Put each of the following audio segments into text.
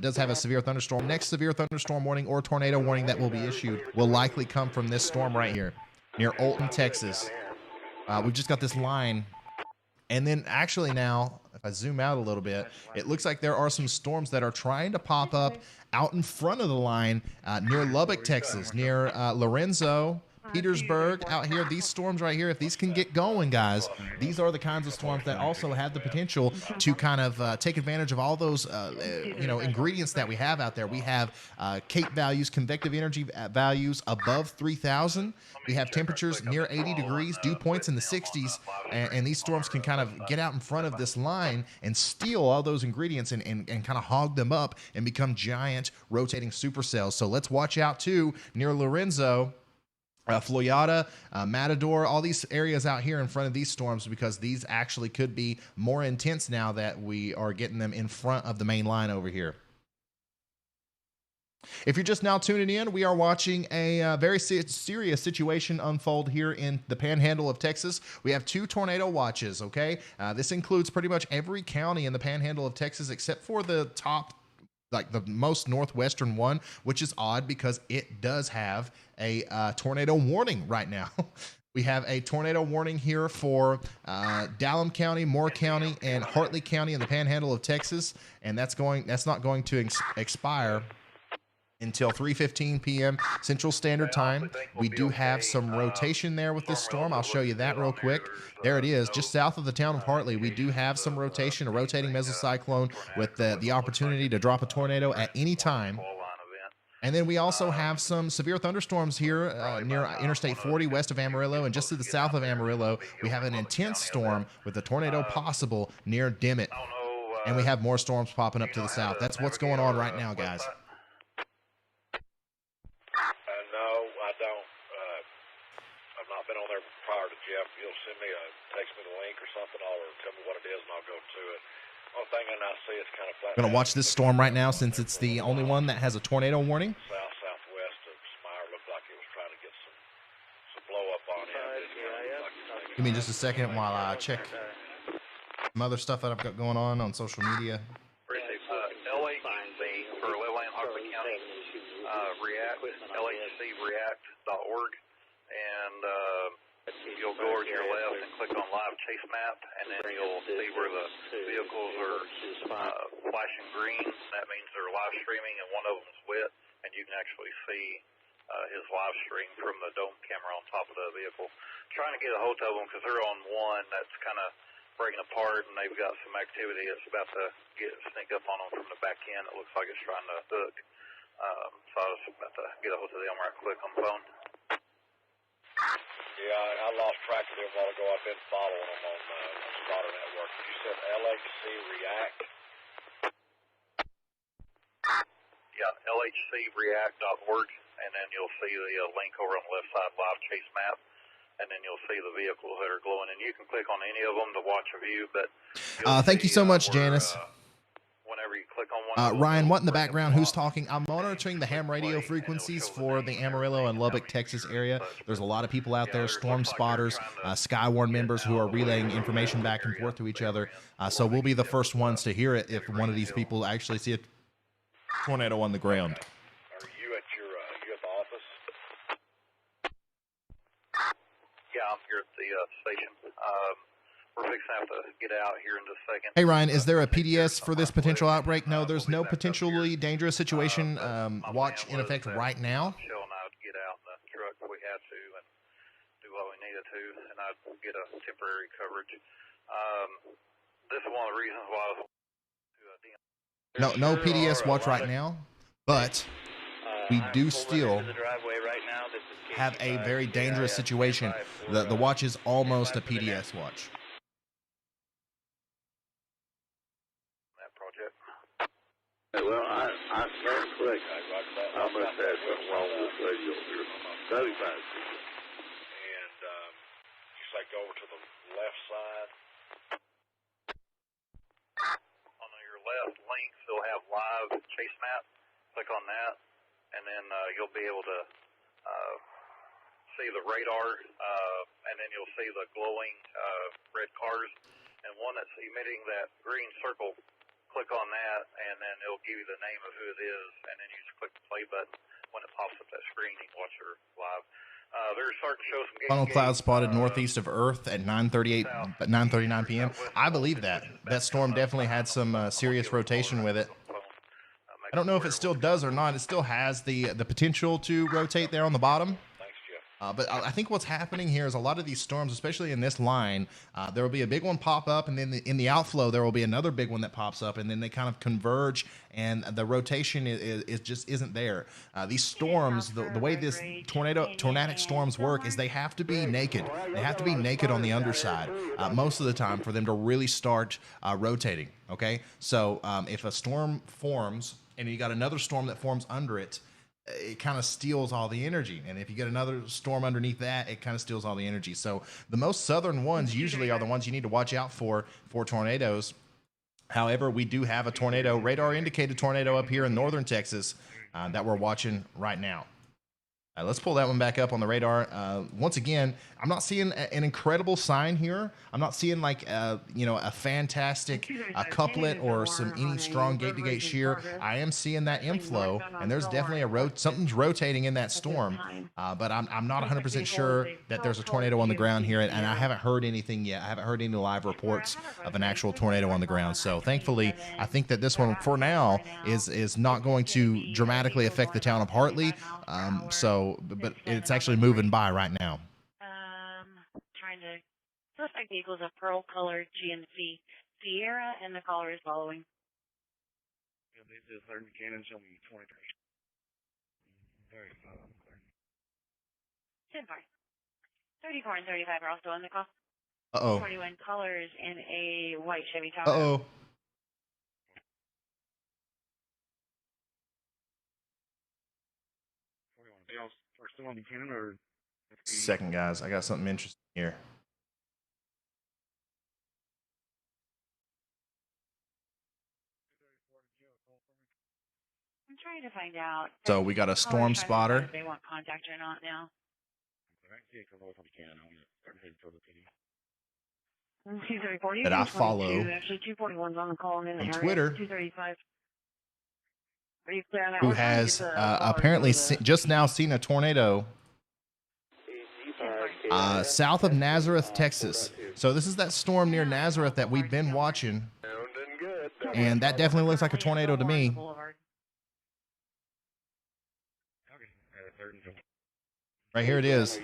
does have a severe thunderstorm. Next severe thunderstorm warning or tornado warning that will be issued will likely come from this storm right here near Olton, Texas. We've just got this line. And then actually now, if I zoom out a little bit, it looks like there are some storms that are trying to pop up out in front of the line near Lubbock, Texas, near Lorenzo, Petersburg, out here. These storms right here, if these can get going, guys, these are the kinds of storms that also have the potential to kind of take advantage of all those, ingredients that we have out there. We have CAPE values, convective energy values above 3,000. We have temperatures near 80 degrees, dew points in the 60s, and these storms can kind of get out in front of this line and steal all those ingredients and kind of hog them up and become giant rotating supercells. So let's watch out too near Lorenzo, Florida, Matador, all these areas out here in front of these storms, because these actually could be more intense now that we are getting them in front of the main line over here. If you're just now tuning in, we are watching a very serious situation unfold here in the panhandle of Texas. We have 2 tornado watches, okay? This includes pretty much every county in the panhandle of Texas except for the top, like the most northwestern one, which is odd because it does have a tornado warning right now. We have a tornado warning here for Dallam County, Moore County, and Hartley County in the panhandle of Texas, and that's not going to expire until 3:15 p.m. Central Standard Time. We do have some rotation there with this storm. I'll show you that real quick. There it is, just south of the town of Hartley. We do have some rotation, a rotating mesocyclone with the opportunity to drop a tornado at any time. And then we also have some severe thunderstorms here near Interstate 40 west of Amarillo, and just to the south of Amarillo, we have an intense storm with a tornado possible near Dimmitt. And we have more storms popping up to the south. That's what's going on right now, guys. Been on there prior to Jeff. You'll send me text me the link or something, or tell me what it is, and I'll go to it. Only thing I see is kind of flat. Gonna watch this storm right now since it's the only one that has a tornado warning. Southwest of Smyre looked like it was trying to get some blow up on it. Give me just a second while I check some other stuff that I've got going on social media. LHC for Lillian Hartley County. LHCreact.org. And you'll go over to your left and click on Live Chase Map, and then you'll see where the vehicles are flashing green. That means they're live streaming, and one of them's wet, and you can actually see his live stream from the dome camera on top of the vehicle. Trying to get a hold of them because they're on one that's kind of breaking apart, and they've got some activity that's about to sneak up on them from the back end. It looks like it's trying to hook. So I was about to get a hold of them right quick on the phone. Yeah, I lost track of them a while ago. I've been following them on Spotter Network. You said LHC React? Yeah, LHCreact.org, and then you'll see the link over on the left side, Live Chase Map, and then you'll see the vehicles that are glowing. And you can click on any of them to watch a view, but thank you so much, Janice. Whenever you click on one, Ryan, what in the background? Who's talking? I'm monitoring the ham radio frequencies for the Amarillo and Lubbock, Texas area. There's a lot of people out there, storm spotters, Skywarn members who are relaying information back and forth to each other. So we'll be the first ones to hear it if one of these people actually see a tornado on the ground. Are you at the office? Yeah, I'm here at the station. We're fixing to have to get out here in just a second. Hey, Ryan, is there a PDS for this potential outbreak? No, there's no potentially dangerous situation watch in effect right now. Michelle and I would get out in the truck if we had to and do what we needed to, and I'd get a temporary coverage. This is one of the reasons why I was No PDS watch right now, but we do still have a very dangerous situation. The watch is almost a PDS watch. Well, I stand correct. I must have something wrong with this radio here. 35. And just like go over to the left side. On your left link, they'll have Live Chase Map. Click on that, and then you'll be able to see the radar, and then you'll see the glowing red cars. And one that's emitting that green circle click on that, and then it'll give you the name of who it is, and then you just click the play button. When it pops up that screen, you can watch her live. They're starting to show some Funnel cloud spotted northeast of Earth at 9:39 p.m. I believe that. That storm definitely had some serious rotation with it. I don't know if it still does or not. It still has the potential to rotate there on the bottom. But I think what's happening here is a lot of these storms, especially in this line, there will be a big one pop up, and then in the outflow there will be another big one that pops up, and then they kind of converge, and the rotation is just isn't there. These storms, the way this tornadic storms work is they have to be naked. They have to be naked on the underside most of the time for them to really start rotating. Okay, so if a storm forms and you got another storm that forms under it, it kind of steals all the energy. And if you get another storm underneath that, it kind of steals all the energy. So the most southern ones usually are the ones you need to watch out for tornadoes. However, we do have a tornado, radar indicated tornado up here in northern Texas that we're watching right now. Let's pull that one back up on the radar. Once again, I'm not seeing an incredible sign here. I'm not seeing like a fantastic couplet or any strong gate-to-gate shear. I am seeing that inflow, and there's definitely something's rotating in that storm. But I'm not 100% sure that there's a tornado on the ground here, and I haven't heard anything yet. I haven't heard any live reports of an actual tornado on the ground. So thankfully, I think that this one for now is not going to dramatically affect the town of Hartley. But it's actually moving by right now. Trying to suspect vehicles of pearl colored GMC Sierra, and the caller is following. Yeah, this is 30 Cannon, show me 23. 34 and 35 are also on the call. 21 colors in a white Chevy Tahoe. Are still on the Cannon or? Second, guys, I got something interesting here. I'm trying to find out. So we got a storm spotter. If they want contact or not now. That I follow actually 241's on the call in on Twitter. 235. Are you clear on that? Who has apparently just now seen a tornado south of Nazareth, Texas. So this is that storm near Nazareth that we've been watching, and that definitely looks like a tornado to me. Right here it is. Are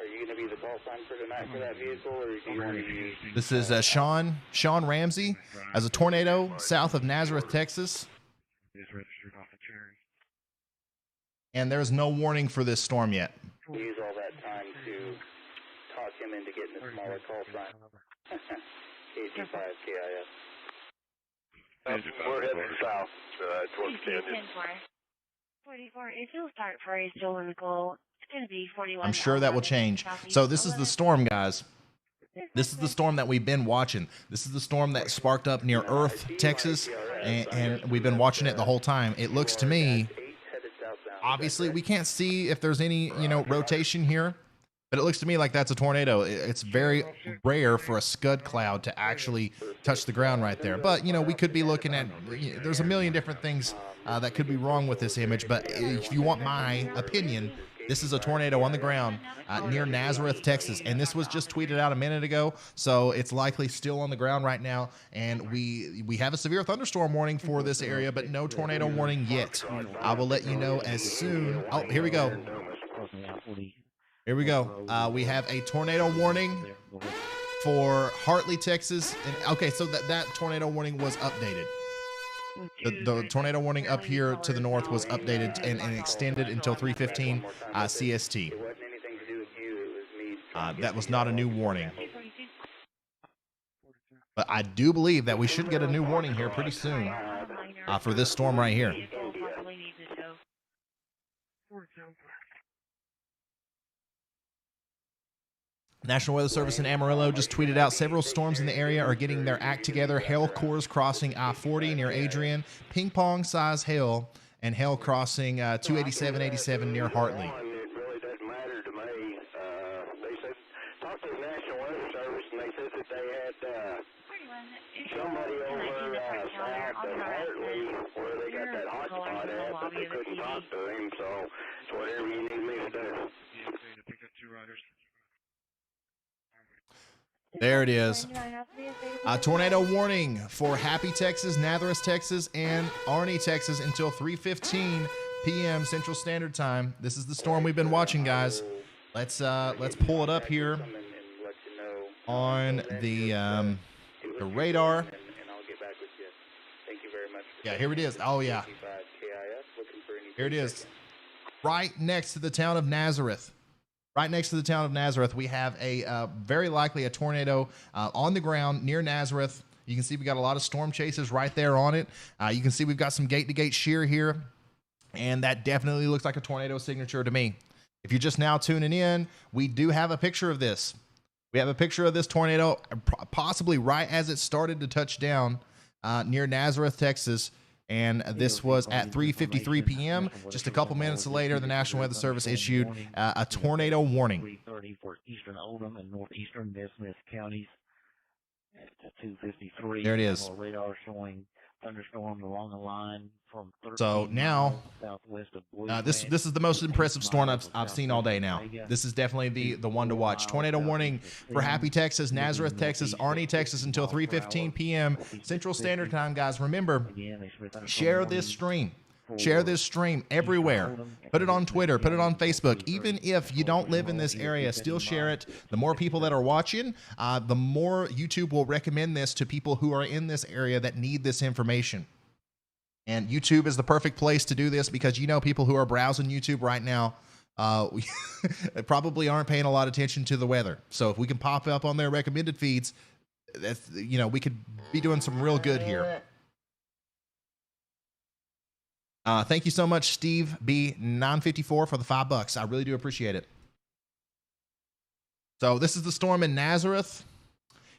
you going to be the call sign for tonight for that vehicle, or do you want to use? This is Sean Ramsey as a tornado south of Nazareth, Texas. And there's no warning for this storm yet. Use all that time to talk him into getting a smaller call sign. KG5 KIS. We're heading south towards Canyon. 44. If you'll start for a still in the call, it's going to be 41. I'm sure that will change. So this is the storm, guys. This is the storm that we've been watching. This is the storm that sparked up near Earth, Texas, and we've been watching it the whole time. It looks to me, obviously, we can't see if there's any, rotation here, but it looks to me like that's a tornado. It's very rare for a scud cloud to actually touch the ground right there. But, we could be looking at, there's a million different things that could be wrong with this image. But if you want my opinion, this is a tornado on the ground near Nazareth, Texas, and this was just tweeted out a minute ago, so it's likely still on the ground right now. And we have a severe thunderstorm warning for this area, but no tornado warning yet. I will let you know as soon. Oh, here we go. Here we go. We have a tornado warning for Hartley, Texas. And okay, so that tornado warning was updated. The tornado warning up here to the north was updated and extended until 3:15 CST. That was not a new warning. But I do believe that we should get a new warning here pretty soon for this storm right here. National Weather Service in Amarillo just tweeted out several storms in the area are getting their act together. Hail cores crossing I-40 near Adrian, ping pong size hail, and hail crossing 287-87 near Hartley. It really doesn't matter to me. They said, talked to the National Weather Service, and they said that they had somebody where they got that hot Callers spot in the at, but lobby they of the couldn't TV. talk to him, so it's whatever you need me to do. Yeah, okay, to pick up 2 riders. There it is. Tornado warning for Happy, Texas, Nazareth, Texas, and Arnie, Texas until 3:15 p.m. Central Standard Time. This is the storm we've been watching, guys. Let's pull it up here on the radar. And I'll get back with you. Thank you very much. Yeah, here it is. Oh yeah, here it is. Right next to the town of Nazareth. Right next to the town of Nazareth, we have a very likely a tornado on the ground near Nazareth. You can see we got a lot of storm chasers right there on it. You can see we've got some gate-to-gate shear here, and that definitely looks like a tornado signature to me. If you're just now tuning in, we do have a picture of this. We have a picture of this tornado possibly right as it started to touch down near Nazareth, Texas. And this was at 3:53 p.m. Just a couple minutes later, the National Weather Service issued a tornado warning. 3:30 for eastern Oldham and northeastern Nesmith counties. At 2:53, there it is. Radar showing thunderstorms along the line from 13 so now, southwest of Blue this is the most impressive storm I've seen all day now. This is definitely the one to watch. Tornado warning for Happy, Texas, Nazareth, Texas, Arnie, Texas until 3:15 p.m. Central Standard Time, guys. Remember, share this stream. Share this stream everywhere. Put it on Twitter. Put it on Facebook. Even if you don't live in this area, still share it. The more people that are watching, the more YouTube will recommend this to people who are in this area that need this information. And YouTube is the perfect place to do this because you know people who are browsing YouTube right now they probably aren't paying a lot of attention to the weather. So if we can pop up on their recommended feeds, that's, you know, we could be doing some real good here. Thank you so much, Steve B954 for the $5. I really do appreciate it. So this is the storm in Nazareth.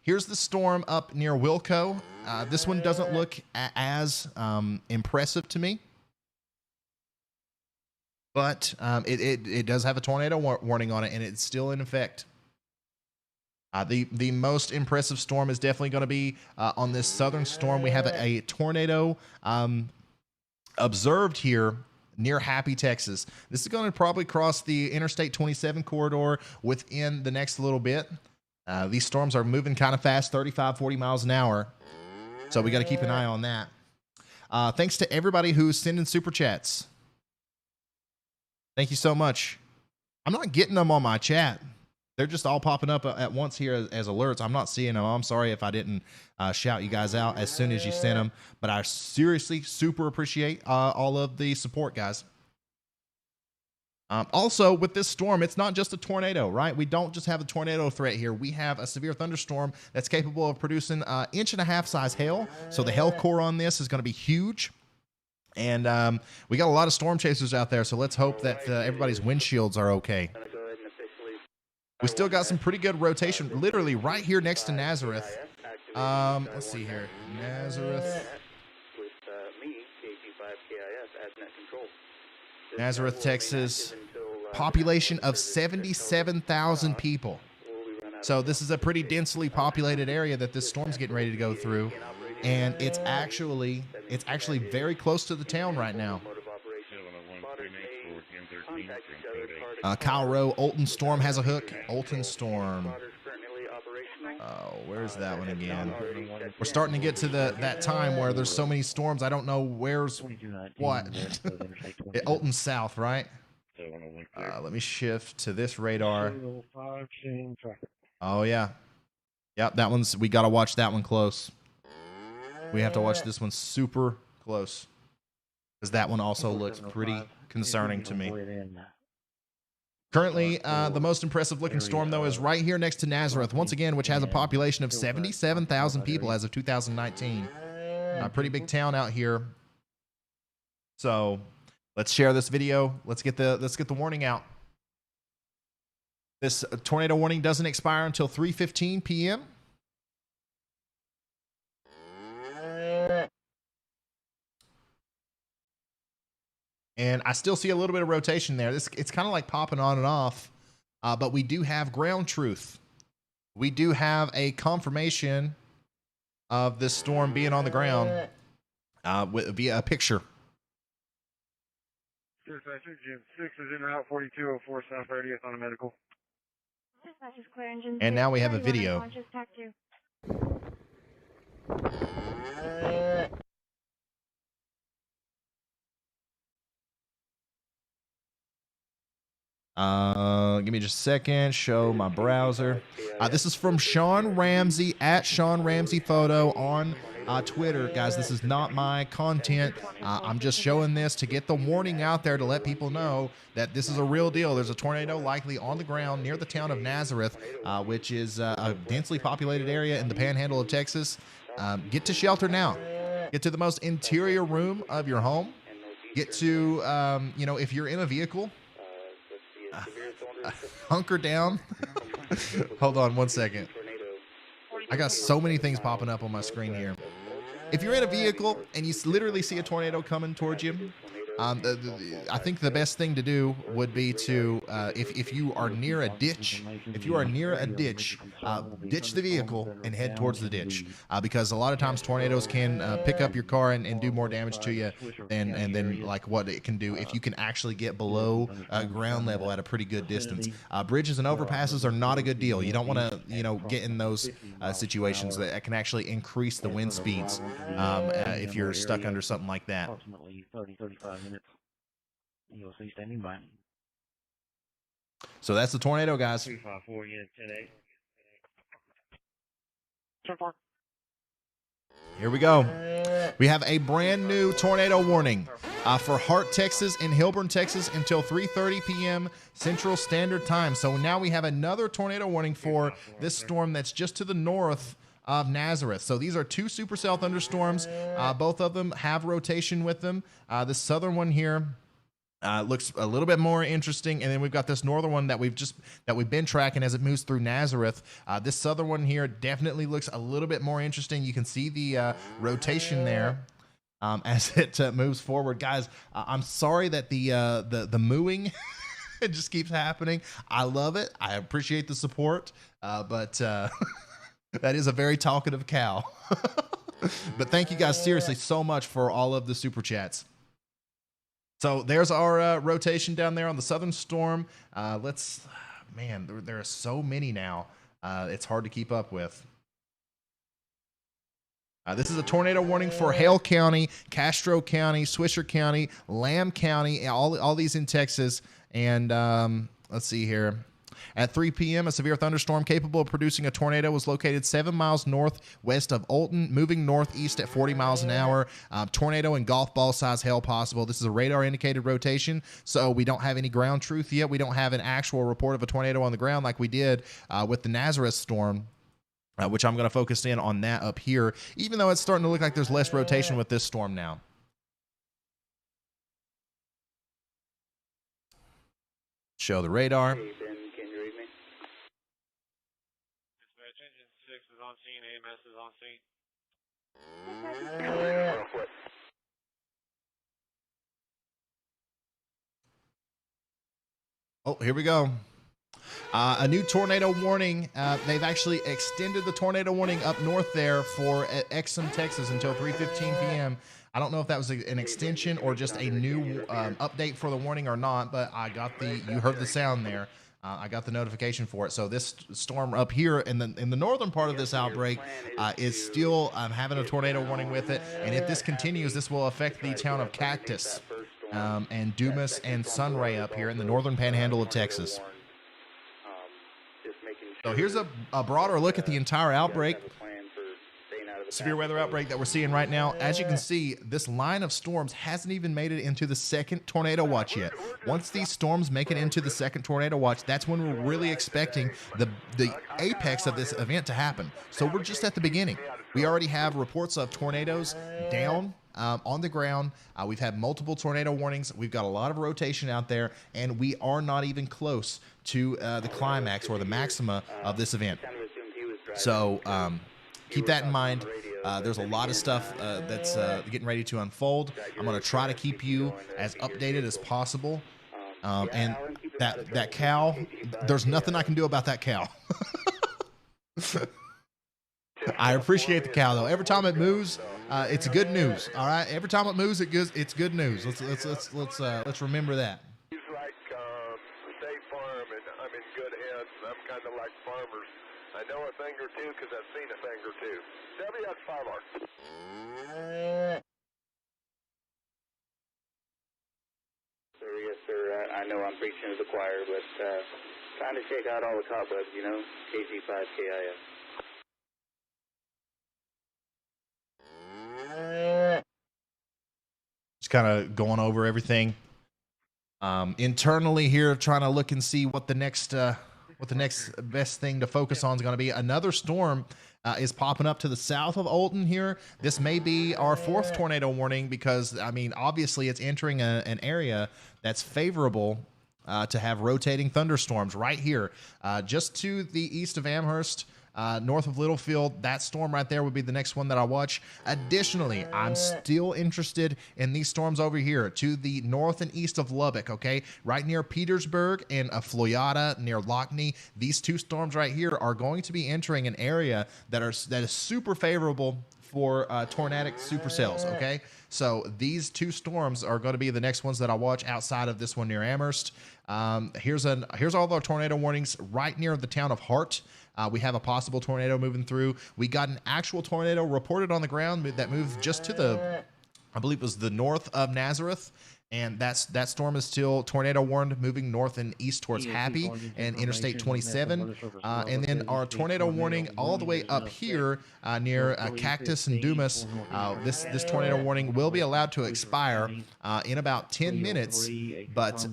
Here's the storm up near Wilco. This one doesn't look as impressive to me, but it does have a tornado warning on it, and it's still in effect. The most impressive storm is definitely going to be on this southern storm. We have a tornado observed here near Happy, Texas. This is going to probably cross the Interstate 27 corridor within the next little bit. These storms are moving kind of fast, 35, 40 miles an hour. So we got to keep an eye on that. Thanks to everybody who's sending super chats. Thank you so much. I'm not getting them on my chat. They're just all popping up at once here as alerts. I'm not seeing them. I'm sorry if I didn't shout you guys out as soon as you sent them. But I seriously super appreciate all of the support, guys. Also, with this storm, it's not just a tornado, right? We don't just have a tornado threat here. We have a severe thunderstorm that's capable of producing 1.5 inch size hail. So the hail core on this is going to be huge. And we got a lot of storm chasers out there. So let's hope that everybody's windshields are okay. We still got some pretty good rotation, literally right here next to Nazareth. Let's see here. Nazareth. Nazareth, Texas. Population of 77,000 people. So this is a pretty densely populated area that this storm's getting ready to go through. And it's actually very close to the town right now. Kyle Rowe, Olton Storm has a hook. Olton Storm. Oh, where's that one again? We're starting to get to that time where there's so many storms. I don't know where's what. Olton South, right? Let me shift to this radar. Oh yeah, yep. That one's. We got to watch that one close. We have to watch this one super close because that one also looks pretty concerning to me. Currently, the most impressive looking storm, though, is right here next to Nazareth, once again, which has a population of 77,000 people as of 2019. A pretty big town out here. So let's share this video. Let's get the warning out. This tornado warning doesn't expire until 3:15 p.m. And I still see a little bit of rotation there. It's kind of like popping on and off, but we do have ground truth. We do have a confirmation of this storm being on the ground. via a picture. Dispatcher, Jim 6 is en route 4204 South 30th on a medical. Dispatch is clear, engine And 6, now we have a 31 video. unconscious, TAC 2. Give me just a second. Show my browser. This is from Sean Ramsey at Sean Ramsey Photo on Twitter. Guys, this is not my content. I'm just showing this to get the warning out there to let people know that this is a real deal. There's a tornado likely on the ground near the town of Nazareth, which is a densely populated area in the panhandle of Texas. Get to shelter now. Get to the most interior room of your home. Get to, you know, if you're in a vehicle, hunker down. Hold on one second. I got so many things popping up on my screen here. If you're in a vehicle and you literally see a tornado coming towards you, I think the best thing to do would be to, if you are near a ditch, ditch the vehicle and head towards the ditch, because a lot of times tornadoes can pick up your car and do more damage to you than like what it can do if you can actually get below ground level at a pretty good distance. Bridges and overpasses are not a good deal. You don't want to, you know, get in those situations that can actually increase the wind speeds if you're stuck under something like that. Approximately 30-35 minutes. EOC standing by. So that's the tornado, guys. 354, unit 10-8. Here we go. We have a brand new tornado warning for Hart, Texas and Hilburn, Texas until 3:30 p.m. Central Standard Time. So now we have another tornado warning for this storm that's just to the north of Nazareth. So these are two supercell thunderstorms. Both of them have rotation with them. The southern one here looks a little bit more interesting, and then we've got this northern one that we've been tracking as it moves through Nazareth. This southern one here definitely looks a little bit more interesting. You can see the rotation there as it moves forward. Guys, I'm sorry that the mooing it just keeps happening. I love it. I appreciate the support, but that is a very talkative cow. But thank you guys seriously so much for all of the super chats. So there's our rotation down there on the southern storm. Man, there are so many now. It's hard to keep up with. This is a tornado warning for Hale County, Castro County, Swisher County, Lamb County, all these in Texas. And let's see here. At 3 p.m., a severe thunderstorm capable of producing a tornado was located 7 miles northwest of Olton, moving northeast at 40 miles an hour. Tornado and golf ball size hail possible. This is a radar indicated rotation, so we don't have any ground truth yet. We don't have an actual report of a tornado on the ground like we did with the Nazareth storm, which I'm going to focus in on that up here, even though it's starting to look like there's less rotation with this storm now. Show the radar. On scene, AMS is on scene. Oh, here we go. A new tornado warning. They've actually extended the tornado warning up north there for Exum, Texas until 3:15 p.m. I don't know if that was an extension or just a new update for the warning or not, but you heard the sound there. I got the notification for it. So this storm up here in the northern part of this outbreak is still having a tornado warning with it. And if this continues, this will affect the town of Cactus and Dumas and Sunray up here in the northern panhandle of Texas. So here's a broader look at the entire outbreak. Severe weather outbreak that we're seeing right now. As you can see, this line of storms hasn't even made it into the second tornado watch yet. Once these storms make it into the second tornado watch, that's when we're really expecting the apex of this event to happen. So we're just at the beginning. We already have reports of tornadoes down on the ground. We've had multiple tornado warnings. We've got a lot of rotation out there, and we are not even close to the climax or the maxima of this event. So keep that in mind. There's a lot of stuff that's getting ready to unfold. I'm going to try to keep you as updated as possible. And that cow, there's nothing I can do about that cow. I appreciate the cow though. Every time it moves, it's good news. All right. Every time it moves, it's good news. Let's remember that. He's like State Farm, and I'm in good hands. I'm kind of like farmers. I know a thing or two because I've seen a thing or two. Debbie, that's 5R. Sir, yes, sir. I know I'm preaching to the choir, but trying to check out all the cobwebs, you know, KG5KIS. Just kind of going over everything internally here, trying to look and see what the next best thing to focus on is going to be. Another storm is popping up to the south of Olton here. This may be our fourth tornado warning because, I mean, obviously it's entering an area that's favorable to have rotating thunderstorms right here, just to the east of Amherst. North of Littlefield, that storm right there would be the next one that I watch. Additionally, I'm still interested in these storms over here to the north and east of Lubbock, okay? Right near Petersburg and Floyada near Lockney. These two storms right here are going to be entering an area that is super favorable for tornadic supercells, okay? So these two storms are going to be the next ones that I watch outside of this one near Amherst. Here's all the tornado warnings right near the town of Hart. We have a possible tornado moving through. We got an actual tornado reported on the ground that moved just to the, I believe it was the north of Nazareth. And that storm is still tornado warned, moving north and east towards Happy and Interstate 27. And then our tornado warning all the way up here near Cactus and Dumas. This tornado warning will be allowed to expire in about 10 minutes, but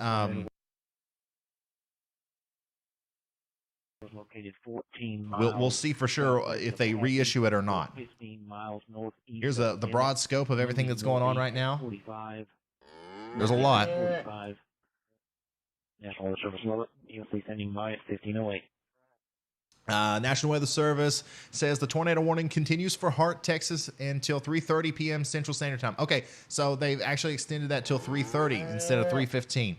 located 14 miles. We'll see for sure if they reissue it or not. 15 miles northeast. Here's the broad scope of everything that's going on right now. 45. There's a lot. 45. National Weather Service Lubbock, EOC standing by at 1508. National Weather Service says the tornado warning continues for Hart, Texas until 3:30 p.m. Central Standard Time. Okay, so they've actually extended that till 3:30 instead of 3:15.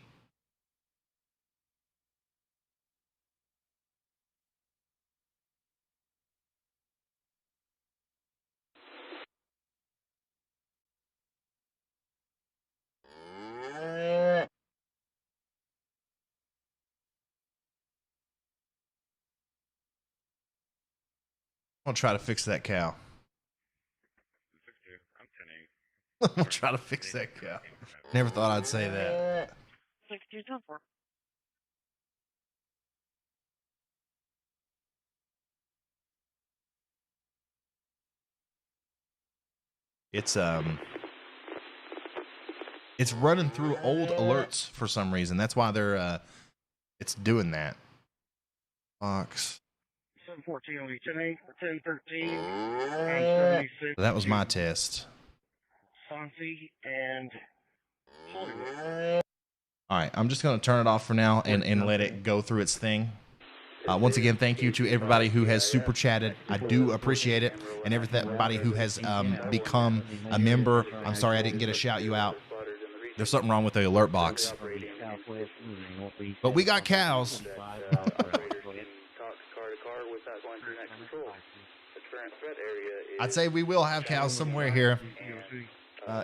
I'm gonna try to fix that cow. I'm gonna try to fix that cow. Never thought I'd say that. 6224. It's running through old alerts for some reason. That's why it's doing that. Fox. 714 will be 10-8 or 10-13. 76. That was my test. Sonsi and Hollywood. All right, I'm just going to turn it off for now and let it go through its thing. Once again, thank you to everybody who has super chatted. I do appreciate it. And everybody who has become a member. I'm sorry I didn't get to shout you out. There's something wrong with the alert box. But we got cows. I'd say we will have cows somewhere here.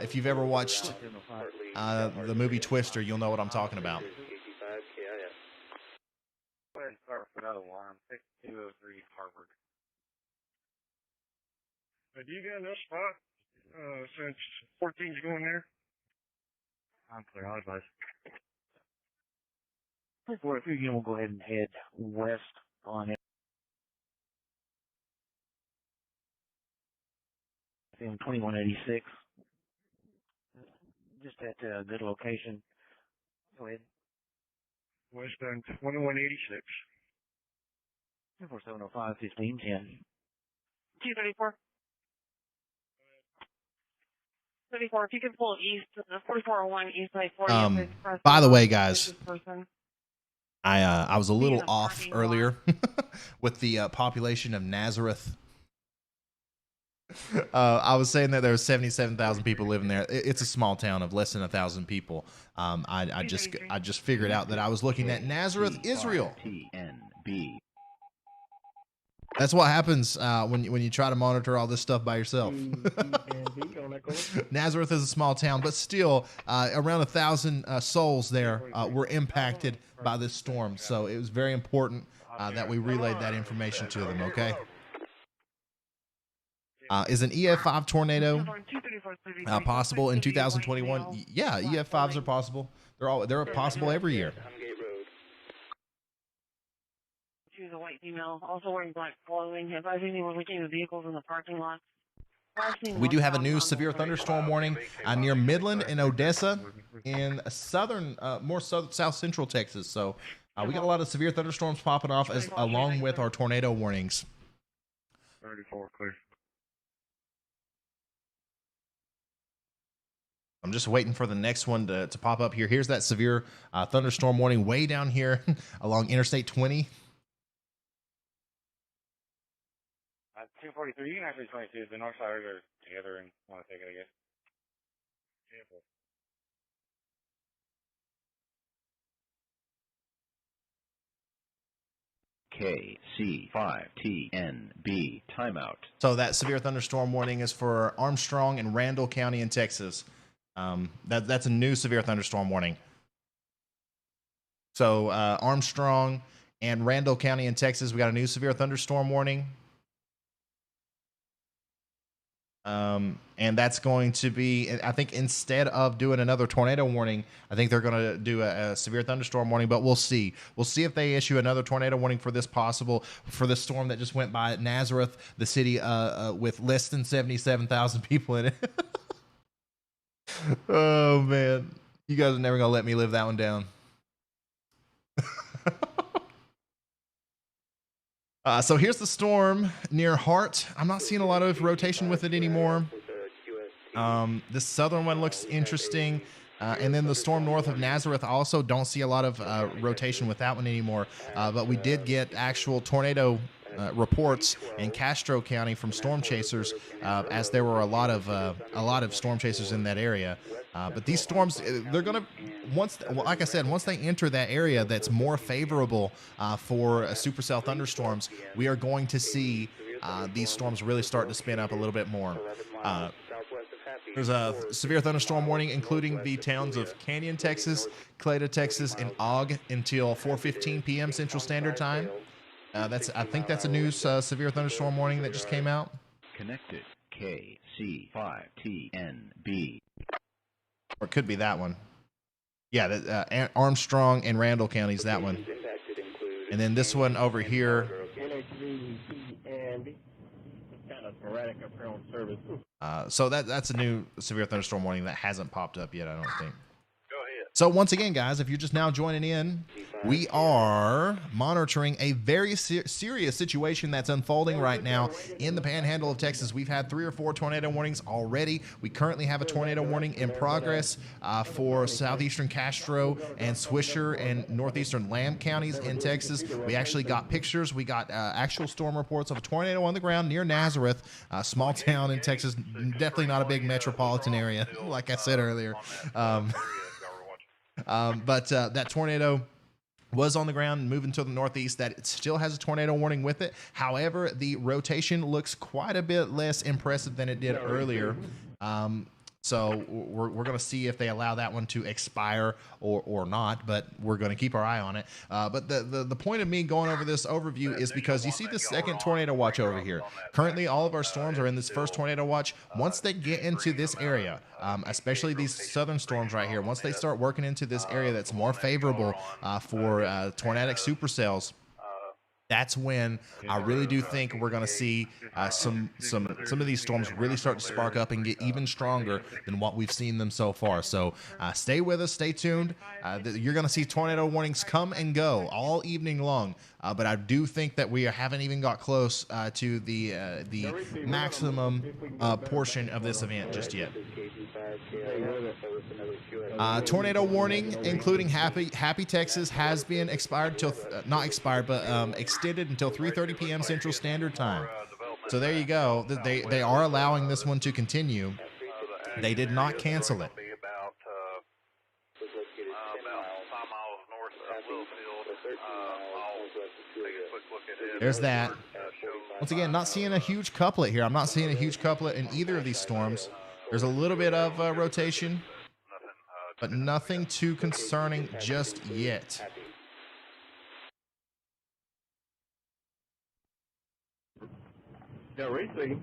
If you've ever watched the movie Twister, you'll know what I'm talking about. Go ahead and start with another alarm. 6203 Harvard. Do you got enough spot since 14's going there? I'm clear. I'll advise. Before we'll go ahead and head west on it. In 2186. Just at a good location. Go ahead. Westbound 2186. 4705 1510. 234. 34, if you could pull east, 4401 east side 40. By the way, guys, I was a little off earlier with the population of Nazareth. I was saying that there were 77,000 people living there. It's a small town of less than 1,000 people. I just figured out that I was looking at Nazareth, Israel. That's what happens when you try to monitor all this stuff by yourself. Nazareth is a small town, but still around 1,000 souls there were impacted by this storm. So it was very important that we relayed that information to them. Okay. Is an EF5 tornado possible in 2021? Yeah, EF5s are possible. They're possible every year. She's a white female, also wearing black clothing. Have I seen anyone looking at vehicles in the parking lot? We do have a new severe thunderstorm warning near Midland and Odessa in southern, more south central Texas. So we got a lot of severe thunderstorms popping off along with our tornado warnings. 34 clear. I'm just waiting for the next one to pop up here. Here's that severe thunderstorm warning way down here along Interstate 20. 243, you can actually 22. The north side are together and want to take it, I guess. KC5TNB timeout. So that severe thunderstorm warning is for Armstrong and Randall County in Texas. That's a new severe thunderstorm warning. So Armstrong and Randall County in Texas, we got a new severe thunderstorm warning. And that's going to be, I think, instead of doing another tornado warning, I think they're going to do a severe thunderstorm warning, but we'll see. We'll see if they issue another tornado warning for this storm that just went by Nazareth, the city with less than 77,000 people in it. Oh, man. You guys are never going to let me live that one down. So here's the storm near Hart. I'm not seeing a lot of rotation with it anymore. This southern one looks interesting. And then the storm north of Nazareth, I also don't see a lot of rotation with that one anymore. But we did get actual tornado reports in Castro County from storm chasers, as there were a lot of storm chasers in that area. But these storms, they're going to, like I said, once they enter that area that's more favorable for supercell thunderstorms, we are going to see these storms really start to spin up a little bit more. There's a severe thunderstorm warning, including the towns of Canyon, Texas, Clayton, Texas, and Og until 4:15 p.m. Central Standard Time. I think that's a new severe thunderstorm warning that just came out. Connected KC5TNB. Or it could be that one. Yeah, Armstrong and Randall counties, that one. And then this one over here. So that's a new severe thunderstorm warning that hasn't popped up yet, I don't think. So once again, guys, if you're just now joining in, we are monitoring a very serious situation that's unfolding right now in the panhandle of Texas. We've had 3 or 4 tornado warnings already. We currently have a tornado warning in progress for southeastern Castro and Swisher and northeastern Lamb counties in Texas. We actually got pictures. We got actual storm reports of a tornado on the ground near Nazareth, a small town in Texas, definitely not a big metropolitan area, like I said earlier. But that tornado was on the ground and moving to the northeast. That it still has a tornado warning with it. However, the rotation looks quite a bit less impressive than it did earlier. So we're going to see if they allow that one to expire or not, but we're going to keep our eye on it. But the point of me going over this overview is because you see the second tornado watch over here. Currently, all of our storms are in this first tornado watch. Once they get into this area, especially these southern storms right here, once they start working into this area that's more favorable for tornadic supercells, that's when I really do think we're going to see some of these storms really start to spark up and get even stronger than what we've seen them so far. So stay with us, stay tuned. You're going to see tornado warnings come and go all evening long. But I do think that we haven't even got close to the maximum portion of this event just yet. Tornado warning, including Happy Texas, has been expired till not expired, but extended until 3:30 p.m. Central Standard Time. So there you go. They are allowing this one to continue. They did not cancel it. Littlefield. I'll take a quick look at it. There's that. Once again, not seeing a huge couplet here. I'm not seeing a huge couplet in either of these storms. There's a little bit of rotation, but nothing too concerning just yet. Did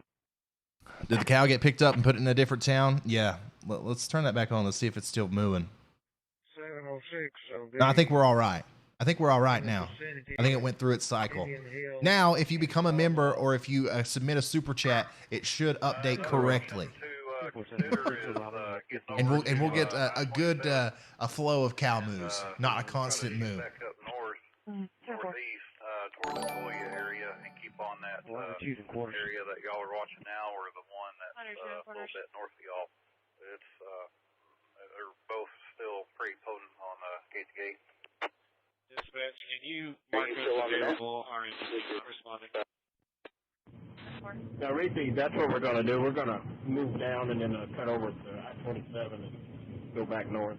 the cow get picked up and put in a different town? Yeah. Let's turn that back on. Let's see if it's still moving. 706. No, I think we're all right. I think we're all right now. I think it went through its cycle. Now, if you become a member or if you submit a super chat, it should update correctly. And we'll get a good a flow of cow moves, not a constant move. Back up northeast toward the Toya area and keep on that area that y'all are watching now, or the one that's a little bit north of y'all. It's they're both still pretty potent on gate to gate. Dispatch, can you mark us available RNG responding? Now, Reese, that's what we're going to do. We're going to move down and then cut over to I-27 and go back north.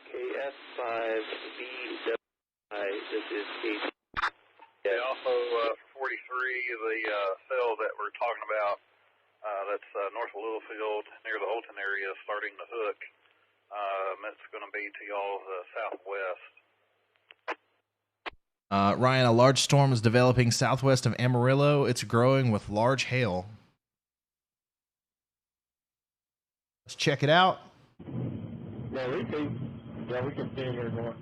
KF5BWI, this is Kate. Yeah, also for 43, the cell that we're talking about, that's north of Littlefield, near the Olton area, starting to hook. It's going to be to y'all's southwest. Ryan, a large storm is developing southwest of Amarillo. It's growing with large hail. Let's check it out. Yeah, we can see it here going.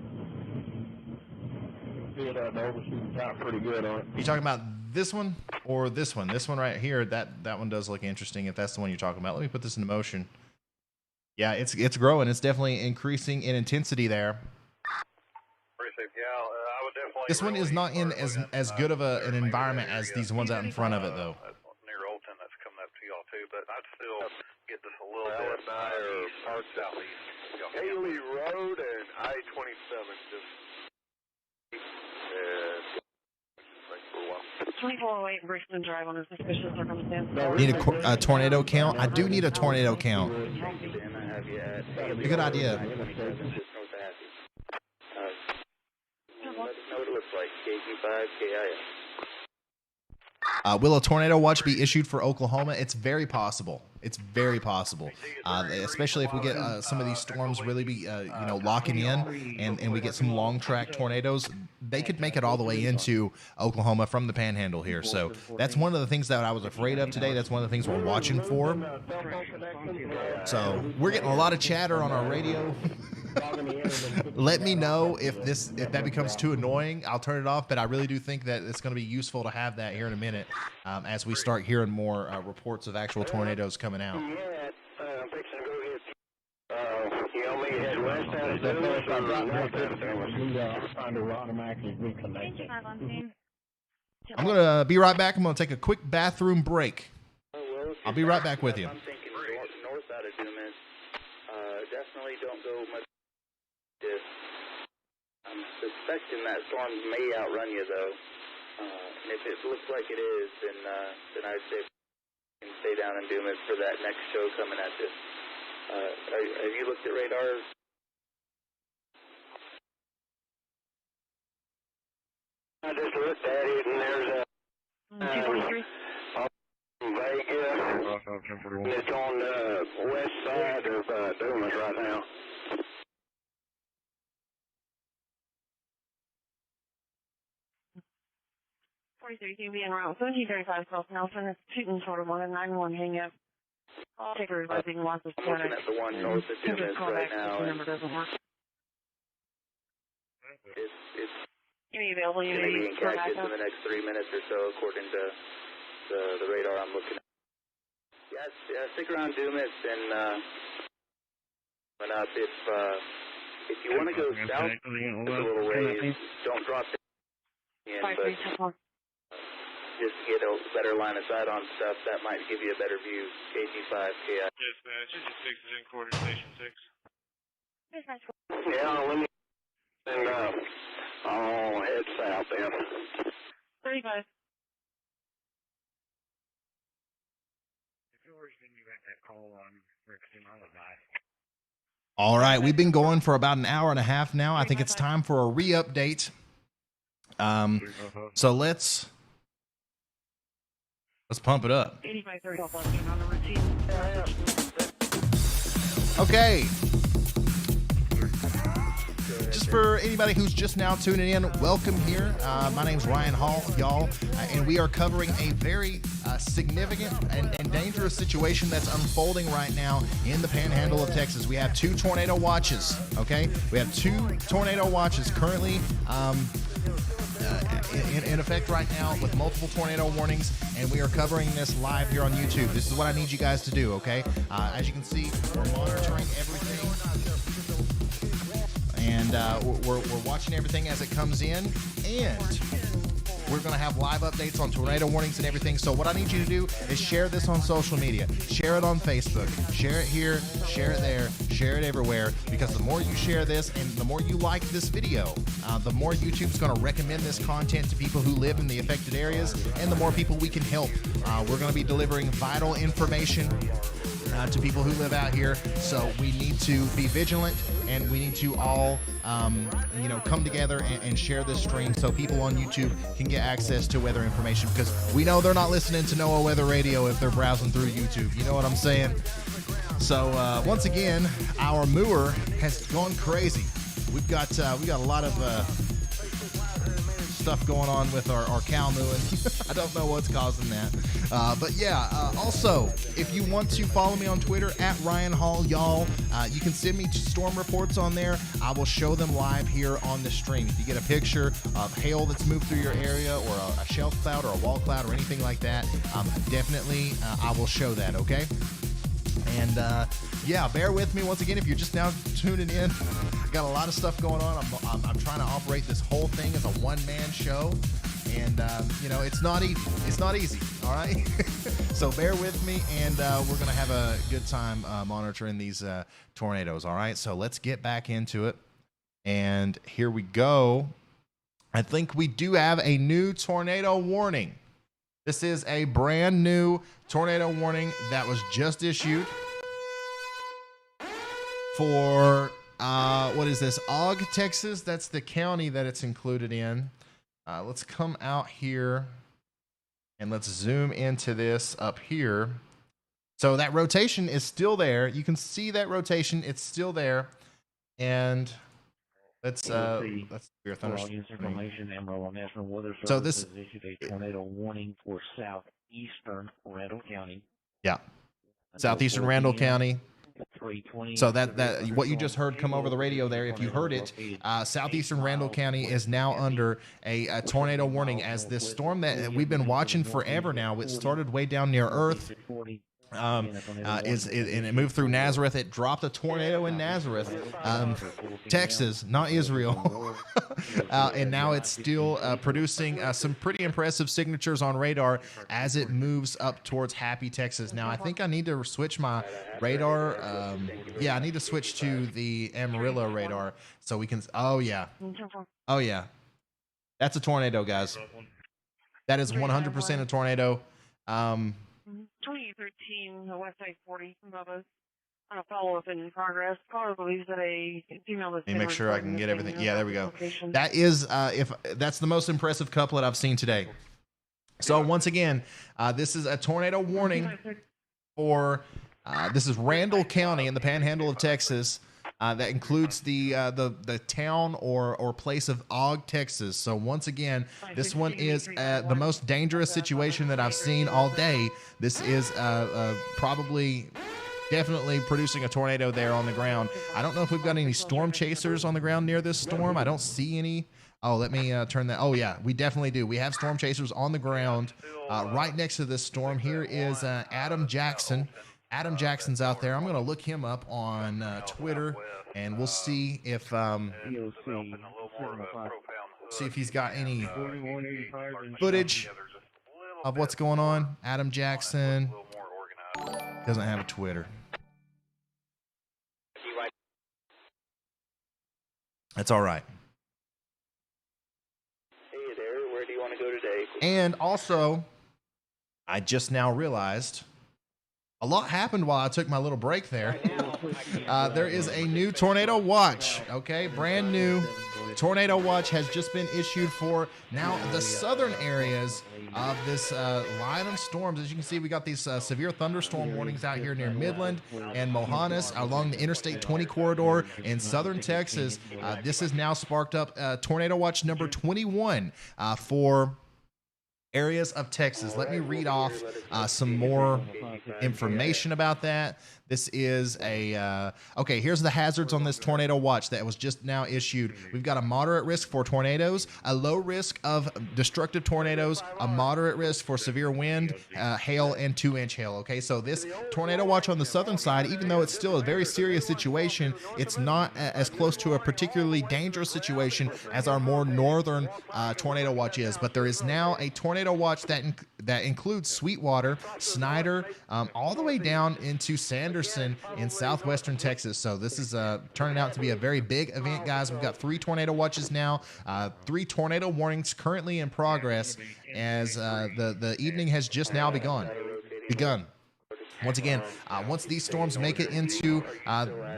See it the overshooting top pretty good on it. Are you talking about this one or this one? This one right here, that one does look interesting if that's the one you're talking about. Let me put this into motion. Yeah, it's growing. It's definitely increasing in intensity there. This one is not in as good of an environment as these ones out in front of it, though. Near Olton, that's coming up to y'all too, but I'd still get this a little bit southeast. Haley Road and I-27 just. 2408 Brixton Drive on a suspicious circumstance. Need a tornado count? I do need a tornado count. A good idea. Let us know what it looks like. KG5KIS. Will a tornado watch be issued for Oklahoma? It's very possible. It's very possible, especially if we get some of these storms really be locking in, and we get some long track tornadoes. They could make it all the way into Oklahoma from the Panhandle here. So that's one of the things that I was afraid of today. That's one of the things we're watching for. So we're getting a lot of chatter on our radio. Let me know if that becomes too annoying. I'll turn it off, but I really do think that it's going to be useful to have that here in a minute as we start hearing more reports of actual tornadoes coming out. You want me to head west out of Dumas? I'm trying to automatically reconnect it. I'm going to be right back. I'm going to take a quick bathroom break. I'll be right back with you. I'm thinking north out of Dumas. Definitely don't go much. I'm suspecting that storm may outrun you, though. And if it looks like it is, then I'd say you can stay down in Dumas for that next show coming at you. Have you looked at radar? I just looked at it, and there's a 243. Vegas. It's on the west side of Dumas right now. 43 can be en route. 1735 South Nelson. It's shooting sort of on a 9-1 hang up. All takers requesting lots of static. I'm looking at the one north of Dumas right now. The number doesn't work. It's Any available, you going to be may in go Cactus back up. in the next 3 minutes or so, according to the radar I'm looking at. Yeah, stick around Dumas and up. If you want to go south just a little ways, don't drop in, but just to get a better line of sight on stuff, that might give you a better view. KG5, KI. Dispatch, 6 is in quarter station 6. Yeah, let me, and, I'll head south then. 35. All right, we've been going for about an hour and a half now. I think it's time for a re-update. So let's pump it up. 8530 on the routine. Okay. Just for anybody who's just now tuning in, welcome here. My name's Ryan Hall, y'all, and we are covering a very significant and dangerous situation that's unfolding right now in the Panhandle of Texas. We have 2 tornado watches, okay? We have 2 tornado watches currently in effect right now with multiple tornado warnings, and we are covering this live here on YouTube. This is what I need you guys to do, okay? As you can see, we're monitoring everything, and we're watching everything as it comes in, and we're going to have live updates on tornado warnings and everything. So what I need you to do is share this on social media. Share it on Facebook. Share it here. Share it there. Share it everywhere. Because the more you share this and the more you like this video, the more YouTube's going to recommend this content to people who live in the affected areas, and the more people we can help. We're going to be delivering vital information to people who live out here. So we need to be vigilant, and we need to all, come together and share this stream so people on YouTube can get access to weather information, because we know they're not listening to NOAA Weather Radio if they're browsing through YouTube. You know what I'm saying? So once again, our mower has gone crazy. We got a lot of stuff going on with our cow mooing. I don't know what's causing that. But yeah, also, if you want to follow me on Twitter, at Ryan Hall, y'all, you can send me storm reports on there. I will show them live here on the stream. If you get a picture of hail that's moved through your area, or a shelf cloud or a wall cloud or anything like that, definitely I will show that, okay? And yeah, bear with me once again if you're just now tuning in. Got a lot of stuff going on. I'm trying to operate this whole thing as a one-man show, and it's not easy. It's not easy. All right. So bear with me, and we're gonna have a good time monitoring these tornadoes. All right. So let's get back into it, and here we go. I think we do have a new tornado warning. This is a brand new tornado warning that was just issued for what is this? Ogg, Texas. That's the county that it's included in. Let's come out here and let's zoom into this up here. So that rotation is still there. You can see that rotation. It's still there. And let's your information. Amarillo National Weather Service so this has issued a tornado warning for southeastern Randall County. Yeah. Southeastern Randall County. So that what you just heard come over the radio there, if you heard it, southeastern Randall County is now under a tornado warning, as this storm that we've been watching forever now, it started way down near Earth, and it moved through Nazareth. It dropped a tornado in Nazareth, Texas, not Israel. And now it's still producing some pretty impressive signatures on radar as it moves up towards Happy, Texas. Now I think I need to switch my radar. I need to switch to the Amarillo radar so we can. Oh yeah, that's a tornado, guys. That is 100% a tornado. 2813, the west side 40 above us. On a follow-up in progress. Caller believes that a female was. Let me make sure I can get everything. Yeah, there we go. That is, if that's the most impressive couplet I've seen today. So once again, this is a tornado warning for. This is Randall County in the Panhandle of Texas. That includes the town or place of Ogg, Texas. So once again, this one is the most dangerous situation that I've seen all day. This is definitely producing a tornado there on the ground. I don't know if we've got any storm chasers on the ground near this storm. I don't see any. Oh, let me turn that. Oh yeah, we definitely do. We have storm chasers on the ground right next to this storm. Here is Adam Jackson. Adam Jackson's out there. I'm going to look him up on Twitter, and we'll see if he's got any footage of what's going on. Adam Jackson doesn't have a Twitter. That's all right. Hey there, where do you want to go today? And also, I just now realized a lot happened while I took my little break there. There is a new tornado watch, okay? Brand new tornado watch has just been issued for now the southern areas of this line of storms. As you can see, we got these severe thunderstorm warnings out here near Midland and Mohannis along the Interstate 20 corridor in southern Texas. This has now sparked up tornado watch number 21 for areas of Texas. Let me read off some more information about that. This is a, okay, here's the hazards on this tornado watch that was just now issued. We've got a moderate risk for tornadoes, a low risk of destructive tornadoes, a moderate risk for severe wind, hail, and 2-inch hail. Okay, so this tornado watch on the southern side, even though it's still a very serious situation, it's not as close to a particularly dangerous situation as our more northern tornado watch is. But there is now a tornado watch that includes Sweetwater, Snyder, all the way down into Sanderson in southwestern Texas. So this is turning out to be a very big event, guys. We've got 3 tornado watches now, 3 tornado warnings currently in progress as the evening has just now begun. Once again, once these storms make it into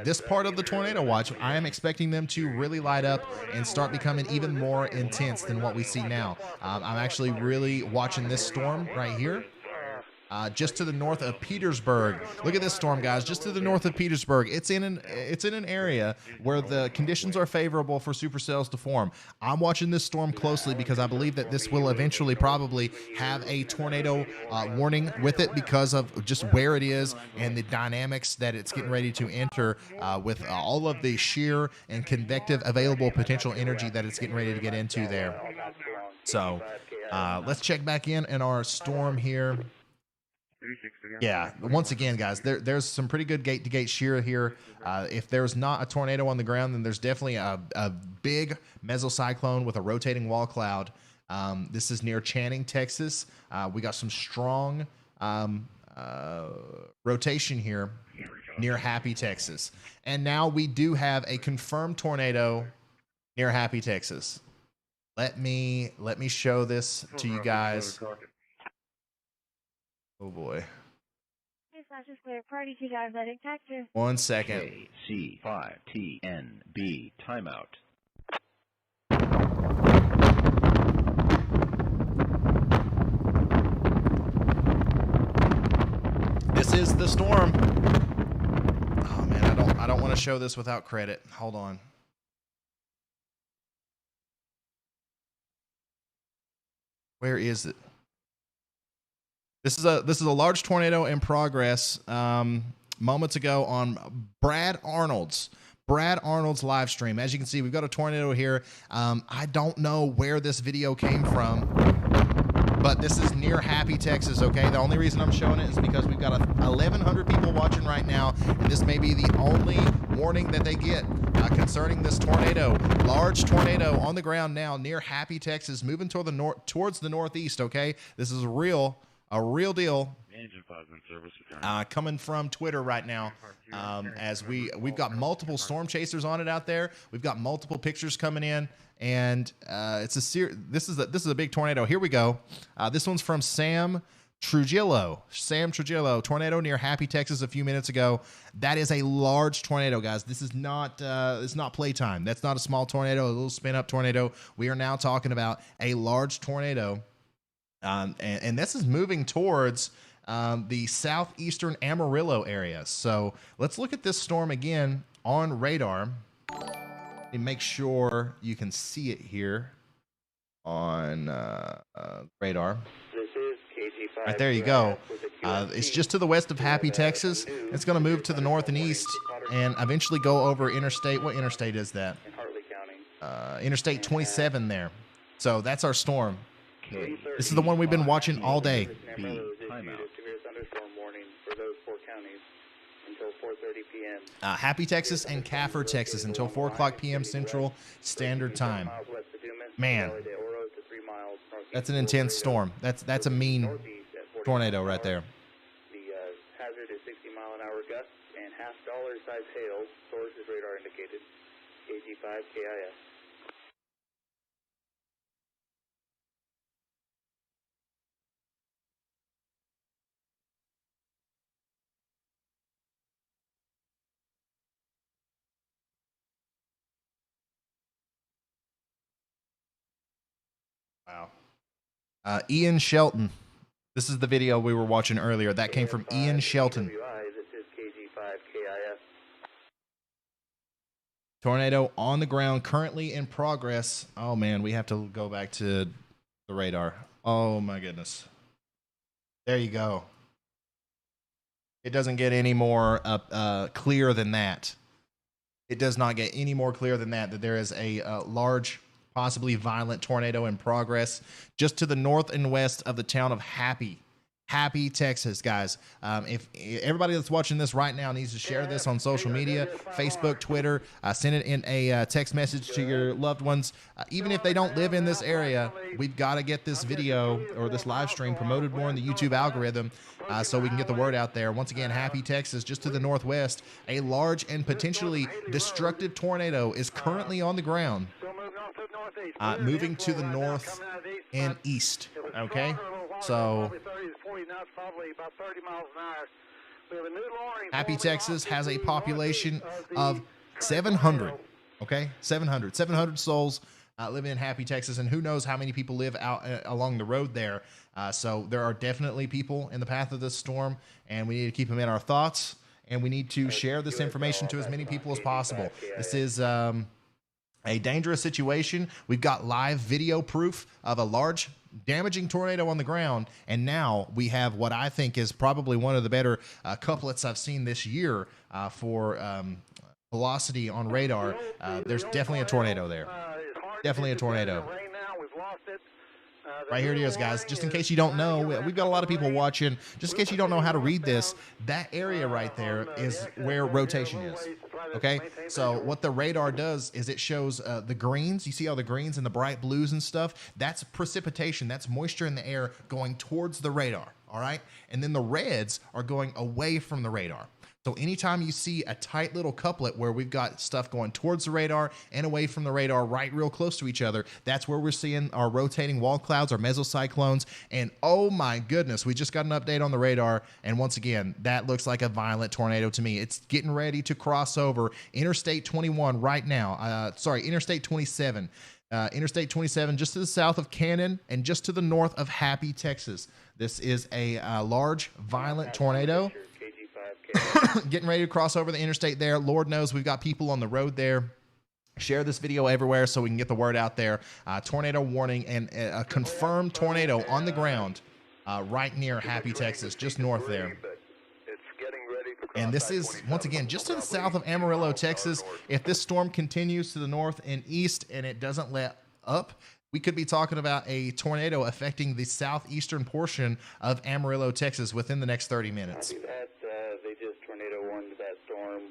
this part of the tornado watch, I am expecting them to really light up and start becoming even more intense than what we see now. I'm actually really watching this storm right here. Just to the north of Petersburg. Look at this storm, guys. Just to the north of Petersburg. It's in an area where the conditions are favorable for supercells to form. I'm watching this storm closely because I believe that this will eventually probably have a tornado warning with it because of just where it is and the dynamics that it's getting ready to enter with all of the shear and convective available potential energy that it's getting ready to get into there. So let's check back in our storm here. Yeah, once again, guys, there's some pretty good gate-to-gate shear here. If there's not a tornado on the ground, then there's definitely a big mesocyclone with a rotating wall cloud. This is near Channing, Texas. We got some strong rotation here near Happy, Texas. And now we do have a confirmed tornado near Happy, Texas. Let me show this to you guys. Oh boy. Party to diabetic Texas. 1 second. C5TNB timeout. This is the storm. Oh man, I don't want to show this without credit. Hold on. Where is it? This is a large tornado in progress. Moments ago on Brad Arnold's live stream. As you can see, we've got a tornado here. I don't know where this video came from, but this is near Happy, Texas. Okay, the only reason I'm showing it is because we've got 1,100 people watching right now, and this may be the only warning that they get concerning this tornado. Large tornado on the ground now near Happy, Texas, moving toward towards the northeast. Okay, this is a real deal. Coming from Twitter right now, as we've got multiple storm chasers on it out there. We've got multiple pictures coming in, and this is a big tornado. Here we go. This one's from Sam Trujillo. Tornado near Happy, Texas a few minutes ago. That is a large tornado, guys. This is not it's not playtime. That's not a small tornado, a little spin up tornado. We are now talking about a large tornado. And this is moving towards the southeastern Amarillo area. So let's look at this storm again on radar and make sure you can see it here on radar. Right there you go. It's just to the west of Happy, Texas. It's going to move to the north and east and eventually go over interstate. What interstate is that? Interstate 27 there. So that's our storm. This is the one we've been watching all day. Severe thunderstorm warning for those 4 counties until 4:30 p.m. Happy, Texas and Kaffir, Texas until 4 o'clock p.m. Central Standard Time. Man, that's an intense storm. That's a mean tornado right there. The hazard is 60-mile-an-hour gusts and half dollar size hail. Source is radar indicated. KG5 KIS. Wow. Ian Shelton. This is the video we were watching earlier. That came from Ian Shelton. This is KG5 KIS. Tornado on the ground, currently in progress. Oh, man, we have to go back to the radar. Oh, my goodness. There you go. It doesn't get any more clear than that. It does not get any more clear than that there is a large, possibly violent tornado in progress just to the north and west of the town of Happy, Texas, guys. If everybody that's watching this right now needs to share this on social media, Facebook, Twitter, send it in a text message to your loved ones. Even if they don't live in this area, we've got to get this video or this live stream promoted more in the YouTube algorithm so we can get the word out there. Once again, Happy, Texas, just to the northwest, a large and potentially destructive tornado is currently on the ground, moving to the north and east. Okay, so Happy, Texas has a population of 700. Okay, 700 souls living in Happy, Texas, and who knows how many people live out along the road there. So there are definitely people in the path of this storm, and we need to keep them in our thoughts, and we need to share this information to as many people as possible. This is a dangerous situation. We've got live video proof of a large damaging tornado on the ground, and now we have what I think is probably one of the better couplets I've seen this year for velocity on radar. There's definitely a tornado there. Definitely a tornado. Right here it is, guys. Just in case you don't know, we've got a lot of people watching. Just in case you don't know how to read this, that area right there is where rotation is. Okay, so what the radar does is it shows the greens. You see all the greens and the bright blues and stuff? That's precipitation. That's moisture in the air going towards the radar. All right, and then the reds are going away from the radar. So anytime you see a tight little couplet where we've got stuff going towards the radar and away from the radar, right real close to each other, that's where we're seeing our rotating wall clouds, our mesocyclones. And oh my goodness, we just got an update on the radar. And once again, that looks like a violent tornado to me. It's getting ready to cross over Interstate 21 right now. Interstate 27. Interstate 27 just to the south of Cannon and just to the north of Happy, Texas. This is a large, violent tornado. Getting ready to cross over the interstate there. Lord knows we've got people on the road there. Share this video everywhere so we can get the word out there. Tornado warning and a confirmed tornado on the ground right near Happy, Texas, just north there. And this is, once again, just to the south of Amarillo, Texas. If this storm continues to the north and east and it doesn't let up, we could be talking about a tornado affecting the southeastern portion of Amarillo, Texas within the next 30 minutes. They just tornado warned that storm.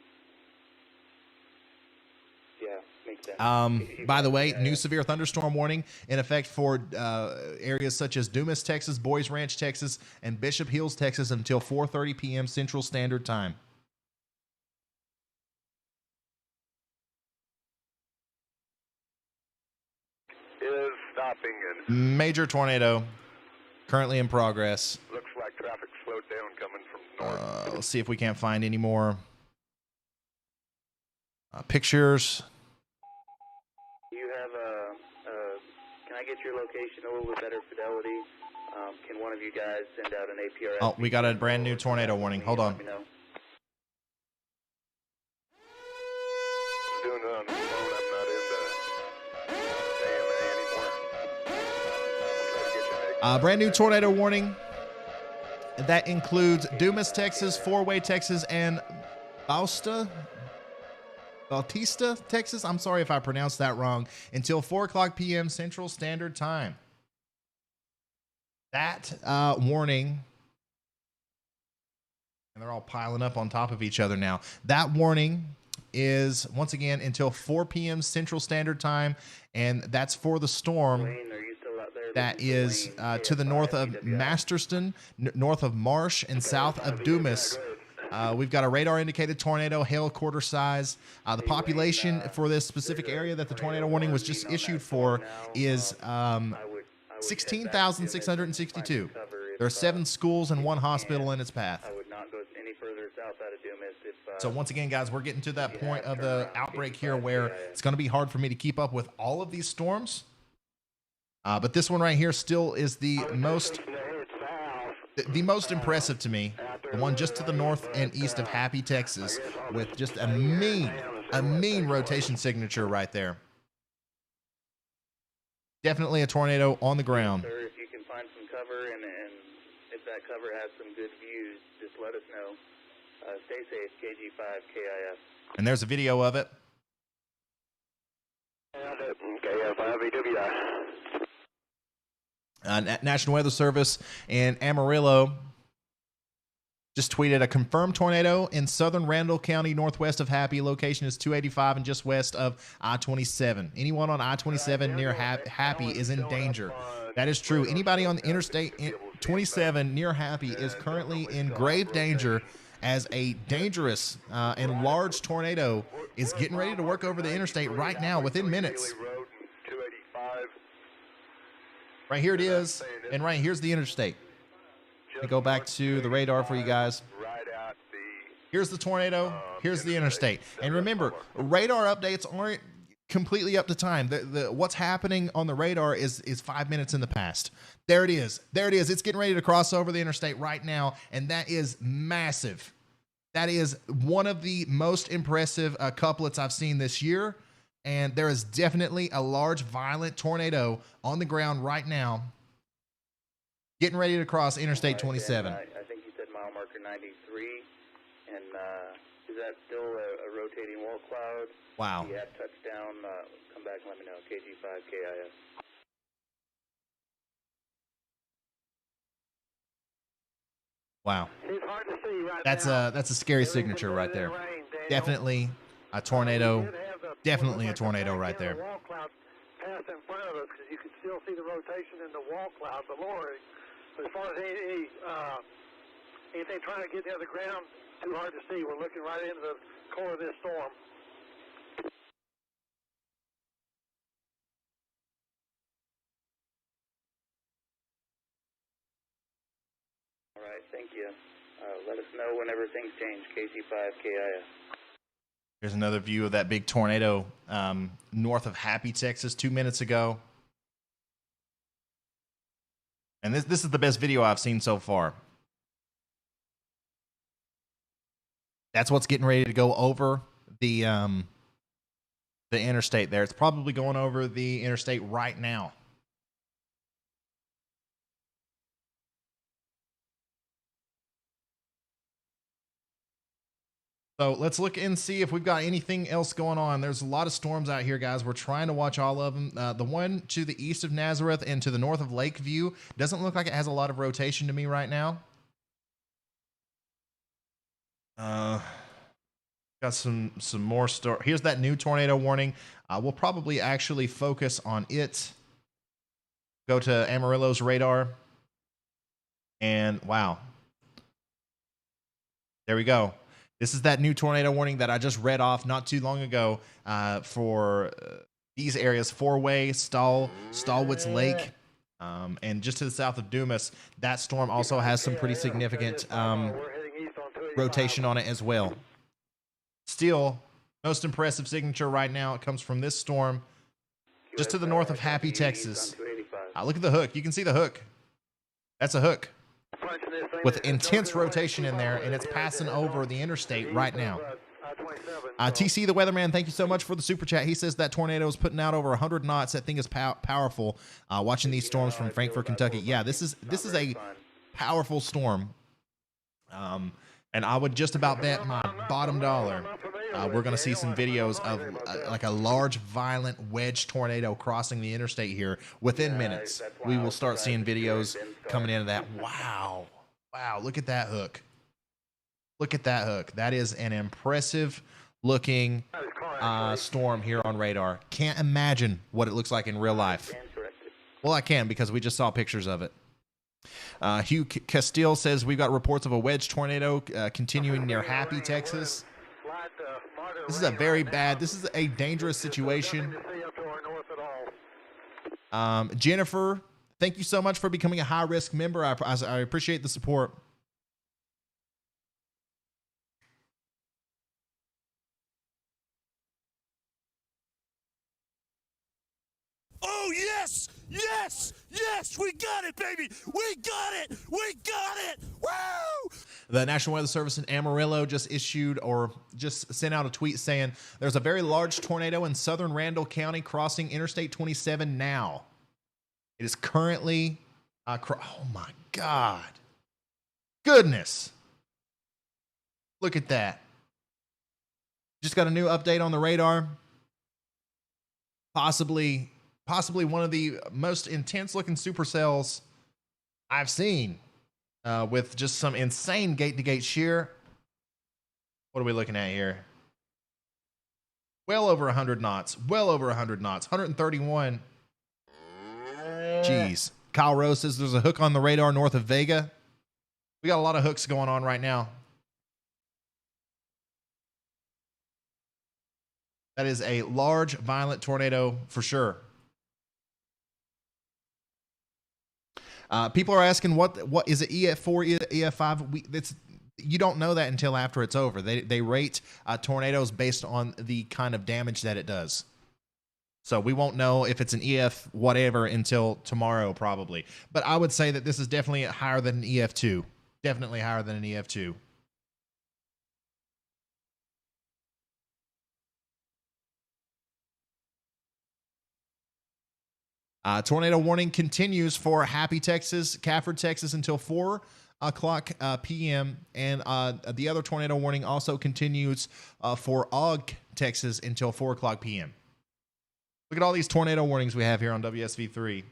Yeah, makes sense. By the way, new severe thunderstorm warning in effect for areas such as Dumas, Texas, Boys Ranch, Texas, and Bishop Hills, Texas until 4:30 p.m. Central Standard Time. Is stopping and major tornado currently in progress. Looks like traffic slowed down coming from north. Let's see if we can't find any more pictures. You have can I get your location a little bit better fidelity? Can one of you guys send out an APRS? Oh, we got a brand new tornado warning. Hold on. Doing it on the phone. I'm not into AMA anymore. Brand new tornado warning. That includes Dumas, Texas, Four-Way, Texas, and Bautista, Texas. I'm sorry if I pronounced that wrong. Until 4:00 p.m. Central Standard Time. That warning, and they're all piling up on top of each other now. That warning is, once again, until 4 p.m. Central Standard Time, and that's for the storm that is to the north of Masterston, north of Marsh, and south of Dumas. We've got a radar indicated tornado, hail quarter size. The population for this specific area that the tornado warning was just issued for is 16,662. There are 7 schools and 1 hospital in its path. I would not go any further south out of Dumas if. So once again, guys, we're getting to that point of the outbreak here where it's going to be hard for me to keep up with all of these storms. But this one right here still is the most impressive to me. The one just to the north and east of Happy, Texas, with just a mean rotation signature right there. Definitely a tornado on the ground. Sir, if you can find some cover and if that cover has some good views, just let us know. Stay safe, KG5 KIF. And there's a video of it. National Weather Service in Amarillo just tweeted a confirmed tornado in southern Randall County, northwest of Happy. Location is 285 and just west of I-27. Anyone on I-27 near Happy is in danger. That is true. Anybody on the Interstate 27 near Happy is currently in grave danger as a dangerous and large tornado is getting ready to work over the interstate right now within minutes. Right here it is, and right here's the interstate. Let me go back to the radar for you guys. Here's the tornado, here's the interstate. And remember, radar updates aren't completely up to time. What's happening on the radar is 5 minutes in the past. There it is. There it is. It's getting ready to cross over the interstate right now, and that is massive. That is one of the most impressive couplets I've seen this year. And there is definitely a large, violent tornado on the ground right now, getting ready to cross Interstate 27. I think you said mile marker 93, and is that still a rotating wall cloud? Wow. If you have touchdown, come back and let me know. KG5 KIF. Wow. It's hard to see right that's a scary signature right there. Definitely a tornado. Definitely a tornado right there. Wall cloud pass in front of us because you can still see the rotation in the wall cloud below it. But as far as anything trying to get near the ground, too hard to see. We're looking right into the core of this storm. All right, thank you. Let us know whenever things change. KG5 KIF. Here's another view of that big tornado north of Happy, Texas, 2 minutes ago. And this is the best video I've seen so far. That's what's getting ready to go over the interstate there. It's probably going over the interstate right now. So let's look and see if we've got anything else going on. There's a lot of storms out here, guys. We're trying to watch all of them. The one to the east of Nazareth and to the north of Lakeview doesn't look like it has a lot of rotation to me right now. Got some more story. Here's that new tornado warning. We'll probably actually focus on it. Go to Amarillo's radar. And wow. There we go. This is that new tornado warning that I just read off not too long ago for these areas: Four-Way, Stallwitz Lake, and just to the south of Dumas. That storm also has some pretty significant rotation on it as well. Still, most impressive signature right now. It comes from this storm just to the north of Happy, Texas. Look at the hook. You can see the hook. That's a hook with intense rotation in there, and it's passing over the interstate right now. TC the Weatherman, thank you so much for the super chat. He says that tornado is putting out over 100 knots. That thing is powerful. Watching these storms from Frankfort, Kentucky. Yeah, this is a powerful storm. And I would just about bet my bottom dollar we're going to see some videos of like a large, violent wedge tornado crossing the interstate here within minutes. We will start seeing videos coming into that. Wow. Wow, look at that hook. Look at that hook. That is an impressive looking storm here on radar. Can't imagine what it looks like in real life. Well, I can because we just saw pictures of it. Hugh Castile says we've got reports of a wedge tornado continuing near Happy, Texas. This is a very bad, this is a dangerous situation. Jennifer, thank you so much for becoming a high-risk member. I appreciate the support. Oh, yes! Yes! Yes! We got it, baby! We got it! We got it! Woo! The National Weather Service in Amarillo just sent out a tweet saying there's a very large tornado in southern Randall County crossing Interstate 27 now. It is currently, oh my God. Goodness. Look at that. Just got a new update on the radar. Possibly one of the most intense looking supercells I've seen, with just some insane gate-to-gate shear. What are we looking at here? Well over 100 knots. Well over 100 knots. 131. Jeez. Kyle Rose says there's a hook on the radar north of Vega. We got a lot of hooks going on right now. That is a large, violent tornado for sure. People are asking what is it, EF4, EF5? You don't know that until after it's over. They rate tornadoes based on the kind of damage that it does. So we won't know if it's an EF whatever until tomorrow probably. But I would say that this is definitely higher than an EF2. Definitely higher than an EF2. Tornado warning continues for Happy, Texas, Cafford, Texas until 4 o'clock p.m. And the other tornado warning also continues for Ogg, Texas until 4 o'clock p.m. Look at all these tornado warnings we have here on WSV3.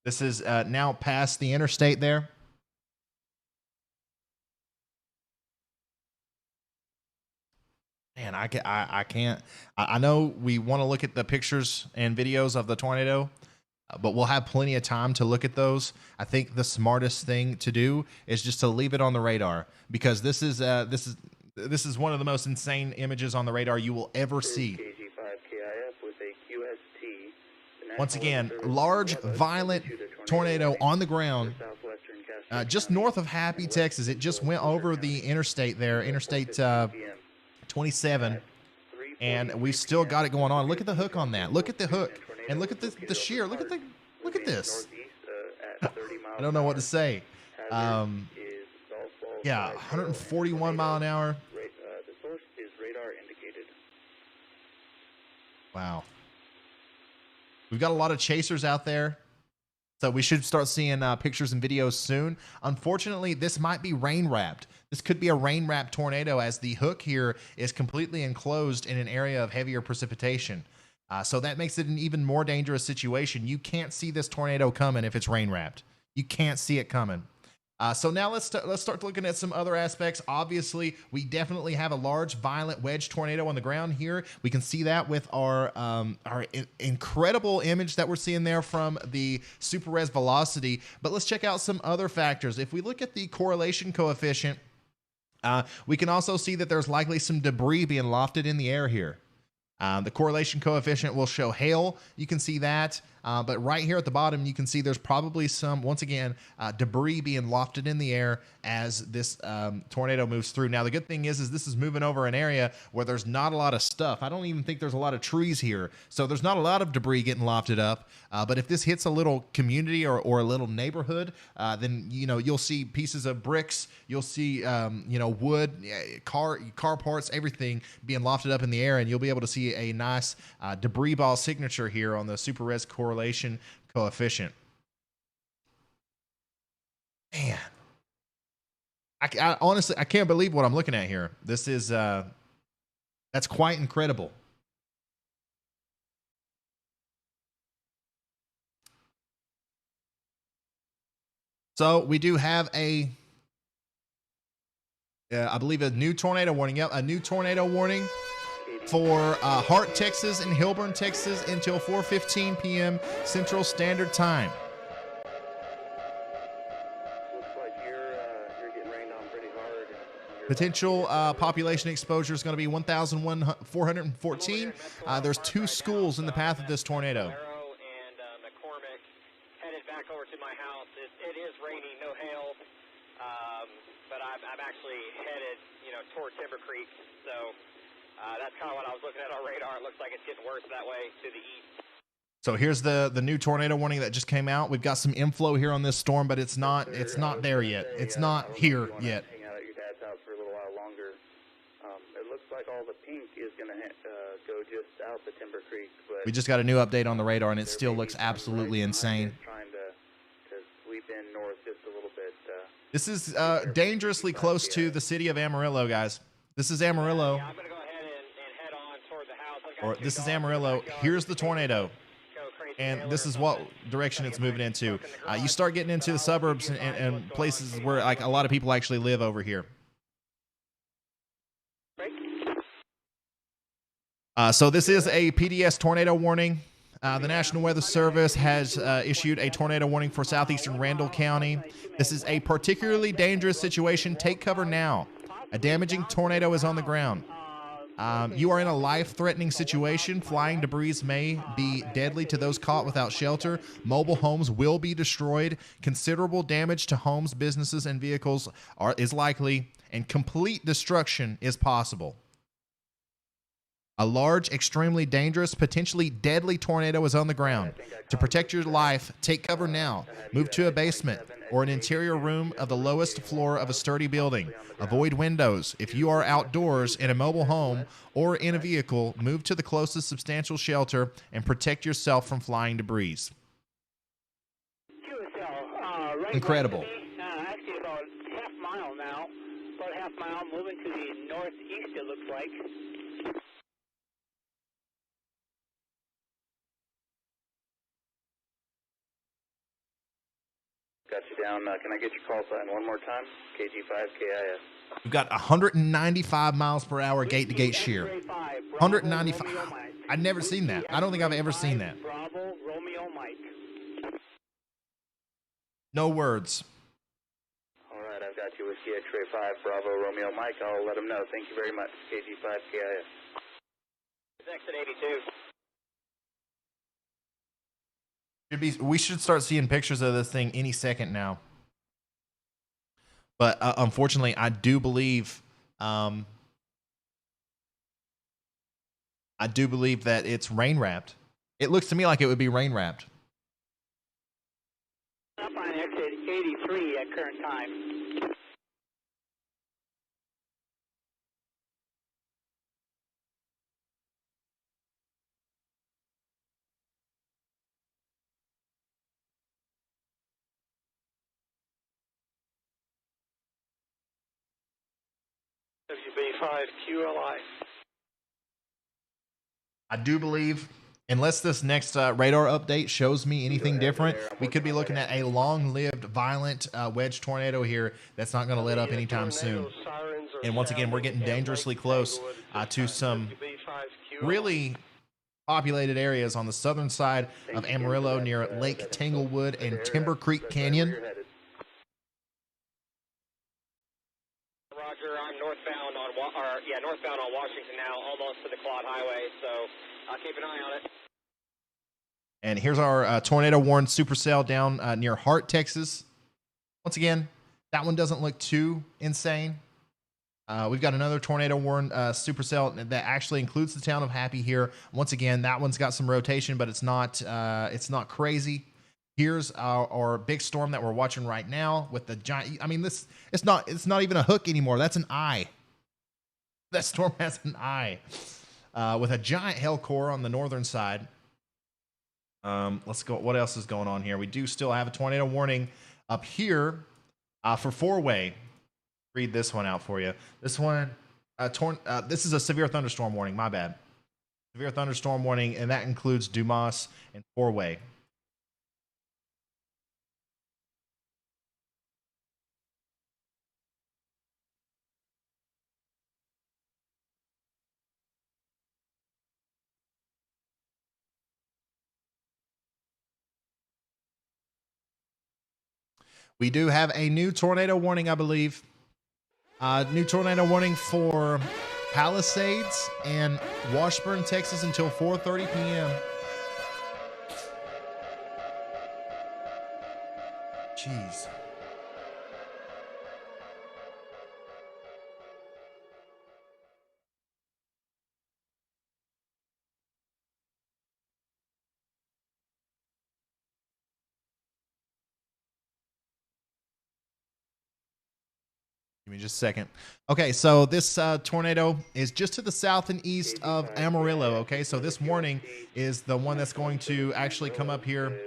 This is now past the interstate there. Man, I can't. I know we want to look at the pictures and videos of the tornado, but we'll have plenty of time to look at those. I think the smartest thing to do is just to leave it on the radar, because this is one of the most insane images on the radar you will ever see. Once again, large, violent tornado on the ground, just north of Happy, Texas. It just went over the interstate there, Interstate 27, and we've still got it going on. Look at the hook on that. Look at the hook, and look at the shear. Look at this. I don't know what to say. Yeah, 141 mile an hour. The source is radar indicated. Wow. We've got a lot of chasers out there, so we should start seeing pictures and videos soon. Unfortunately, this might be rain wrapped. This could be a rain wrapped tornado, as the hook here is completely enclosed in an area of heavier precipitation. So that makes it an even more dangerous situation. You can't see this tornado coming if it's rain wrapped. You can't see it coming. So now let's start looking at some other aspects. Obviously, we definitely have a large, violent wedge tornado on the ground here. We can see that with our incredible image that we're seeing there from the super res velocity. But let's check out some other factors. If we look at the correlation coefficient, we can also see that there's likely some debris being lofted in the air here. The correlation coefficient will show hail. You can see that. But right here at the bottom, you can see there's probably some, once again, debris being lofted in the air as this tornado moves through. Now, the good thing is this is moving over an area where there's not a lot of stuff. I don't even think there's a lot of trees here. So there's not a lot of debris getting lofted up. But if this hits a little community or a little neighborhood, then, you'll see pieces of bricks. You'll see, wood, car parts, everything being lofted up in the air. And you'll be able to see a nice debris ball signature here on the super res correlation coefficient. Man, I honestly, I can't believe what I'm looking at here. This is that's quite incredible. So we do have a I believe a new tornado warning. Yep, a new tornado warning for Hart, Texas and Hilburn, Texas until 4:15 p.m. Central Standard Time. Looks like you're getting rained on pretty hard. Potential population exposure is going to be 1,414. There's 2 schools in the path of this tornado. And McCormick headed back over to my house. It is raining, no hail, but I'm actually headed, toward Timber Creek. So that's kind of what I was looking at on radar. It looks like it's getting worse that way to the east. So here's the new tornado warning that just came out. We've got some inflow here on this storm, but it's not there yet. It's not here yet. Hang out at your dad's house for a little while longer. It looks like all the pink is going to go just out the Timber Creek. But We just got a new update on the radar, and it still looks absolutely insane. trying to sweep in north just a little bit. This is dangerously close to the city of Amarillo, guys. This is Amarillo. I'm going to go ahead and head on toward the house. Or this is Amarillo. Here's the tornado. And this is what direction it's moving into. You start getting into the suburbs and places where like a lot of people actually live over here. So this is a PDS tornado warning. The National Weather Service has issued a tornado warning for southeastern Randall County. This is a particularly dangerous situation. Take cover now. A damaging tornado is on the ground. You are in a life-threatening situation. Flying debris may be deadly to those caught without shelter. Mobile homes will be destroyed. Considerable damage to homes, businesses, and vehicles is likely, and complete destruction is possible. A large, extremely dangerous, potentially deadly tornado is on the ground. To protect your life, take cover now. Move to a basement or an interior room of the lowest floor of a sturdy building. Avoid windows. If you are outdoors in a mobile home or in a vehicle, move to the closest substantial shelter and protect yourself from flying debris. Incredible. Actually about half mile now. About half mile moving to the northeast, it looks like. Got you down. Can I get your call sign one more time? KG5KIS. We've got 195 miles per hour gate-to-gate shear. 195. I've never seen that. I don't think I've ever seen that. Bravo, Romeo, Mike. No words. All right, I've got you with X-Ray 5, Bravo, Romeo, Mike. I'll let them know. Thank you very much. KG5KIS. It's exit 82. We should start seeing pictures of this thing any second now. But unfortunately, I do believe that it's rain wrapped. It looks to me like it would be rain wrapped. Up on exit 83 at current time. WB5QLI. I do believe, unless this next radar update shows me anything different, we could be looking at a long-lived, violent wedge tornado here that's not going to let up anytime soon. And once again, we're getting dangerously close to some really populated areas on the southern side of Amarillo near Lake Tanglewood and Timber Creek Canyon. Roger, I'm northbound on Washington now, almost to the Quad Highway, so I'll keep an eye on it. And here's our tornado warned supercell down near Hart, Texas. Once again, that one doesn't look too insane. We've got another tornado warned supercell that actually includes the town of Happy here. Once again, that one's got some rotation, but it's not crazy. Here's our big storm that we're watching right now with the giant. I mean, it's not even a hook anymore. That's an eye. That storm has an eye with a giant hail core on the northern side. Let's go. What else is going on here? We do still have a tornado warning up here for four-way. Read this one out for you. This one, this is a severe thunderstorm warning. My bad. Severe thunderstorm warning, and that includes Dumas and four-way. We do have a new tornado warning, I believe. New tornado warning for Palisades and Washburn, Texas until 4:30 p.m. Jeez. Give me just a second. Okay, so this tornado is just to the south and east of Amarillo. Okay, so this warning is the one that's going to actually come up here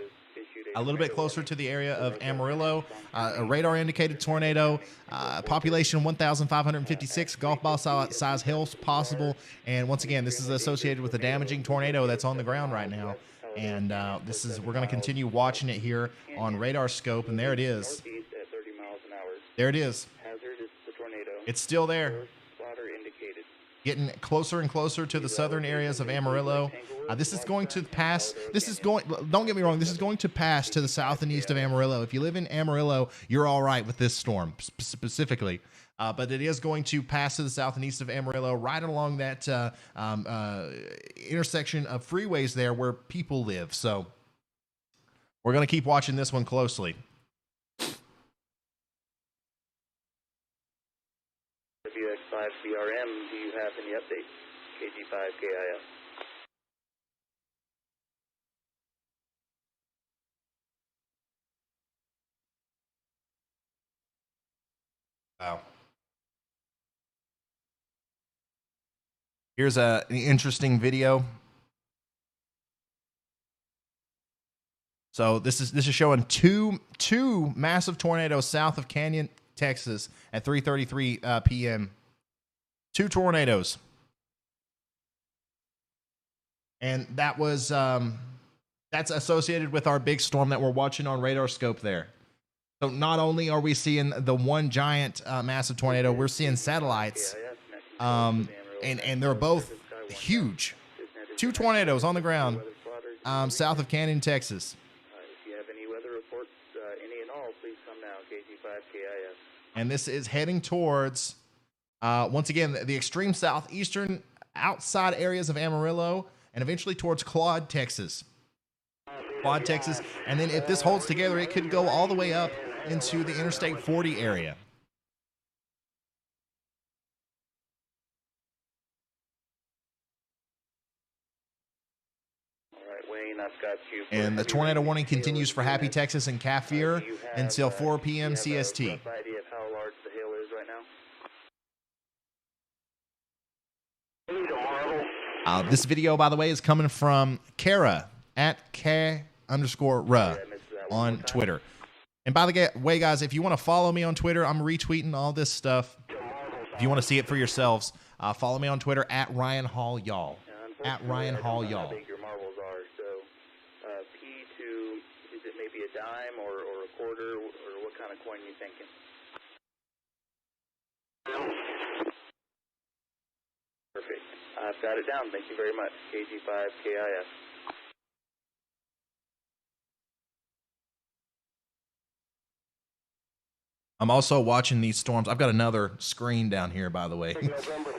a little bit closer to the area of Amarillo. A radar indicated tornado, population 1,556, golf ball size hail possible. And once again, this is associated with a damaging tornado that's on the ground right now. And we're going to continue watching it here on radar scope. And there it is. There it is. It's still there. Getting closer and closer to the southern areas of Amarillo. This is going to pass. Don't get me wrong. This is going to pass to the south and east of Amarillo. If you live in Amarillo, you're all right with this storm specifically. But it is going to pass to the south and east of Amarillo, right along that intersection of freeways there where people live. So we're going to keep watching this one closely. WX5CRM, do you have any updates? KG5KIF. Wow. Here's an interesting video. So this is showing two massive tornadoes south of Canyon, Texas at 3:33 p.m. 2 tornadoes. And that was that's associated with our big storm that we're watching on radar scope there. So not only are we seeing the one giant massive tornado, we're seeing satellites, and they're both huge. 2 tornadoes on the ground south of Canyon, Texas. If you have any weather reports, any and all, please come now, KG5KIF. And this is heading towards, once again, the extreme southeastern outside areas of Amarillo, and eventually towards Claude, Texas. Claude, Texas. And then if this holds together, it could go all the way up into the Interstate 40 area. All right, Wayne, I've got you. And the tornado warning continues for Happy, Texas and Kaffir until 4 p.m. CST. Do you have a rough idea of how large the hail is right now? This video, by the way, is coming from Kara at K_Ra on Twitter. And by the way, guys, if you want to follow me on Twitter, I'm retweeting all this stuff. If you want to see it for yourselves, follow me on Twitter at Ryan Hall Y'all. At Ryan Hall Y'all. How big your marbles are. So P2, is it maybe a dime or a quarter, or what kind of coin are you thinking? Perfect. I've got it down. Thank you very much. KG5KIF. I'm also watching these storms. I've got another screen down here, by the way.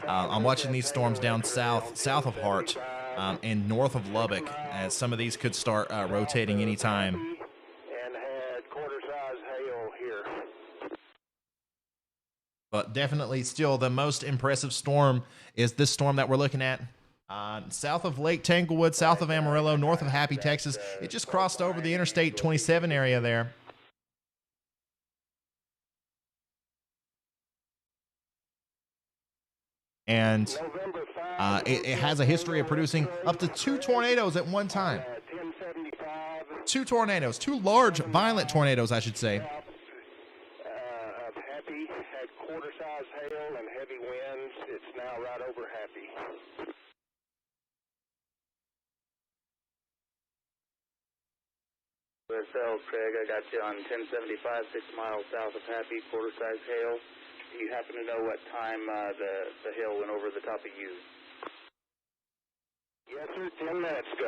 I'm watching these storms down south of Hart and north of Lubbock, as some of these could start rotating anytime. And had quarter-size hail here. But definitely still the most impressive storm is this storm that we're looking at. South of Lake Tanglewood, south of Amarillo, north of Happy, Texas. It just crossed over the Interstate 27 area there. And it has a history of producing up to 2 tornadoes at one time. 2 tornadoes, 2 large, violent tornadoes, I should say. Happy had quarter-size hail and heavy winds. It's now right over Happy. USL, Craig, I got you on 1075, 6 miles south of Happy, quarter-size hail. Do you happen to know what time the hail went over the top of you? Yes, sir, 10 minutes ago.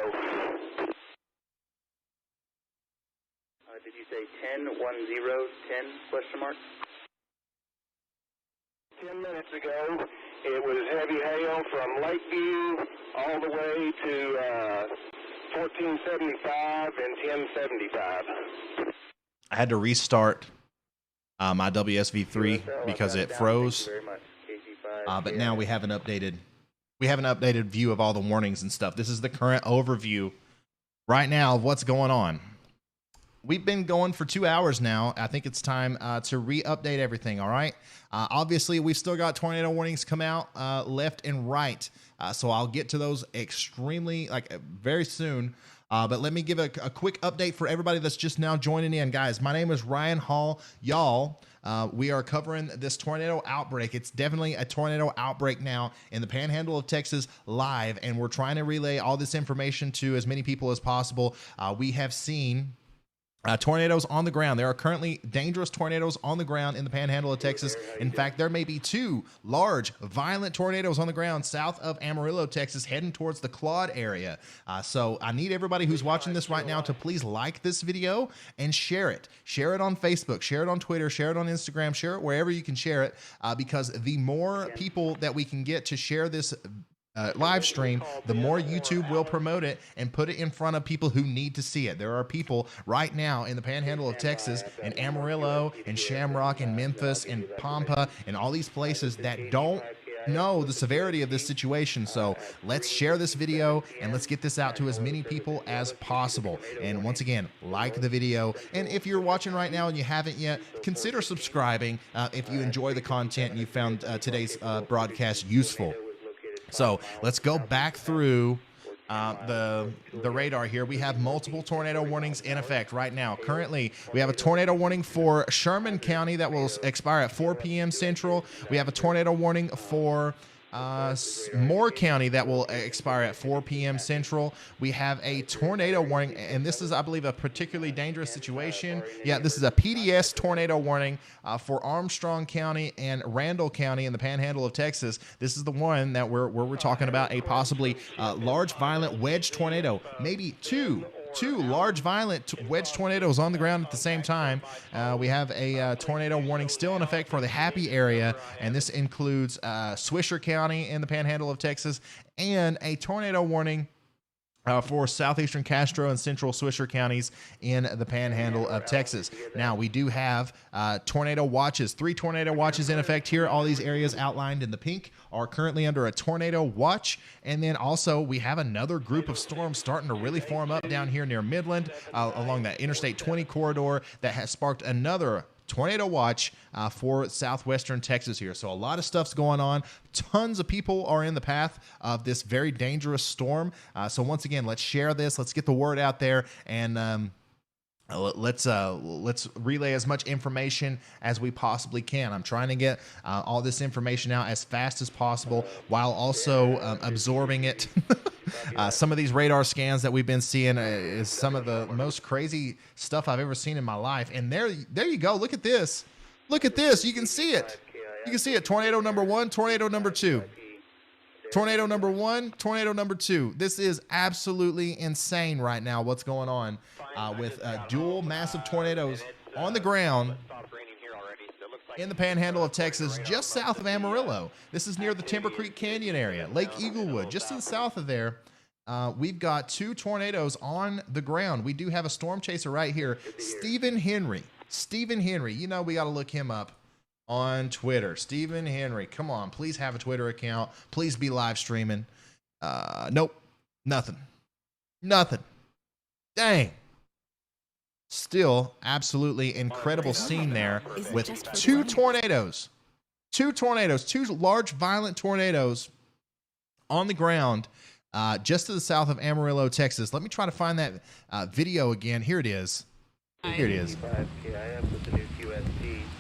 Did you say 10, 10, question mark? 10 minutes ago, it was heavy hail from Lakeview all the way to 1475 and 1075. I had to restart my WSV3 because it froze. But now we have an updated view of all the warnings and stuff. This is the current overview right now of what's going on. We've been going for 2 hours now. I think it's time to re-update everything, all right? Obviously, we've still got tornado warnings come out left and right. So I'll get to those very soon. But let me give a quick update for everybody that's just now joining in. Guys, my name is Ryan Hall. Y'all, we are covering this tornado outbreak. It's definitely a tornado outbreak now in the Panhandle of Texas live, and we're trying to relay all this information to as many people as possible. We have seen tornadoes on the ground. There are currently dangerous tornadoes on the ground in the Panhandle of Texas. In fact, there may be 2 large, violent tornadoes on the ground south of Amarillo, Texas, heading towards the Claude area. So I need everybody who's watching this right now to please like this video and share it. Share it on Facebook, share it on Twitter, share it on Instagram, share it wherever you can share it, because the more people that we can get to share this live stream, the more YouTube will promote it and put it in front of people who need to see it. There are people right now in the Panhandle of Texas, in Amarillo, in Shamrock, in Memphis, in Pampa, and all these places that don't know the severity of this situation. So let's share this video and let's get this out to as many people as possible. And once again, like the video. And if you're watching right now and you haven't yet, consider subscribing if you enjoy the content and you found today's broadcast useful. So let's go back through the radar here. We have multiple tornado warnings in effect right now. Currently, we have a tornado warning for Sherman County that will expire at 4 p.m. Central. We have a tornado warning for Moore County that will expire at 4 p.m. Central. We have a tornado warning, and this is, I believe, a particularly dangerous situation. Yeah, this is a PDS tornado warning for Armstrong County and Randall County in the Panhandle of Texas. This is the one that we're talking about, a possibly large violent wedge tornado, maybe two large violent wedge tornadoes on the ground at the same time. We have a tornado warning still in effect for the Happy area, and this includes Swisher County in the Panhandle of Texas, and a tornado warning for southeastern Castro and central Swisher counties in the Panhandle of Texas. Now, we do have tornado watches, 3 tornado watches in effect here. All these areas outlined in the pink are currently under a tornado watch. And then also we have another group of storms starting to really form up down here near Midland along that Interstate 20 corridor that has sparked another tornado watch for southwestern Texas here. So a lot of stuff's going on. Tons of people are in the path of this very dangerous storm. So once again, let's share this. Let's get the word out there, and let's relay as much information as we possibly can. I'm trying to get all this information out as fast as possible while also absorbing it. Some of these radar scans that we've been seeing is some of the most crazy stuff I've ever seen in my life. And there you go. Look at this. Look at this. You can see it. You can see it. Tornado number 1, tornado number 2. Tornado number 1, tornado number 2. This is absolutely insane right now what's going on with dual massive tornadoes on the ground in the Panhandle of Texas, just south of Amarillo. This is near the Timber Creek Canyon area, Lake Eaglewood, just to the south of there. We've got 2 tornadoes on the ground. We do have a storm chaser right here, Stephen Henry. Stephen Henry, you know we got to look him up on Twitter. Stephen Henry, come on, please have a Twitter account. Please be live streaming. Nope, nothing. Dang. Still, absolutely incredible scene there with 2 tornadoes. 2 large violent tornadoes on the ground just to the south of Amarillo, Texas. Let me try to find that video again. Here it is. Here it is.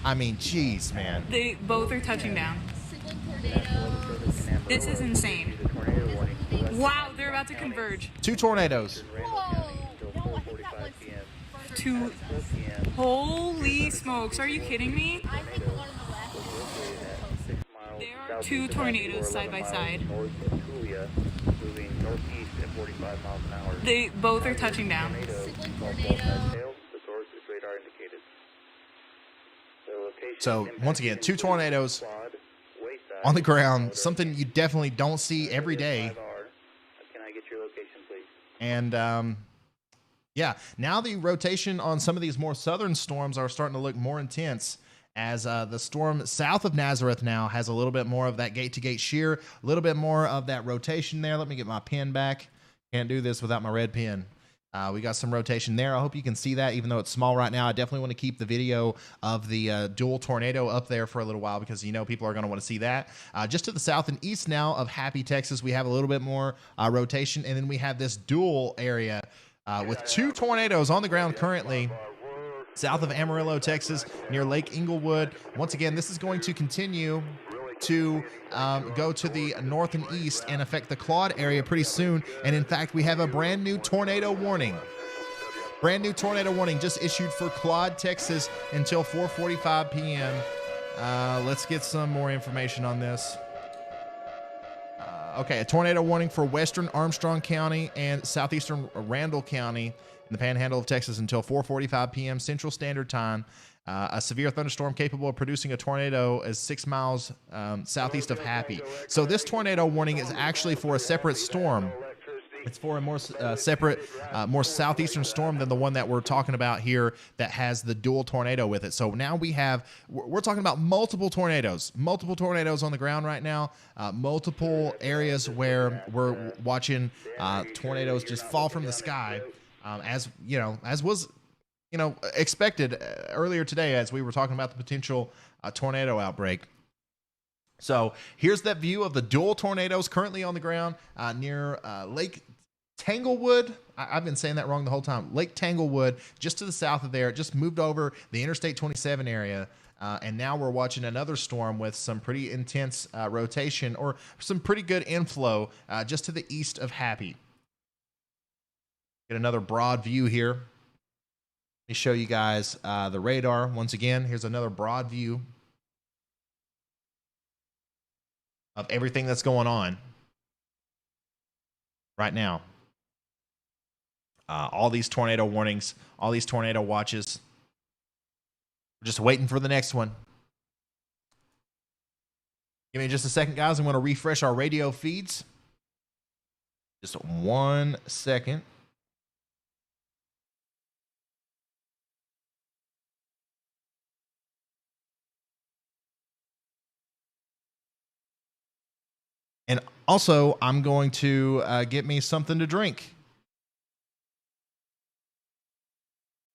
I mean, geez, man. They both are touching down. This is insane. Wow, they're about to converge. 2 tornadoes. Two. Holy smokes, are you kidding me? There are 2 tornadoes side by side. They both are touching down. indicated. Location So once again, 2 tornadoes on the ground, something you definitely don't see every day. Can I get your location, please? And yeah, now the rotation on some of these more southern storms are starting to look more intense, as the storm south of Nazareth now has a little bit more of that gate-to-gate shear, a little bit more of that rotation there. Let me get my pen back. Can't do this without my red pen. We got some rotation there. I hope you can see that, even though it's small right now. I definitely want to keep the video of the dual tornado up there for a little while, because you know people are going to want to see that. Just to the south and east now of Happy, Texas, we have a little bit more rotation, and then we have this dual area with 2 tornadoes on the ground currently. South of Amarillo, Texas, near Lake Inglewood. Once again, this is going to continue to go to the north and east and affect the Claude area pretty soon. And in fact, we have a brand new tornado warning. Brand new tornado warning just issued for Claude, Texas until 4:45 p.m. Let's get some more information on this. Okay, a tornado warning for western Armstrong County and southeastern Randall County in the panhandle of Texas until 4:45 p.m. Central Standard Time. A severe thunderstorm capable of producing a tornado is 6 miles southeast of Happy. So this tornado warning is actually for a separate storm. It's for a more separate, more southeastern storm than the one that we're talking about here that has the dual tornado with it. So now we're talking about multiple tornadoes on the ground right now, multiple areas where we're watching tornadoes just fall from the sky, as you know, as was expected earlier today as we were talking about the potential tornado outbreak. So here's that view of the dual tornadoes currently on the ground near Lake Tanglewood. I've been saying that wrong the whole time. Lake Tanglewood, just to the south of there. It just moved over the Interstate 27 area. And now we're watching another storm with some pretty intense rotation, or some pretty good inflow just to the east of Happy. Get another broad view here. Let me show you guys the radar. Once again, here's another broad view of everything that's going on right now. All these tornado warnings, all these tornado watches. We're just waiting for the next one. Give me just a second, guys. I'm going to refresh our radio feeds. Just 1 second. And also, I'm going to get me something to drink.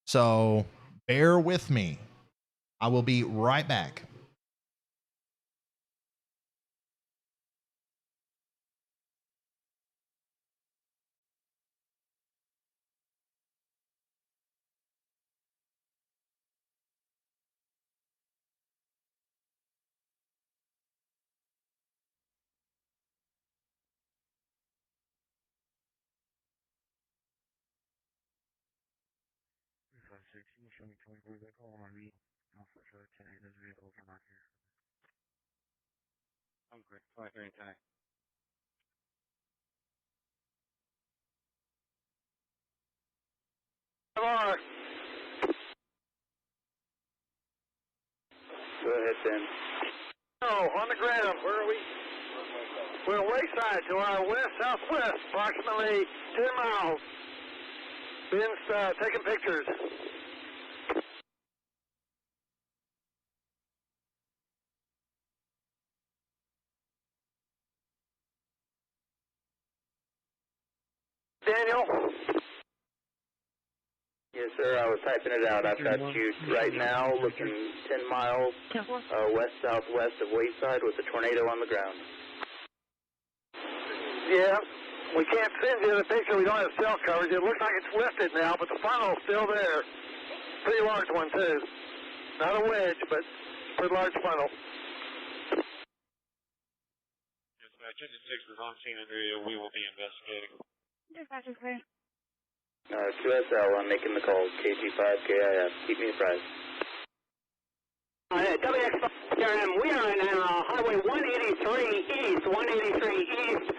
So bear with me. I will be right back. I'm great. Flight very tight. Go ahead, Ben. Oh, on the ground. Where are we? We're wayside to our west-southwest, approximately 10 miles. Ben's taking pictures. Daniel? Yes, sir. I was typing it out. I've got you right now looking 10 miles west-southwest of Wayside with a tornado on the ground. Yeah, we can't send you the picture. We don't have cell coverage. It looks like it's lifted now, but the funnel's still there. Pretty large one, too. Not a wedge, but pretty large funnel. Dispatch, 56 is on scene and area. We will be investigating. Dispatch is clear. QSL, I'm making the call. KG5KIF. Keep me apprised. WX5RM, we are now Highway 183 East. 183 East.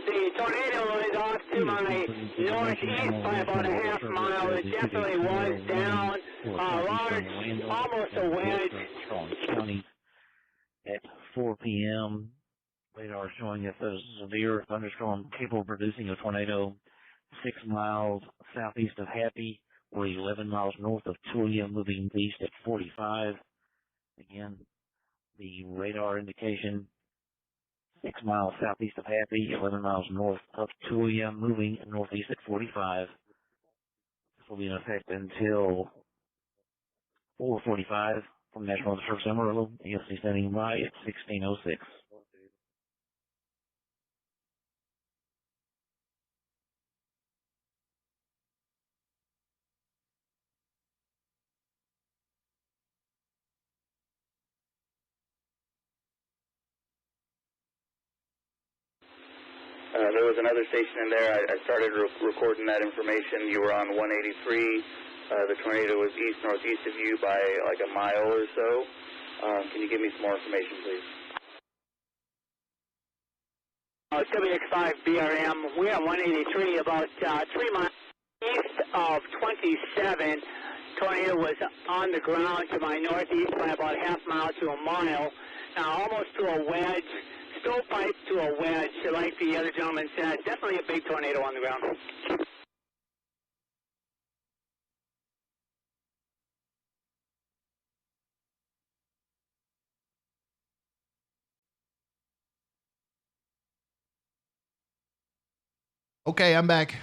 The tornado is off to my northeast by about a half mile. It definitely was down Robert, almost a wedge. County at 4 p.m. Radar showing us a severe thunderstorm capable of producing a tornado 6 miles southeast of Happy, or 11 miles north of Tulia, moving east at 45. Again, the radar indication 6 miles southeast of Happy, 11 miles north of Tulia, moving northeast at 45. This will be in effect until 4:45 from National Weather Service Amarillo. ESC standing by at 1606. There was another station in there. I started recording that information. You were on 183. The tornado was east-northeast of you by like a mile or so. Can you give me some more information, please? WX5 BRM. We're on 183, about 3 miles east of 27. Tornado was on the ground to my northeast by about half mile to a mile. Now almost to a wedge. Stovepipe to a wedge, like the other gentleman said. Definitely a big tornado on the ground. Okay, I'm back.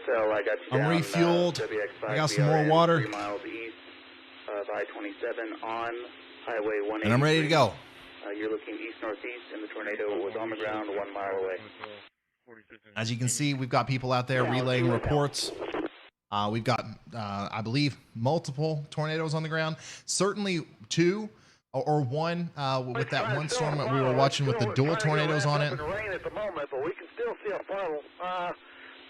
So I got you I'm down, refueled. WX5 I got some more water. 3 miles east of I-27 on Highway 183. And I'm ready to go. You're looking east-northeast, and the tornado was on the ground 1 mile away. As you can see, we've got people out there relaying reports. We've got, I believe, multiple tornadoes on the ground. Certainly 2 or 1 with that one storm that we were watching with the dual tornadoes on it. Rain at the moment, but we can still see a funnel.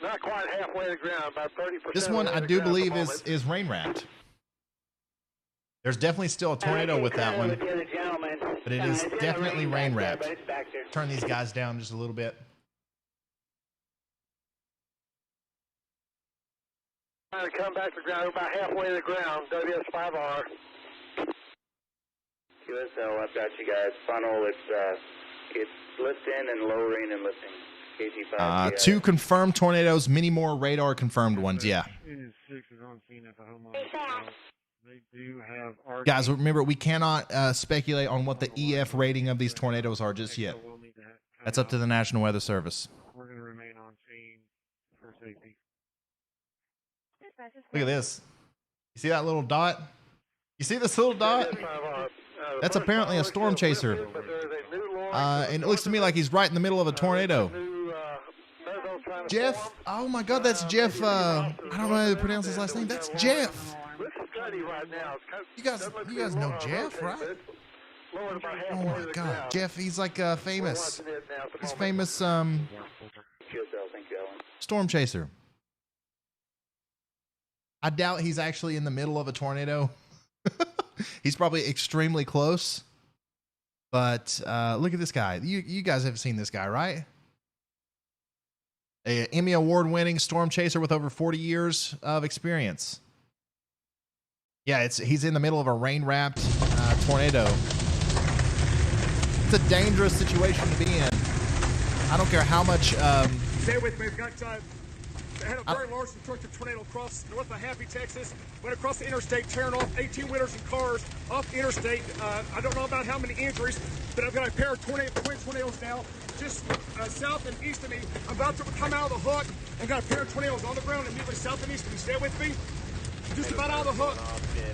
Not quite halfway to the ground, about 30%. This one, I do believe, is rain wrapped. There's definitely still a tornado with that one, but it is definitely rain wrapped. Turn these guys down just a little bit. Trying to come back to the ground, about halfway to the ground, WS5R. QSL, I've got you guys. Funnel, it's lifting and lowering and lifting. KT5. 2 confirmed tornadoes, many more radar confirmed ones, yeah. They do have Guys, remember, we cannot speculate on what the EF rating of these tornadoes are just yet. That's up to the National Weather Service. We're going to remain on scene for safety. Look at this. You see that little dot? You see this little dot? That's apparently a storm chaser. And it looks to me like he's right in the middle of a tornado. Jeff? Oh my God, that's Jeff. I don't know how to pronounce his last name. That's Jeff. You guys know Jeff, right? Oh my God, Jeff. He's like famous. He's famous storm chaser. I doubt he's actually in the middle of a tornado. He's probably extremely close. But look at this guy. You guys have seen this guy, right? An Emmy Award-winning storm chaser with over 40 years of experience. Yeah, he's in the middle of a rain-wrapped tornado. It's a dangerous situation to be in. I don't care how much... Stay with me. We've got... had a very large destructive tornado across north of Happy, Texas. Went across the interstate, tearing off 18-wheelers and cars off the interstate. I don't know about how many injuries, but I've got a pair of twin tornadoes now just south and east of me. I'm about to come out of the hook. I've got a pair of tornadoes on the ground immediately south and east of me. Stay with me. Just about out of the hook.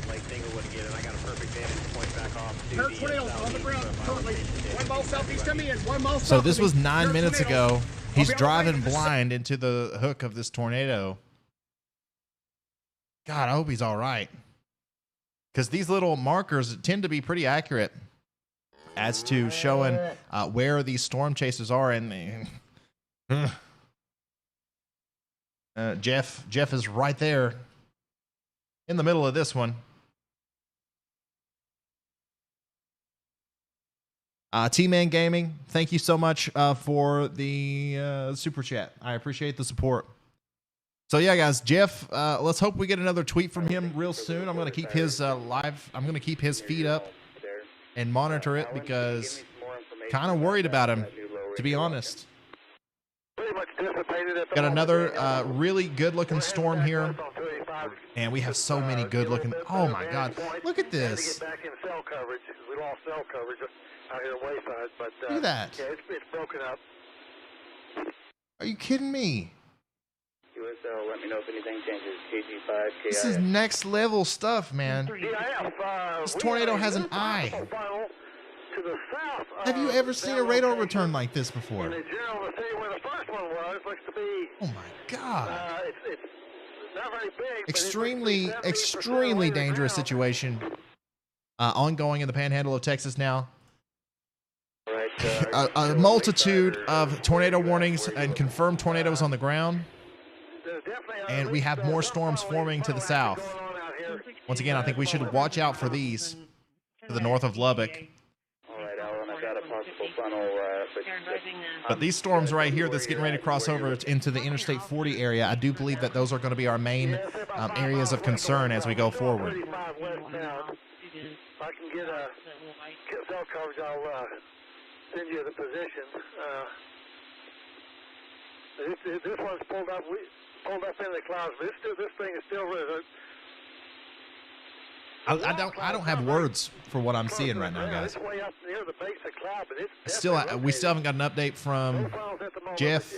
Lake Tanglewood again, and I got a perfect vantage point back off. Pair of tornadoes on the ground currently. 1 mile southeast of me and 1 mile south So of this me. was 9 minutes ago. He's I'll be driving on the way. blind into the hook of this tornado. God, I hope he's all right. Because these little markers tend to be pretty accurate as to showing where these storm chasers are. And Jeff is right there in the middle of this one. T-Man Gaming, thank you so much for the super chat. I appreciate the support. So yeah, guys, Jeff, let's hope we get another tweet from him real soon. I'm going to keep his I'm going to keep his feed up and monitor it because kind of worried about him, to be honest. Got another really good-looking storm here, and we have so many good-looking. Oh my God, look at this! Back in cell coverage. We lost cell coverage out here at Wayside, but Look at that. Yeah, it's broken up. Are you kidding me? USL, let me know if anything changes. KG5, KI. This is next level stuff, man. DIF, This tornado has an eye. To the south. Have you ever seen a radar return like this before? In the general vicinity where the first one was, looks to be. Oh my God. It's not very big. Extremely dangerous situation. Ongoing in the panhandle of Texas now. A multitude of tornado warnings and confirmed tornadoes on the ground. And we have more storms forming to the south. Once again, I think we should watch out for these to the north of Lubbock. But these storms right here that's getting ready to cross over into the Interstate 40 area, I do believe that those are going to be our main areas of concern as we go forward. If I can get cell coverage, I'll send you the position. This one's pulled up in the clouds, but this thing is still really. I don't have words for what I'm seeing right now, guys. We still haven't got an update from Jeff.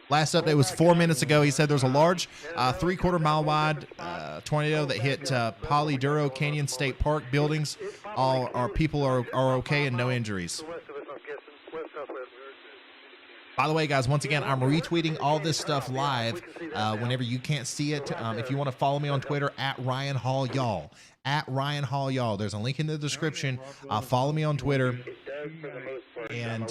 Last update was 4 minutes ago. He said there's a large 3/4 mile wide tornado that hit Polyduro Canyon State Park buildings. All our people are okay and no injuries. By the way, guys, once again, I'm retweeting all this stuff live whenever you can't see it. If you want to follow me on Twitter, at Ryan Hall Y'all. At Ryan Hall Y'all. There's a link in the description. Follow me on Twitter, and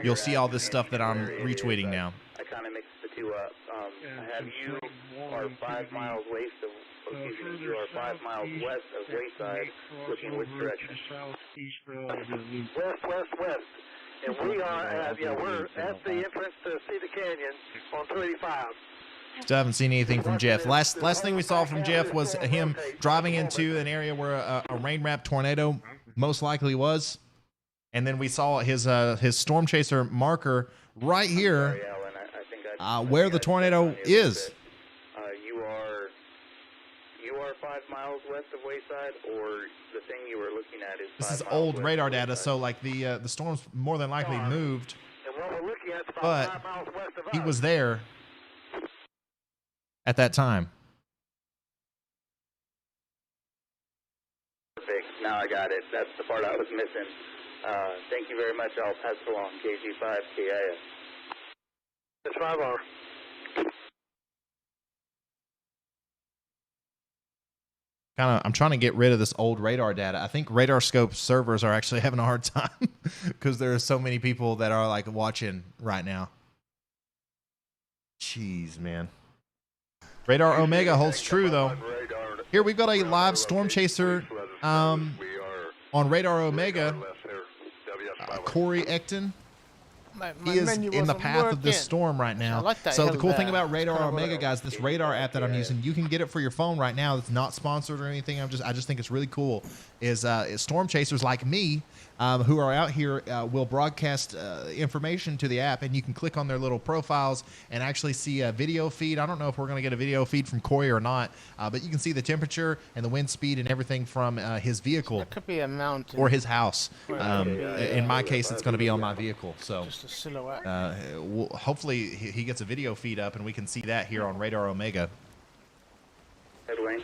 you'll see all this stuff that I'm retweeting now. I kind of mixed the two up. I have you are 5 miles west of, you are 5 miles west of Wayside, looking which direction? West. And we are we're at the entrance to Cedar Canyon on 285. Still haven't seen anything from Jeff. Last thing we saw from Jeff was him driving into an area where a rain-wrapped tornado most likely was, and then we saw his storm chaser marker right here where the tornado is. You are 5 miles west of Wayside, or the thing you were looking at is. This is old radar data, so like the storm's more than likely moved, but he was there at that time. Perfect. Now I got it. That's the part I was missing. Thank you very much. I'll pass it along. KG5 KIS. It's 5R. I'm trying to get rid of this old radar data. I think RadarScope servers are actually having a hard time because there are so many people that are like watching right now. Jeez, man. Radar Omega holds true though. Here we've got a live storm chaser on Radar Omega. Corey Ecton. He is in the path of this storm right now. So the cool thing about Radar Omega, guys, this radar app that I'm using, you can get it for your phone right now. It's not sponsored or anything. I just think it's really cool. Is storm chasers like me who are out here will broadcast information to the app, and you can click on their little profiles and actually see a video feed. I don't know if we're going to get a video feed from Corey or not, but you can see the temperature and the wind speed and everything from his vehicle. It could be a mountain or his house. In my case, it's going to be on my vehicle. So just a silhouette. Hopefully he gets a video feed up and we can see that here on Radar Omega. Headway.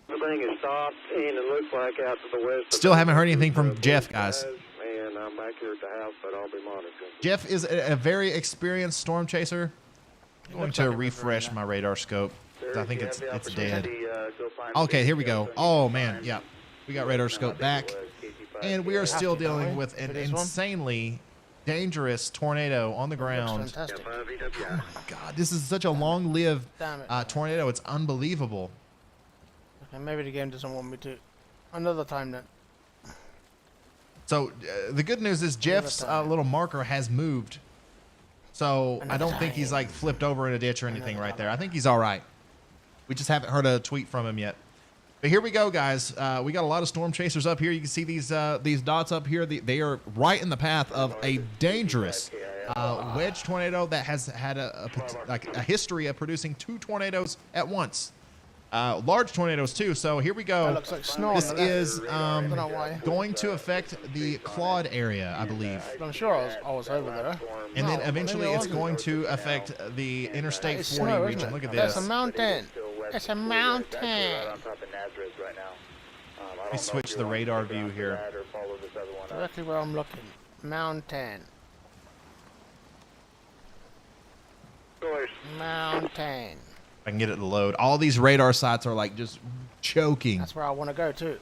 The thing is stopped, and it looks like out to the west. Still haven't heard anything from Jeff, guys. And I'm back here at the house, but I'll be monitoring. Jeff is a very experienced storm chaser. I'm going to refresh my radar scope. I think it's dead. Okay, here we go. Oh man, yeah, we got radar scope back, and we are still dealing with an insanely dangerous tornado on the ground. Oh my God, this is such a long-lived tornado. It's unbelievable. Okay, maybe the game doesn't want me to. Another time then. So the good news is Jeff's little marker has moved. So I don't think he's like flipped over in a ditch or anything right there. I think he's all right. We just haven't heard a tweet from him yet. But here we go, guys. We got a lot of storm chasers up here. You can see these dots up here. They are right in the path of a dangerous wedge tornado that has had a history of producing 2 tornadoes at once. Large tornadoes too. So here we go. Looks like snow. This is going to affect the Claude area, I believe. I'm sure I was over there. And then eventually it's going to affect the Interstate 40 region. Look at this. That's a mountain. It's a mountain. Let me switch the radar view here. Directly where I'm looking. Mountain. Mountain. I can get it to load. All these radar sites are like just choking. That's where I want to go too.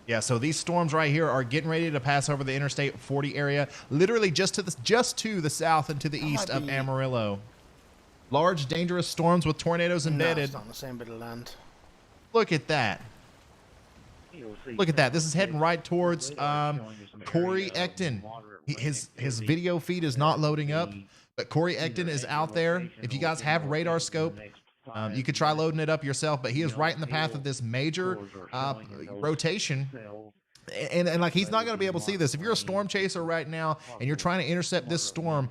Yeah, so these storms right here are getting ready to pass over the Interstate 40 area, literally just to the south and to the east of Amarillo. Large, dangerous storms with tornadoes embedded. No, it's not on the same bit of land. Look at that. Look at that. This is heading right towards Corey Ecton. His video feed is not loading up, but Corey Ecton is out there. If you guys have radar scope, you could try loading it up yourself, but he is right in the path of this major rotation. And like, he's not going to be able to see this. If you're a storm chaser right now and you're trying to intercept this storm,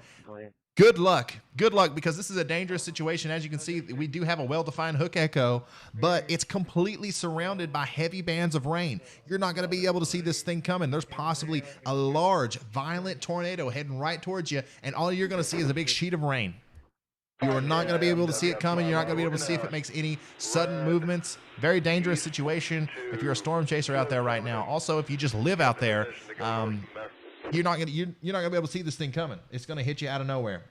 good luck. Good luck, because this is a dangerous situation. As you can see, we do have a well-defined hook echo, but it's completely surrounded by heavy bands of rain. You're not going to be able to see this thing coming. There's possibly a large, violent tornado heading right towards you, and all you're going to see is a big sheet of rain. You are not going to be able to see it coming. You're not going to be able to see if it makes any sudden movements. Very dangerous situation if you're a storm chaser out there right now. Also, if you just live out there, you're not going to be able to see this thing coming. It's going to hit you out of nowhere.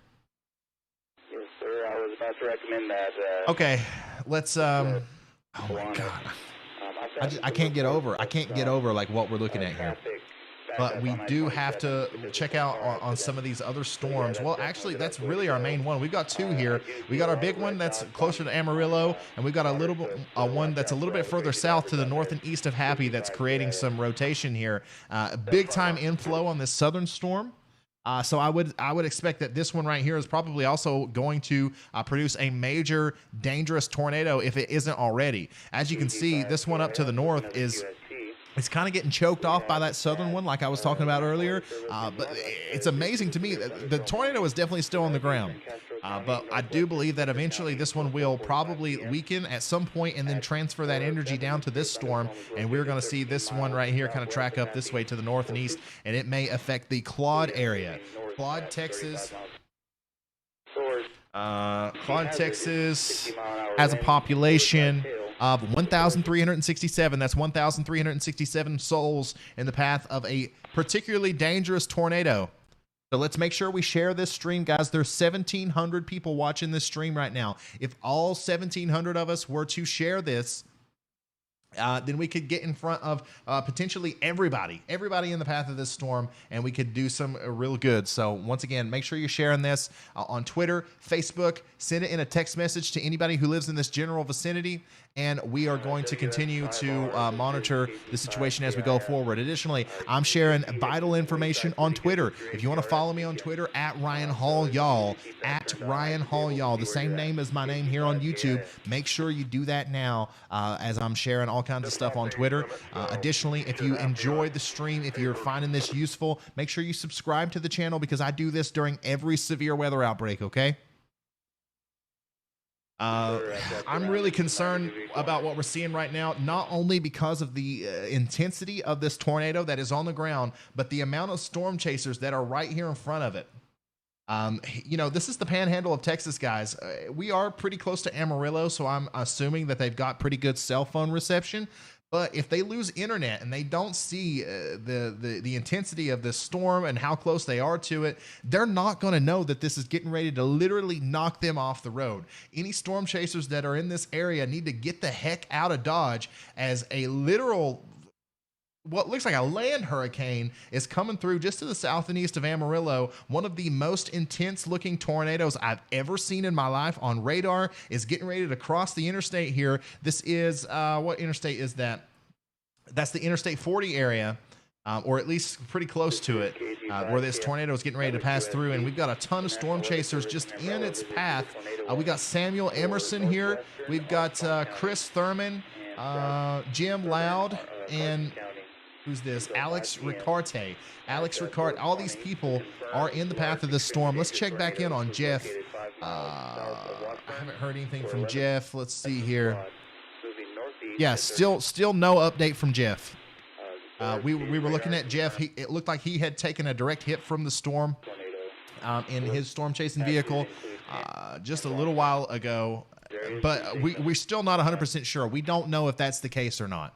Yes, sir. I was about to recommend that. Okay, let's. Oh my God, I can't get over. I can't get over like what we're looking at here. But we do have to check out on some of these other storms. Well, actually, that's really our main one. We've got 2 here. We got our big one that's closer to Amarillo, and we've got a little one that's a little bit further south to the north and east of Happy that's creating some rotation here. Big time inflow on this southern storm. So I would expect that this one right here is probably also going to produce a major dangerous tornado if it isn't already. As you can see, this one up to the north is. It's kind of getting choked off by that southern one like I was talking about earlier. But it's amazing to me that the tornado is definitely still on the ground. But I do believe that eventually this one will probably weaken at some point and then transfer that energy down to this storm. And we're going to see this one right here kind of track up this way to the north and east. And it may affect the Claude area. Claude, Texas. Claude, Texas has a population of 1,367. That's 1,367 souls in the path of a particularly dangerous tornado. So let's make sure we share this stream, guys. There's 1,700 people watching this stream right now. If all 1,700 of us were to share this, then we could get in front of potentially everybody in the path of this storm, and we could do some real good. So once again, make sure you're sharing this on Twitter, Facebook, send it in a text message to anybody who lives in this general vicinity, and we are going to continue to monitor the situation as we go forward. Additionally, I'm sharing vital information on Twitter. If you want to follow me on Twitter, at Ryan Hall Y'all, at Ryan Hall Y'all, the same name as my name here on YouTube. Make sure you do that now as I'm sharing all kinds of stuff on Twitter. Additionally, if you enjoyed the stream, if you're finding this useful, make sure you subscribe to the channel, because I do this during every severe weather outbreak, okay? I'm really concerned about what we're seeing right now, not only because of the intensity of this tornado that is on the ground, but the amount of storm chasers that are right here in front of it. You know, this is the panhandle of Texas, guys. We are pretty close to Amarillo, so I'm assuming that they've got pretty good cell phone reception. But if they lose internet and they don't see the intensity of this storm and how close they are to it, they're not going to know that this is getting ready to literally knock them off the road. Any storm chasers that are in this area need to get the heck out of Dodge, as a literal, what looks like a land hurricane is coming through just to the south and east of Amarillo. One of the most intense looking tornadoes I've ever seen in my life on radar is getting ready to cross the interstate here. This is, what interstate is that? That's the Interstate 40 area, or at least pretty close to it, where this tornado is getting ready to pass through. And we've got a ton of storm chasers just in its path. We got Samuel Emerson here. We've got Chris Thurman, Jim Loud, and who's this? Alex Ricarte. Alex Ricarte. All these people are in the path of this storm. Let's check back in on Jeff. I haven't heard anything from Jeff. Let's see here. Yeah, still no update from Jeff. We were looking at Jeff. It looked like he had taken a direct hit from the storm in his storm chasing vehicle just a little while ago. But we're still not 100% sure. We don't know if that's the case or not.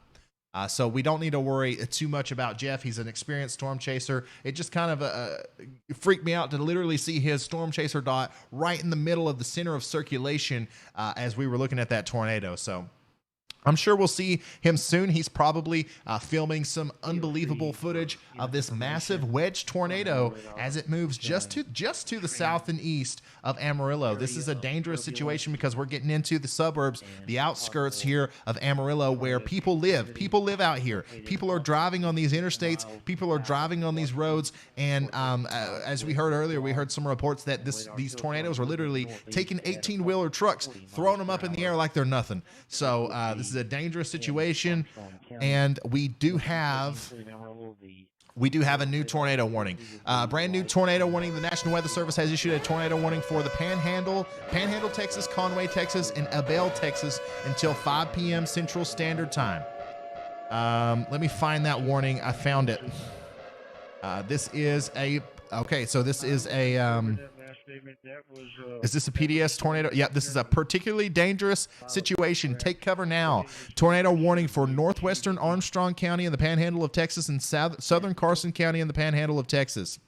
So we don't need to worry too much about Jeff. He's an experienced storm chaser. It just kind of freaked me out to literally see his storm chaser dot right in the middle of the center of circulation as we were looking at that tornado. So I'm sure we'll see him soon. He's probably filming some unbelievable footage of this massive wedge tornado as it moves just to the south and east of Amarillo. This is a dangerous situation because we're getting into the suburbs, the outskirts here of Amarillo, where people live. People live out here. People are driving on these interstates. People are driving on these roads. And as we heard earlier, we heard some reports that these tornadoes are literally taking 18-wheeler trucks, throwing them up in the air like they're nothing. So this is a dangerous situation, and we do have a new tornado warning, brand new tornado warning. The National Weather Service has issued a tornado warning for the Panhandle, Texas, Conway, Texas, and Abell, Texas until 5 p.m. Central Standard Time. Let me find that warning. I found it. This is a is this a PDS tornado? Yeah, this is a particularly dangerous situation. Take cover now. Tornado warning for northwestern Armstrong County in the Panhandle of Texas and southern Carson County in the Panhandle of Texas.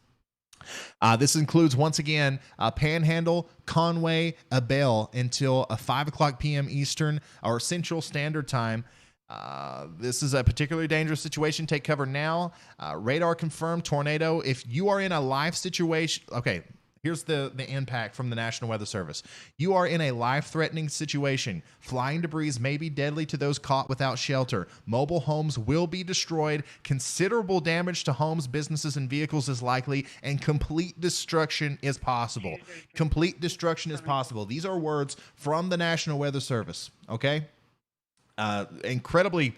This includes, once again, Panhandle, Conway, Abell until 5 o'clock p.m. Eastern or Central Standard Time. This is a particularly dangerous situation. Take cover now. Radar confirmed tornado. If you are in a life situation, okay, here's the impact from the National Weather Service. You are in a life-threatening situation. Flying debris may be deadly to those caught without shelter. Mobile homes will be destroyed. Considerable damage to homes, businesses, and vehicles is likely, and complete destruction is possible. Complete destruction is possible. These are words from the National Weather Service, okay? Incredibly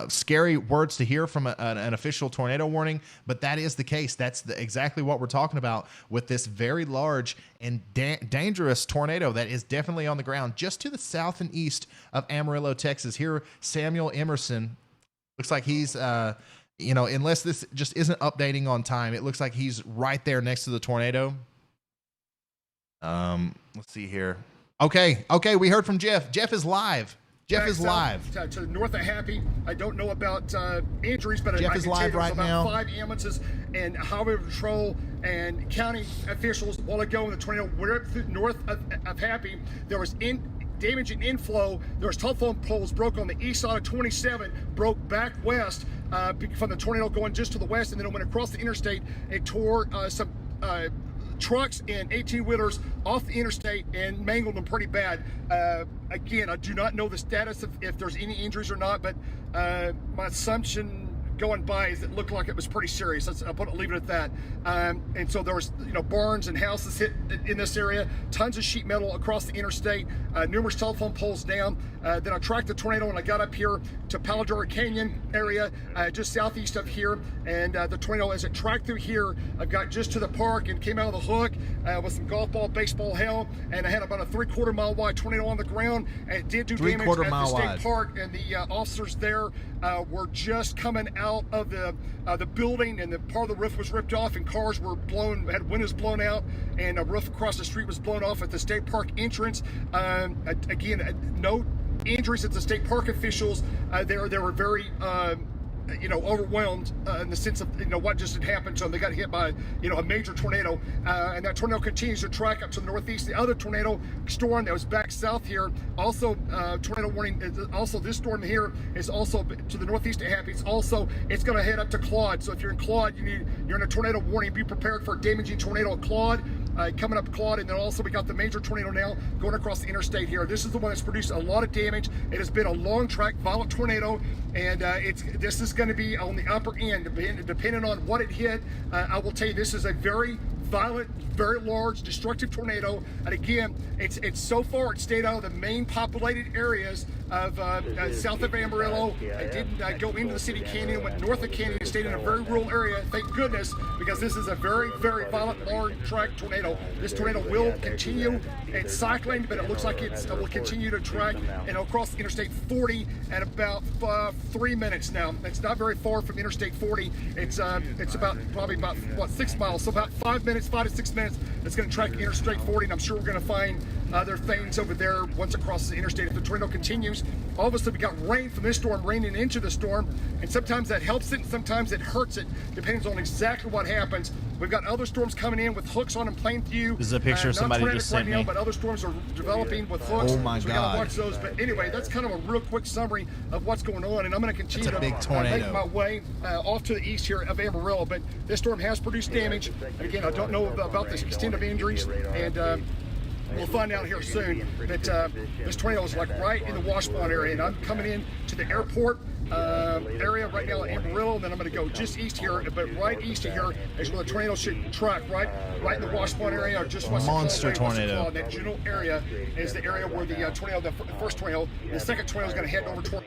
scary words to hear from an official tornado warning, but that is the case. That's exactly what we're talking about with this very large and dangerous tornado that is definitely on the ground just to the south and east of Amarillo, Texas. Here, Samuel Emerson looks like he's, unless this just isn't updating on time, it looks like he's right there next to the tornado. Let's see here. Okay, we heard from Jeff. Jeff is live. Jeff is live. To the north of Happy. I don't know about injuries, but Jeff is live right now. About 5 ambulances and highway patrol and county officials a while ago in the tornado. We're north of Happy. There was damage and inflow. There was telephone poles broke on the east side of 27, broke back west from the tornado going just to the west, and then it went across the interstate. It tore some trucks and 18-wheelers off the interstate and mangled them pretty bad. Again, I do not know the status of if there's any injuries or not, but my assumption going by is it looked like it was pretty serious. I'll leave it at that. And so there was, barns and houses hit in this area, tons of sheet metal across the interstate, numerous telephone poles down. Then I tracked the tornado and I got up here to Palo Duro Canyon area, just southeast of here. And the tornado, as it tracked through here, I got just to the park and came out of the hook with some golf ball, baseball hail. And I had about a 3/4 mile wide tornado on the ground. And it did do damage at the state park. And the officers there were just coming out of the building, and the part of the roof was ripped off, and cars were had windows blown out, and a roof across the street was blown off at the state park entrance. Again, no injuries at the state park officials. They were very overwhelmed in the sense of what just had happened to them. They got hit by a major tornado, and that tornado continues to track up to the northeast. The other tornado storm that was back south here, also tornado warning. Also, this storm here is also to the northeast of Happy. It's going to head up to Claude. So if you're in Claude, you're in a tornado warning. Be prepared for a damaging tornado at Claude. coming up Claude, and then also we got the major tornado now going across the interstate here. This is the one that's produced a lot of damage. It has been a long track, violent tornado, and this is going to be on the upper end, depending on what it hit. I will tell you, this is a very violent, very large, destructive tornado. And again, it's so far it stayed out of the main populated areas of south of Amarillo. It didn't go into the city canyon, went north of canyon, and stayed in a very rural area. Thank goodness, because this is a very, very violent, large track tornado. This tornado will continue. It's cycling, but it looks like it will continue to track and across Interstate 40 at about 3 minutes now. It's not very far from Interstate 40. It's probably about what, 6 miles, so about 5 minutes, 5 to 6 minutes. It's going to track Interstate 40, and I'm sure we're going to find other things over there once it crosses the interstate. If the tornado continues, all of a sudden we got rain from this storm raining into the storm, and sometimes that helps it and sometimes it hurts it, depends on exactly what happens. We've got other storms coming in with hooks on them, plain view. This is a picture somebody just sent me. But other storms are developing with hooks. Oh my so we God. gotta watch those. But anyway, that's kind of a real quick summary of what's going on, and I'm going to continue to make my way off to the east here of Amarillo. But this storm has produced damage. And again, I don't know about the extent of injuries, and we'll find out here soon. But this tornado is like right in the Washburn area, and I'm coming in to the airport area right now in Amarillo, and then I'm going to go just east here, but right east of here is where the tornado should track, right in the Washburn area, or just west of monster tornado. That general area is the area where the tornado, the first tornado, the second tornado is going to head over toward.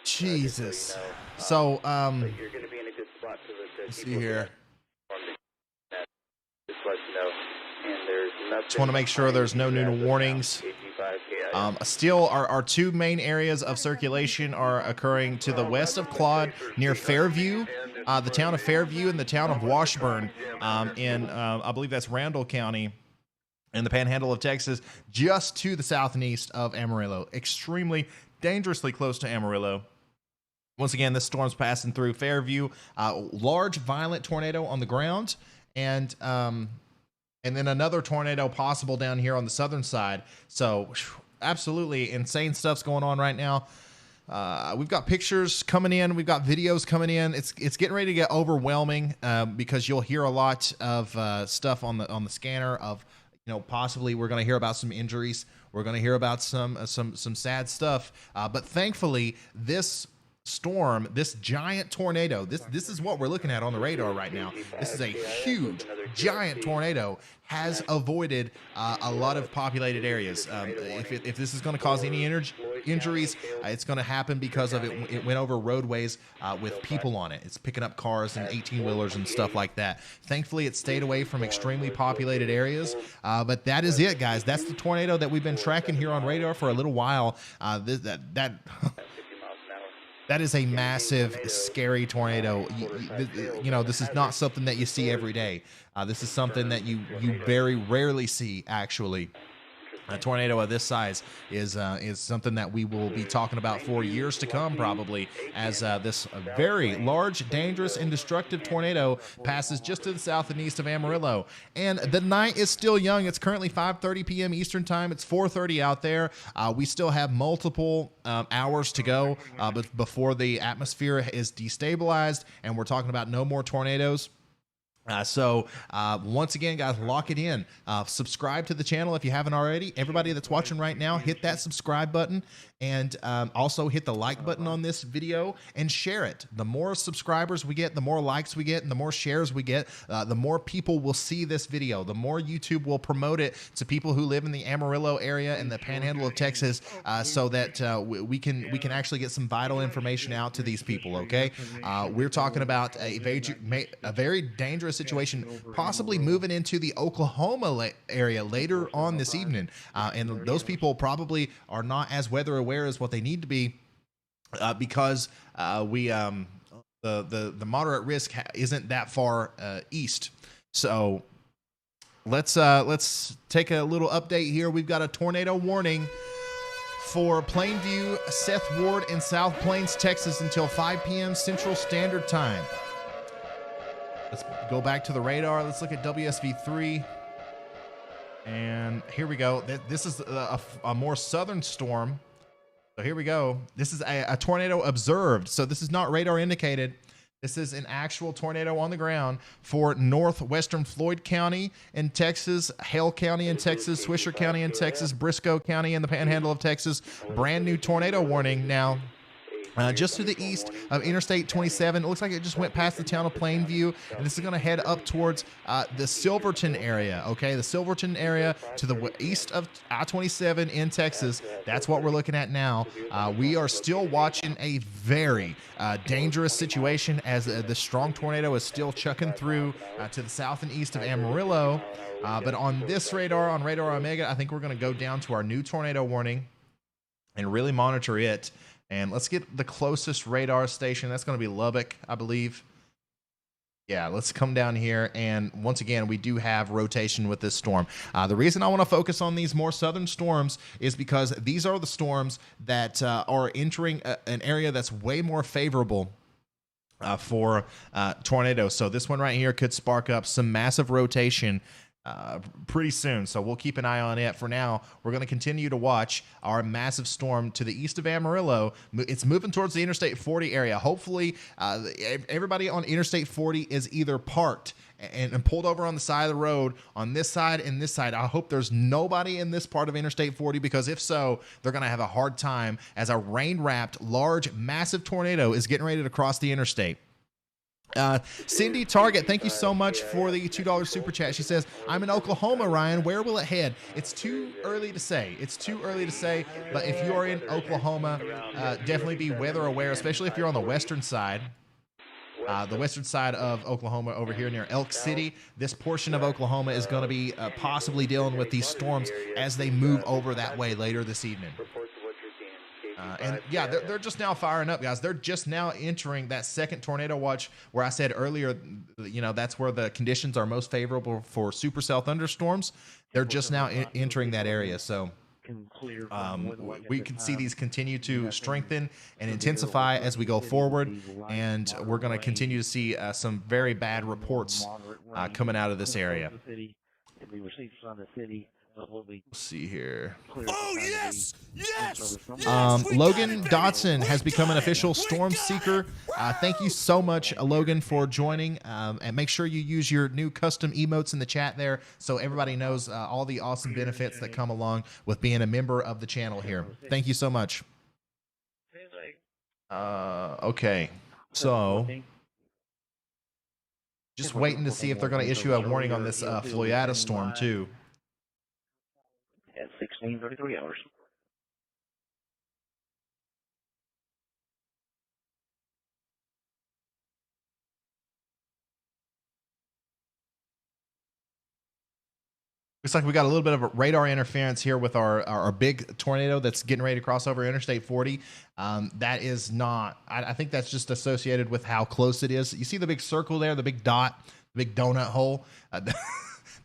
Jesus. So You're going to be in a good spot to let's see here. Just let you know. And there's nothing. Just want to make sure there's no new warnings. Still, our two main areas of circulation are occurring to the west of Claude, near Fairview, the town of Fairview, and the town of Washburn, in I believe that's Randall County, in the Panhandle of Texas, just to the south and east of Amarillo. Extremely dangerously close to Amarillo. Once again, this storm's passing through Fairview. Large, violent tornado on the ground, and then another tornado possible down here on the southern side. So absolutely insane stuff's going on right now. We've got pictures coming in. We've got videos coming in. It's getting ready to get overwhelming because you'll hear a lot of stuff on the scanner of, possibly we're going to hear about some injuries. We're going to hear about some sad stuff. But thankfully, this storm, this giant tornado, this is what we're looking at on the radar right now. This is a huge, giant tornado, has avoided a lot of populated areas. If this is going to cause any injuries, it's going to happen because of it went over roadways with people on it. It's picking up cars and 18-wheelers and stuff like that. Thankfully, it stayed away from extremely populated areas. But that is it, guys. That's the tornado that we've been tracking here on radar for a little while. That is a massive, scary tornado. This is not something that you see every day. This is something that you very rarely see, actually. A tornado of this size is something that we will be talking about for years to come, probably, as this very large, dangerous, and destructive tornado passes just to the south and east of Amarillo. And the night is still young. It's currently 5:30 p.m. Eastern Time. It's 4:30 out there. We still have multiple hours to go but before the atmosphere is destabilized, and we're talking about no more tornadoes. So once again, guys, lock it in. Subscribe to the channel if you haven't already. Everybody that's watching right now, hit that subscribe button, and also hit the like button on this video and share it. The more subscribers we get, the more likes we get, and the more shares we get, the more people will see this video. The more YouTube will promote it to people who live in the Amarillo area and the Panhandle of Texas, so that we can actually get some vital information out to these people. Okay, we're talking about a very dangerous situation, possibly moving into the Oklahoma area later on this evening, and those people probably are not as weather aware as what they need to be, because the moderate risk isn't that far east. So let's take a little update here. We've got a tornado warning for Plainview, Seth Ward, and South Plains, Texas until 5 p.m. Central Standard Time. Let's go back to the radar. Let's look at WSV3. And here we go. This is a more southern storm. So here we go. This is a tornado observed. So this is not radar indicated. This is an actual tornado on the ground for northwestern Floyd County in Texas, Hale County in Texas, Swisher County in Texas, Briscoe County in the Panhandle of Texas. Brand new tornado warning now. Just to the east of Interstate 27. It looks like it just went past the town of Plainview, and this is going to head up towards the Silverton area, okay? The Silverton area to the east of I-27 in Texas. That's what we're looking at now. We are still watching a very dangerous situation as the strong tornado is still chucking through to the south and east of Amarillo. But on this radar, on Radar Omega, I think we're going to go down to our new tornado warning and really monitor it. And let's get the closest radar station. That's going to be Lubbock, I believe. Yeah, let's come down here. And once again, we do have rotation with this storm. The reason I want to focus on these more southern storms is because these are the storms that are entering an area that's way more favorable for tornadoes. So this one right here could spark up some massive rotation pretty soon, so we'll keep an eye on it. For now, we're going to continue to watch our massive storm to the east of Amarillo. It's moving towards the Interstate 40 area. Hopefully, everybody on Interstate 40 is either parked and pulled over on the side of the road on this side and this side. I hope there's nobody in this part of Interstate 40, because if so, they're going to have a hard time as a rain-wrapped, large, massive tornado is getting ready to cross the interstate. Cindy Target, thank you so much for the $2 super chat. She says, I'm in Oklahoma, Ryan. Where will it head? It's too early to say. It's too early to say, but if you are in Oklahoma, definitely be weather aware, especially if you're on the western side. The western side of Oklahoma over here near Elk City. This portion of Oklahoma is going to be possibly dealing with these storms as they move over that way later this evening. And yeah, they're just now firing up, guys. They're just now entering that second tornado watch where I said earlier, you know, that's where the conditions are most favorable for supercell thunderstorms. They're just now entering that area. So we can see these continue to strengthen and intensify as we go forward. And we're going to continue to see some very bad reports coming out of this area. Let's see here. Oh, yes! Yes! Logan Dotson has become an official storm seeker. Thank you so much, Logan, for joining. And make sure you use your new custom emotes in the chat there so everybody knows all the awesome benefits that come along with being a member of the channel here. Thank you so much. Okay, so just waiting to see if they're going to issue a warning on this Florida storm too. At 16:33 hours. Looks like we got a little bit of a radar interference here with our big tornado that's getting ready to cross over Interstate 40. That is not, I think that's just associated with how close it is. You see the big circle there, the big dot, the big donut hole?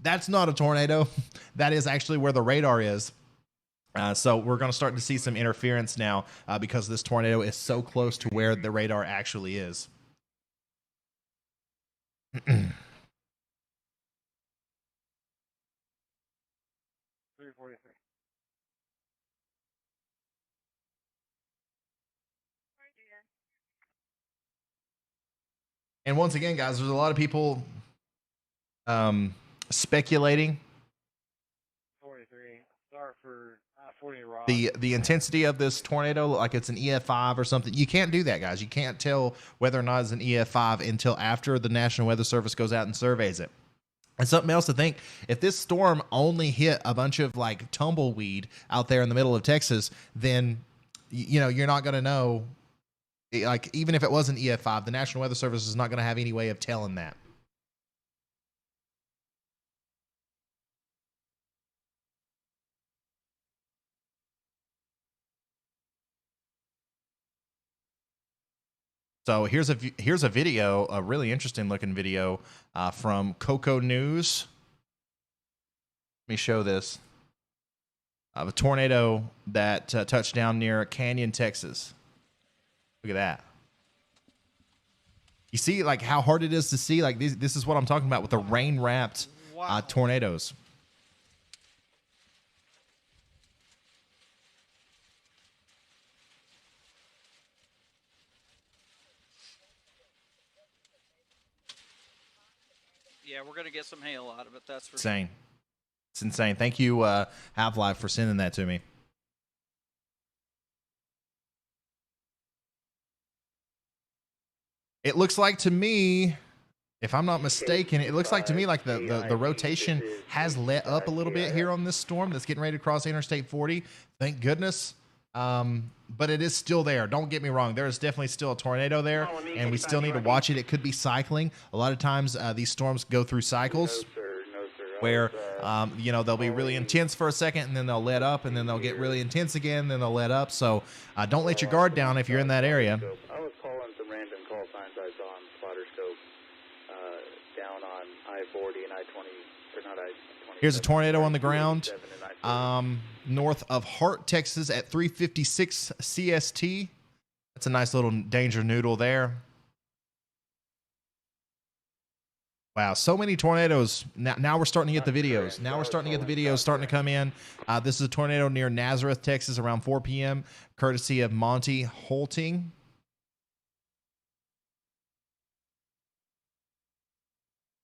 That's not a tornado. That is actually where the radar is. So we're going to start to see some interference now because this tornado is so close to where the radar actually is. And once again, guys, there's a lot of people speculating the intensity of this tornado, like it's an EF5 or something. You can't do that, guys. You can't tell whether or not it's an EF5 until after the National Weather Service goes out and surveys it. And something else to think, if this storm only hit a bunch of like tumbleweed out there in the middle of Texas, then you know you're not going to know. Like, even if it was an EF5, the National Weather Service is not going to have any way of telling that. So here's a video, a really interesting looking video from Coco News. Let me show this. Of a tornado that touched down near Canyon, Texas. Look at that. You see like how hard it is to see? Like this is what I'm talking about with the rain-wrapped tornadoes. Yeah, we're gonna get some hail out of it. That's for Insane. It's insane. Thank you, Half-Life, for sending that to me. It looks like to me, if I'm not mistaken, it looks like to me like the rotation has let up a little bit here on this storm that's getting ready to cross Interstate 40. Thank goodness. But it is still there. Don't get me wrong. There is definitely still a tornado there, and we still need to watch it. It could be cycling. A lot of times these storms go through cycles where, you know, they'll be really intense for a second, and then they'll let up, and then they'll get really intense again, then they'll let up. So don't let your guard down if you're in that area. I was calling some random call signs I saw on spotter scope down on I-40 and I-20, or not I-20. Here's a tornado on the ground north of Hart, Texas at 356 CST. That's a nice little danger noodle there. Wow, so many tornadoes. Now we're starting to get the videos. Now we're starting to get the videos starting to come in. This is a tornado near Nazareth, Texas around 4 p.m., courtesy of Monty Holting.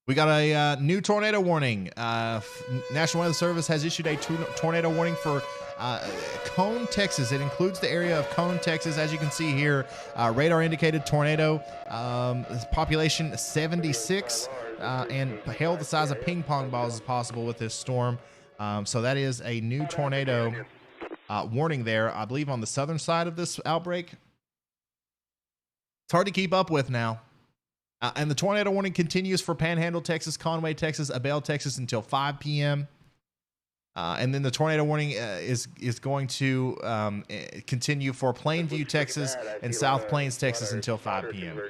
We got a new tornado warning. National Weather Service has issued a tornado warning for Cone, Texas. It includes the area of Cone, Texas. As you can see here, radar indicated tornado. Population 76 and hail the size of ping pong balls is possible with this storm. So that is a new tornado warning there, I believe, on the southern side of this outbreak. It's hard to keep up with now. And the tornado warning continues for Panhandle, Texas, Conway, Texas, Abell, Texas until 5 p.m. And then the tornado warning is going to continue for Plainview, Texas, and South Plains, Texas until 5 p.m.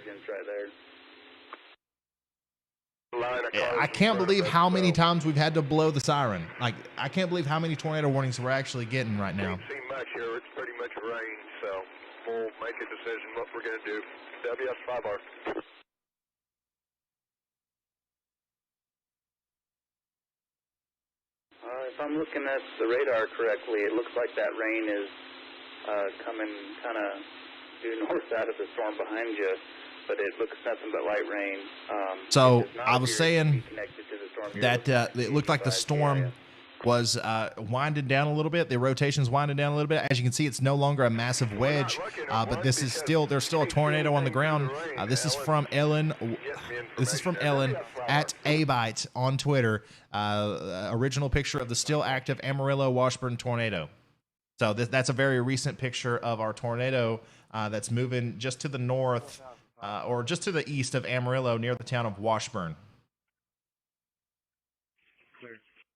I can't believe how many times we've had to blow the siren. Like, I can't believe how many tornado warnings we're actually getting right now. We ain't seen much here. It's pretty much rain, so we'll make a decision what we're going to do. WS5R. If I'm looking at the radar correctly, it looks like that rain is coming kind of due north out of the storm behind you, but it looks nothing but light rain. So I was saying that it looked like the storm was winding down a little bit. The rotation's winding down a little bit. As you can see, it's no longer a massive wedge, but this is still, there's still a tornado on the ground. This is from Ellen. This is from Ellen at Abite on Twitter. Original picture of the still active Amarillo Washburn tornado. So that's a very recent picture of our tornado that's moving just to the north or just to the east of Amarillo near the town of Washburn.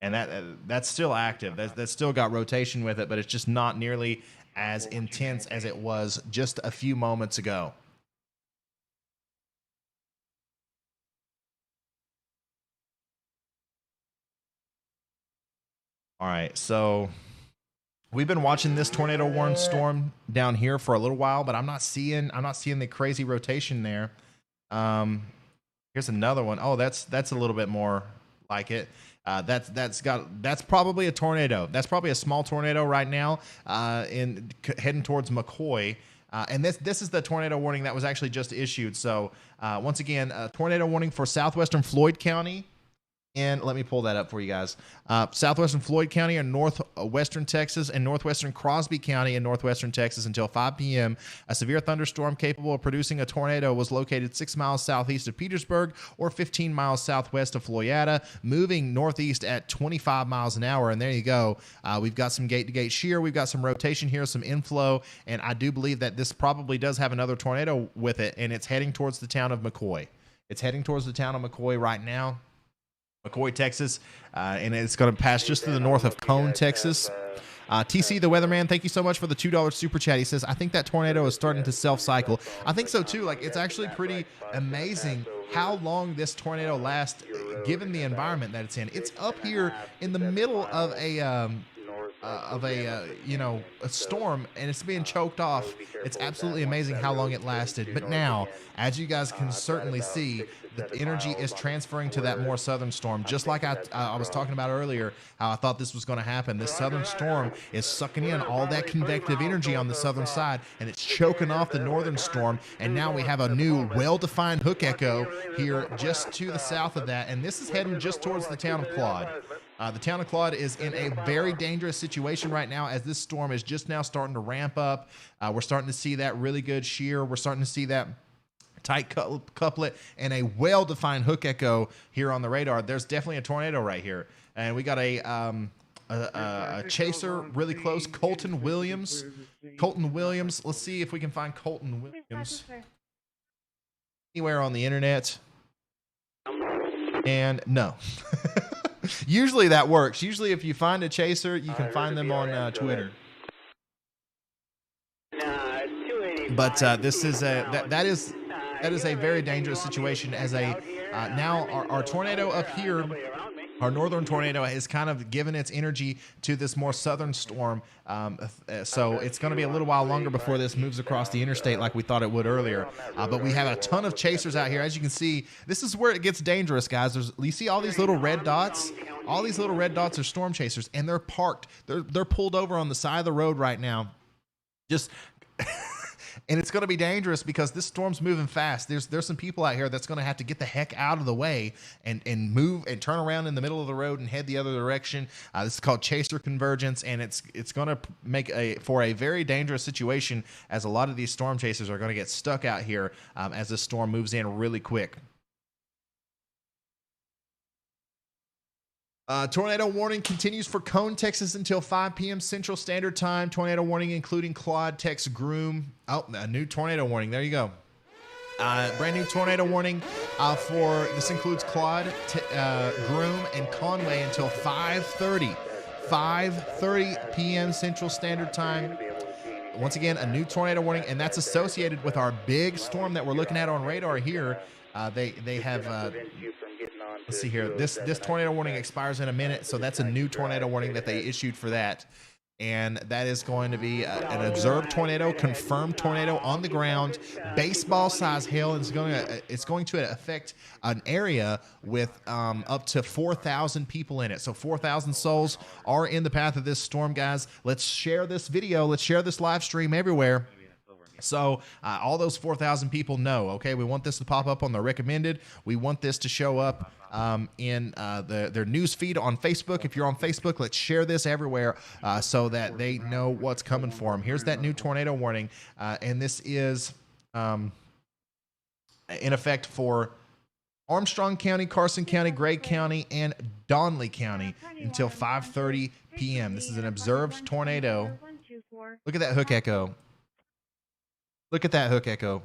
And that's still active. That's still got rotation with it, but it's just not nearly as intense as it was just a few moments ago. All right, so we've been watching this tornado warning storm down here for a little while, but I'm not seeing the crazy rotation there. Here's another one. Oh, that's a little bit more like it. That's probably a tornado. That's probably a small tornado right now, heading towards McCoy. And this is the tornado warning that was actually just issued. So once again, a tornado warning for southwestern Floyd County. And let me pull that up for you guys. Southwestern Floyd County and northwestern Texas and northwestern Crosby County and northwestern Texas until 5 p.m. A severe thunderstorm capable of producing a tornado was located 6 miles southeast of Petersburg or 15 miles southwest of Floyada, moving northeast at 25 miles an hour. And there you go. We've got some gate-to-gate shear. We've got some rotation here, some inflow. And I do believe that this probably does have another tornado with it, and it's heading towards the town of McCoy. It's heading towards the town of McCoy right now. McCoy, Texas, and it's going to pass just to the north of Cone, Texas. TC, the weatherman, thank you so much for the $2 super chat. He says, I think that tornado is starting to self-cycle. I think so, too. Like, it's actually pretty amazing how long this tornado lasts, given the environment that it's in. It's up here in the middle of a a storm, and it's being choked off. It's absolutely amazing how long it lasted. But now, as you guys can certainly see, the energy is transferring to that more southern storm. Just like I was talking about earlier, how I thought this was going to happen. This southern storm is sucking in all that convective energy on the southern side, and it's choking off the northern storm. And now we have a new well-defined hook echo here just to the south of that, and this is heading just towards the town of Claude. The town of Claude is in a very dangerous situation right now, as this storm is just now starting to ramp up. We're starting to see that really good shear. We're starting to see that tight couplet and a well-defined hook echo here on the radar. There's definitely a tornado right here, and we got a chaser really close, Colton Williams. Colton Williams. Let's see if we can find Colton Williams anywhere on the internet. And no. Usually that works. Usually if you find a chaser, you can find them on Twitter. But this is that is a very dangerous situation, as now our tornado up here, our northern tornado, has kind of given its energy to this more southern storm. So it's going to be a little while longer before this moves across the interstate like we thought it would earlier. But we have a ton of chasers out here. As you can see, this is where it gets dangerous, guys. You see all these little red dots? All these little red dots are storm chasers, and they're parked. They're pulled over on the side of the road right now. Just... And it's going to be dangerous because this storm's moving fast. There's some people out here that's going to have to get the heck out of the way and move and turn around in the middle of the road and head the other direction. This is called chaser convergence, and it's going to make for a very dangerous situation, as a lot of these storm chasers are going to get stuck out here as this storm moves in really quick. Tornado warning continues for Cone, Texas until 5 p.m. Central Standard Time. Tornado warning including Claude, Tex, Groom. Oh, a new tornado warning. There you go. Brand new tornado warning for this includes Claude, Groom, and Conway until 5:30 p.m. Central Standard Time. Once again, a new tornado warning, and that's associated with our big storm that we're looking at on radar here. They have. Let's see here. This tornado warning expires in a minute, so that's a new tornado warning that they issued for that. And that is going to be an observed tornado, confirmed tornado on the ground, baseball-sized hail. And it's going to affect an area with up to 4,000 people in it. So 4,000 souls are in the path of this storm, guys. Let's share this video. Let's share this live stream everywhere. So all those 4,000 people know, okay, we want this to pop up on the recommended. We want this to show up in their news feed on Facebook. If you're on Facebook, let's share this everywhere so that they know what's coming for them. Here's that new tornado warning, and this is in effect for Armstrong County, Carson County, Gray County, and Donley County until 5:30 p.m. This is an observed tornado. Look at that hook echo. Look at that hook echo.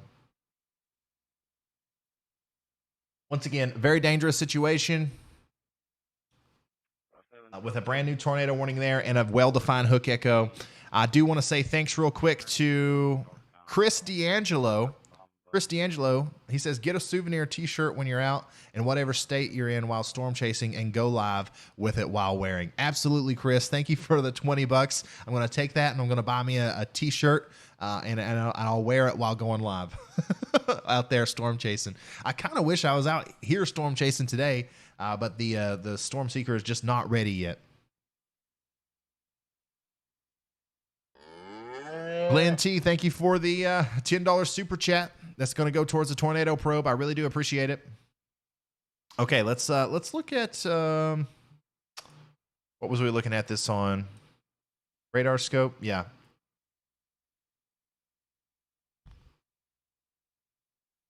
Once again, very dangerous situation with a brand new tornado warning there and a well-defined hook echo. I do want to say thanks real quick to Chris D'Angelo. Chris D'Angelo, he says, get a souvenir t-shirt when you're out in whatever state you're in while storm chasing and go live with it while wearing. Absolutely, Chris. Thank you for the $20. I'm going to take that and I'm going to buy me a t-shirt. And I'll wear it while going live out there storm chasing. I kind of wish I was out here storm chasing today, but the Storm Seeker is just not ready yet. Glenn T, thank you for the $10 super chat. That's going to go towards the tornado probe. I really do appreciate it. Okay, let's look at what was we looking at this on? Radar scope, yeah.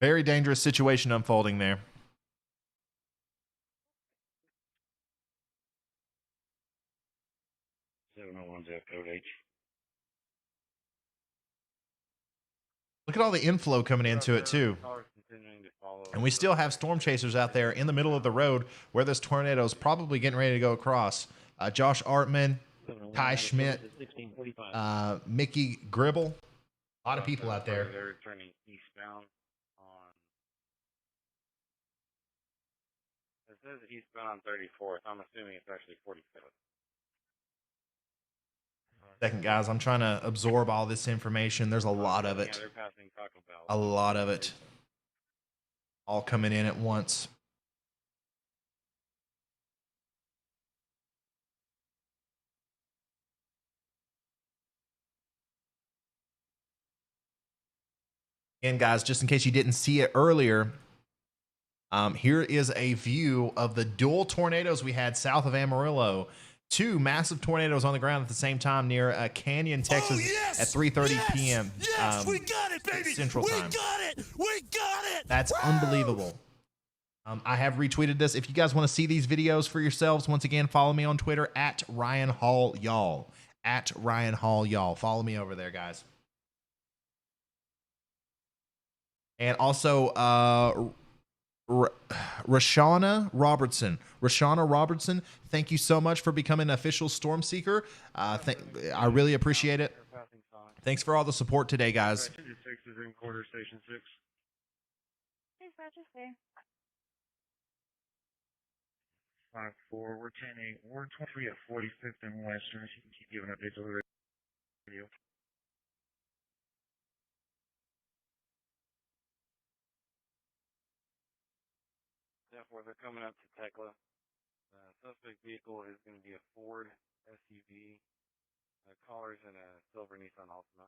Very dangerous situation unfolding there. Look at all the inflow coming into it too. And we still have storm chasers out there in the middle of the road where this tornado is probably getting ready to go across. Josh Artman, Ty Schmidt, Mickey Gribble. A lot of people out there. They're turning eastbound. It says eastbound on 34th. I'm assuming it's actually 47th. Second, guys, I'm trying to absorb all this information. There's a lot of it. Yeah, they're passing Taco Bell. A lot of it. All coming in at once. Again, guys, just in case you didn't see it earlier, here is a view of the dual tornadoes we had south of Amarillo. 2 massive tornadoes on the ground at the same time near Canyon, Texas at 3:30 p.m. We got it, baby. Central Time. We got it. We got it. That's unbelievable. I have retweeted this. If you guys want to see these videos for yourselves, once again, follow me on Twitter at Ryan Hall Y'all. At Ryan Hall Y'all. Follow me over there, guys. And also, Rashana Robertson. Rashana Robertson, thank you so much for becoming an official Storm Seeker. I really appreciate it. Thanks for all the support today, guys. 6 is in quarter station 6. Hey, Roger, say. 5-4, we're 10-8, we're 23 at 45th and Western. You can keep giving updates over the radio. Therefore, they're coming up to Tekla. Suspect vehicle is going to be a Ford SUV. Caller's in a silver Nissan Altima.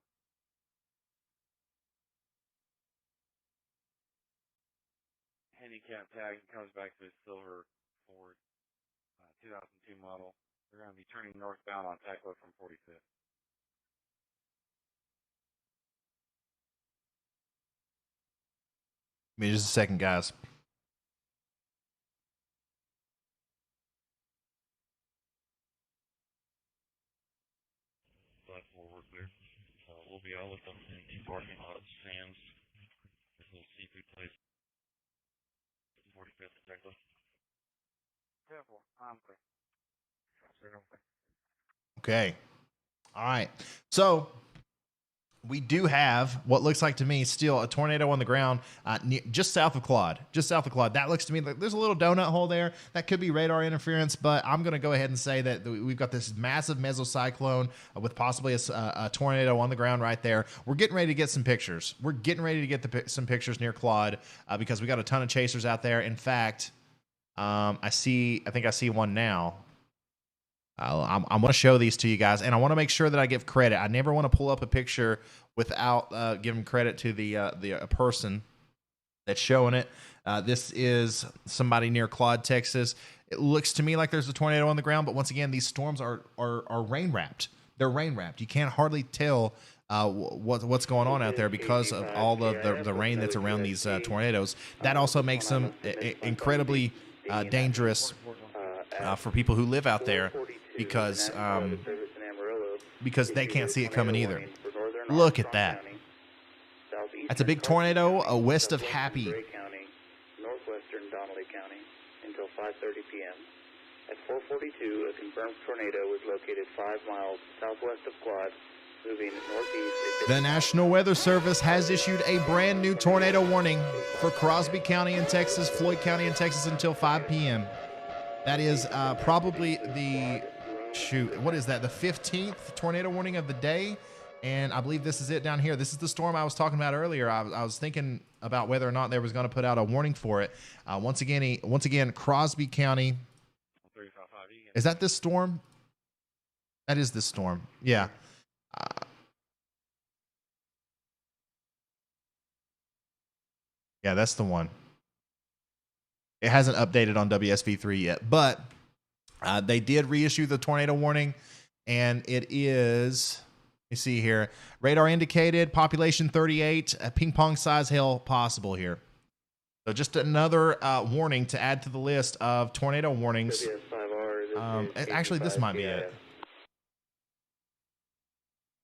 Handicap tag comes back to a silver Ford 2002 model. They're going to be turning northbound on Tekla from 45th. Give me just a second, guys. We'll be all with them in 2 parking lots, Sam's, this little seafood place, 45th and Tekla. Careful, I'm clear. Okay. All right. So we do have what looks like to me still a tornado on the ground just south of Claude. Just south of Claude. That looks to me like there's a little donut hole there. That could be radar interference, but I'm going to go ahead and say that we've got this massive mesocyclone with possibly a tornado on the ground right there. We're getting ready to get some pictures. We're getting ready to get some pictures near Claude because we got a ton of chasers out there. In fact, I think I see one now. I'm going to show these to you guys, and I want to make sure that I give credit. I never want to pull up a picture without giving credit to the person that's showing it. This is somebody near Claude, Texas. It looks to me like there's a tornado on the ground, but once again, these storms are rain wrapped. They're rain wrapped. You can't hardly tell what's going on out there because of all the rain that's around these tornadoes. That also makes them incredibly dangerous for people who live out there. Because they can't see it coming either. Look at that. That's a big tornado west of Happy. Northwestern Donnelly County until 5:30 p.m. At 4:42, a confirmed tornado was located 5 miles southwest of Claude, moving northeast. The National Weather Service has issued a brand new tornado warning for Crosby County in Texas, Floyd County in Texas until 5 p.m. That is probably the... what is that? The 15th tornado warning of the day, and I believe this is it down here. This is the storm I was talking about earlier. I was thinking about whether or not they was going to put out a warning for it. Once again, Crosby County. Is that this storm? That is this storm. Yeah. Yeah, that's the one. It hasn't updated on WSV3 yet, but they did reissue the tornado warning, and it is, you see here, radar indicated, population 38, a ping pong size hail possible here. So just another warning to add to the list of tornado warnings. Actually, this might be it.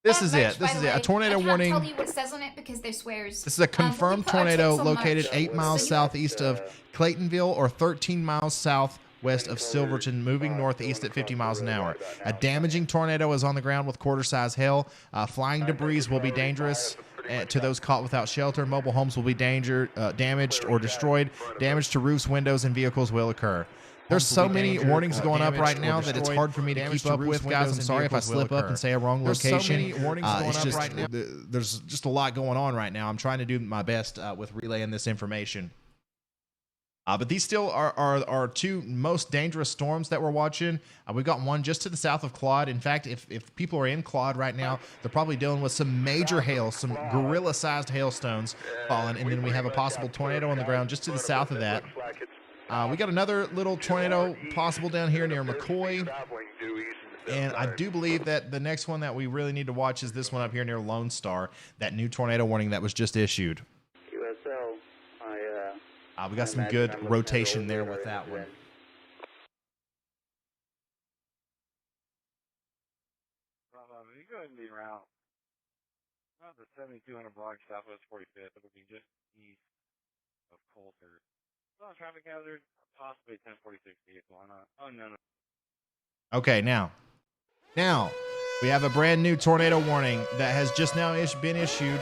This is it. This is it. A tornado warning. I can't tell you what it says on it because they're swears. This is a confirmed tornado located 8 miles southeast of Claytonville or 13 miles south west of Silverton, moving northeast at 50 miles an hour. A damaging tornado is on the ground with quarter-size hail. Flying debris will be dangerous to those caught without shelter. Mobile homes will be damaged or destroyed. Damage to roofs, windows, and vehicles will occur. There's so many warnings going up right now that it's hard for me to keep up with, guys. I'm sorry if I slip up and say a wrong location. There's so many warnings going up right now. There's just a lot going on right now. I'm trying to do my best with relaying this information. But these still are our two most dangerous storms that we're watching. We've got one just to the south of Claude. In fact, if people are in Claude right now, they're probably dealing with some major hail, some gorilla-sized hailstones falling, and then we have a possible tornado on the ground just to the south of that. We got another little tornado possible down here near McCoy. And I do believe that the next one that we really need to watch is this one up here near Lone Star, that new tornado warning that was just issued. QSL, we got some good rotation there with that one. You go ahead and be around the 7200 block southwest 45th. It would be just east of Coulter. Traffic hazard, possibly 1046 vehicle. Oh, no. Okay, now we have a brand new tornado warning that has just now been issued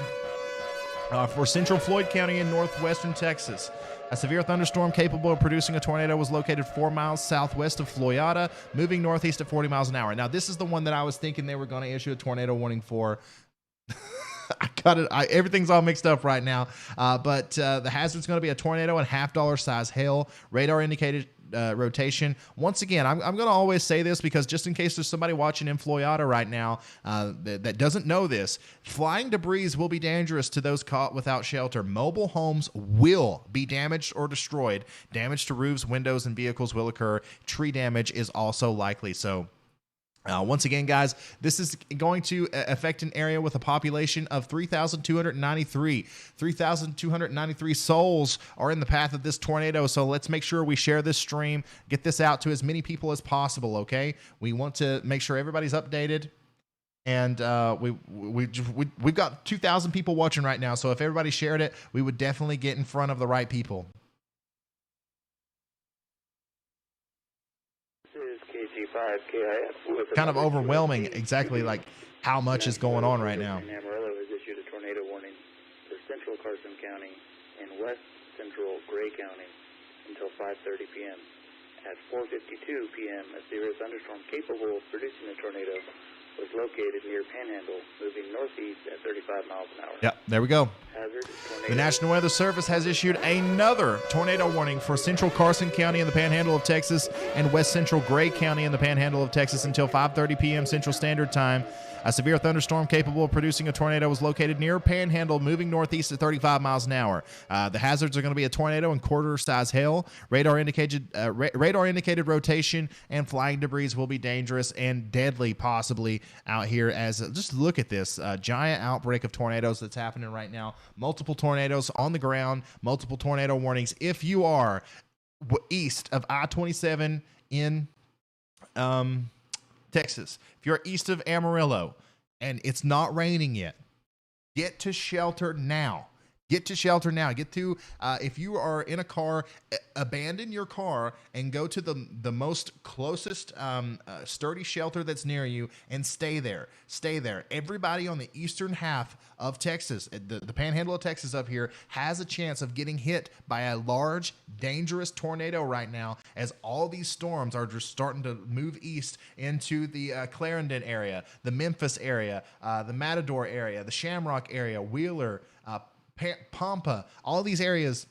for Central Floyd County in northwestern Texas. A severe thunderstorm capable of producing a tornado was located 4 miles southwest of Floyada, moving northeast at 40 miles an hour. Now, this is the one that I was thinking they were going to issue a tornado warning for. I got it. Everything's all mixed up right now. But the hazard's going to be a tornado and $50 size hail. Radar indicated rotation. Once again, I'm going to always say this because just in case there's somebody watching in Floyada right now that doesn't know this, flying debris will be dangerous to those caught without shelter. Mobile homes will be damaged or destroyed. Damage to roofs, windows, and vehicles will occur. Tree damage is also likely. So, once again, guys, this is going to affect an area with a population of 3,293. 3,293 souls are in the path of this tornado, so let's make sure we share this stream, get this out to as many people as possible, okay? We want to make sure everybody's updated, and we've got 2,000 people watching right now, so if everybody shared it, we would definitely get in front of the right people. Kind of overwhelming, exactly like how much is going on right now. Amarillo has issued a tornado warning for central Carson County and west central Gray County until 5:30 p.m. At 4:52 p.m., a severe thunderstorm capable of producing a tornado was located near Panhandle, moving northeast at 35 miles an hour. Yep, there we go. Hazard, The National Weather Service has issued another tornado warning for central Carson County in the Panhandle of Texas and west central Gray County in the Panhandle of Texas until 5:30 p.m. Central Standard Time. A severe thunderstorm capable of producing a tornado was located near Panhandle, moving northeast at 35 miles an hour. The hazards are going to be a tornado and quarter-size hail. Radar indicated rotation, and flying debris will be dangerous and deadly, possibly out here. As just look at this giant outbreak of tornadoes that's happening right now. Multiple tornadoes on the ground. Multiple tornado warnings. If you are east of I-27 in Texas, if you're east of Amarillo and it's not raining yet, get to shelter now. Get to shelter now. Get to, if you are in a car, abandon your car and go to the most closest sturdy shelter that's near you and stay there. Stay there. Everybody on the eastern half of Texas, the Panhandle of Texas up here, has a chance of getting hit by a large, dangerous tornado right now, as all these storms are just starting to move east into the Clarendon area, the Memphis area, the Matador area, the Shamrock area, Wheeler, Pampa. All these areas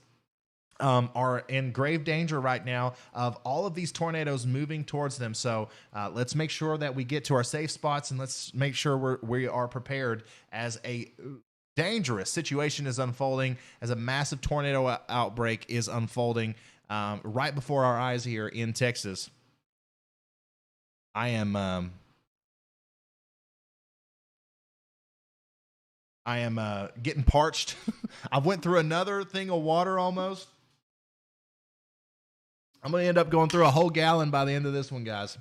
are in grave danger right now of all of these tornadoes moving towards them. So let's make sure that we get to our safe spots, and let's make sure we are prepared as a dangerous situation is unfolding, as a massive tornado outbreak is unfolding right before our eyes here in Texas. I am getting parched. I went through another thing of water almost. I'm going to end up going through a whole gallon by the end of this one, guys.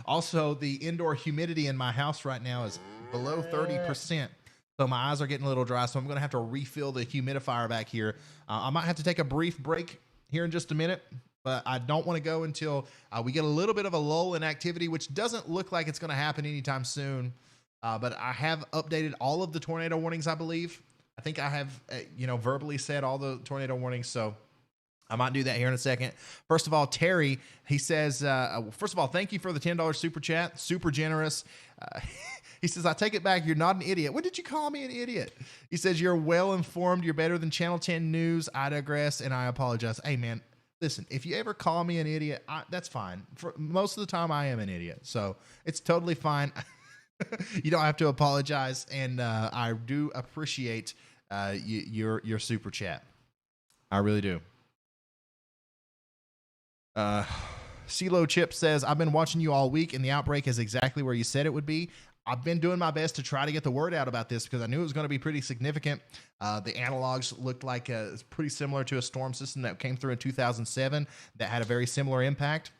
Also, the indoor humidity in my house right now is below 30%. So my eyes are getting a little dry, so I'm going to have to refill the humidifier back here. I might have to take a brief break here in just a minute, but I don't want to go until we get a little bit of a lull in activity, which doesn't look like it's going to happen anytime soon. But I have updated all of the tornado warnings, I believe. I think I have, verbally said all the tornado warnings. So I might do that here in a second. First of all, Terry, he says, first of all, thank you for the $10 super chat. Super generous. He says, I take it back. You're not an idiot. When did you call me an idiot? He says, you're well informed. You're better than Channel 10 News. I digress, and I apologize. Hey, man, listen, if you ever call me an idiot, that's fine. For most of the time, I am an idiot. So it's totally fine. You don't have to apologize. And I do appreciate your super chat. I really do. CeeLo Chip says, I've been watching you all week, and the outbreak is exactly where you said it would be. I've been doing my best to try to get the word out about this because I knew it was going to be pretty significant. The analogs looked like it's pretty similar to a storm system that came through in 2007 that had a very similar impact.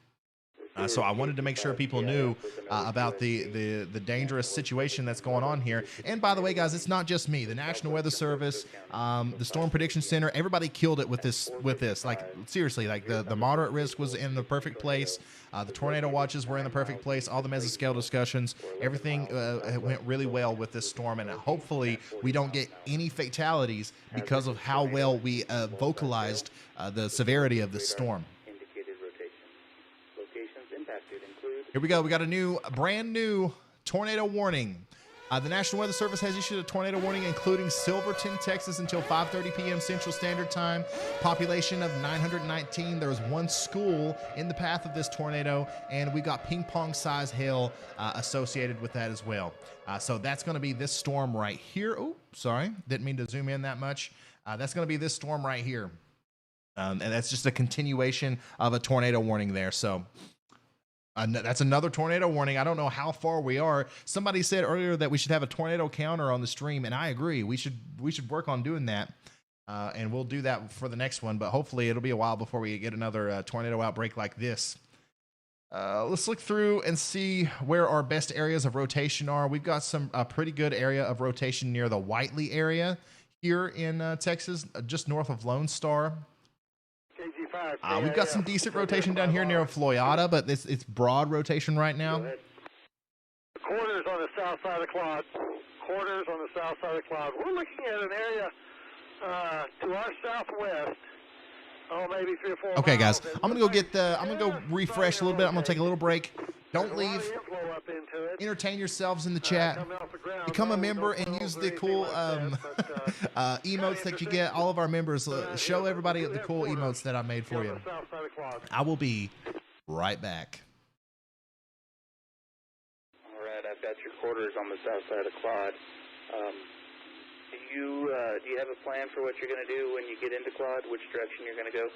So I wanted to make sure people knew about the dangerous situation that's going on here. And by the way, guys, it's not just me. The National Weather Service, the Storm Prediction Center, everybody killed it with this. Like, seriously, like the moderate risk was in the perfect place. The tornado watches were in the perfect place. All the mesoscale discussions, everything went really well with this storm. And hopefully we don't get any fatalities because of how well we vocalized the severity of this storm. Here we go. We got a brand new tornado warning. The National Weather Service has issued a tornado warning, including Silverton, Texas, until 5:30 p.m. Central Standard Time. Population of 919. There was one school in the path of this tornado, and we got ping pong size hail associated with that as well. So that's going to be this storm right here. Oh, sorry, didn't mean to zoom in that much. That's going to be this storm right here, and that's just a continuation of a tornado warning there. So. That's another tornado warning. I don't know how far we are. Somebody said earlier that we should have a tornado counter on the stream, and I agree. We should work on doing that, and we'll do that for the next one. But hopefully, it'll be a while before we get another tornado outbreak like this. Let's look through and see where our best areas of rotation are. We've got a pretty good area of rotation near the Whiteley area here in Texas, just north of Lone Star. We've got some decent rotation down here near Floyada, but it's broad rotation right now. Quarters on the south side of Claude. Quarters on the south side of Claude. We're looking at an area to our southwest. Oh, maybe 3 or 4 Okay, miles. guys, I'm gonna go refresh a little bit. I'm gonna take a little break. Don't leave. Entertain yourselves in the chat. Become a member and use the cool emotes that you get. All of our members, show everybody the cool emotes that I made for you. I will be right back. All right, I've got your quarters on the south side of Claude. Do you have a plan for what you're going to do when you get into Claude? Which direction you're going to go?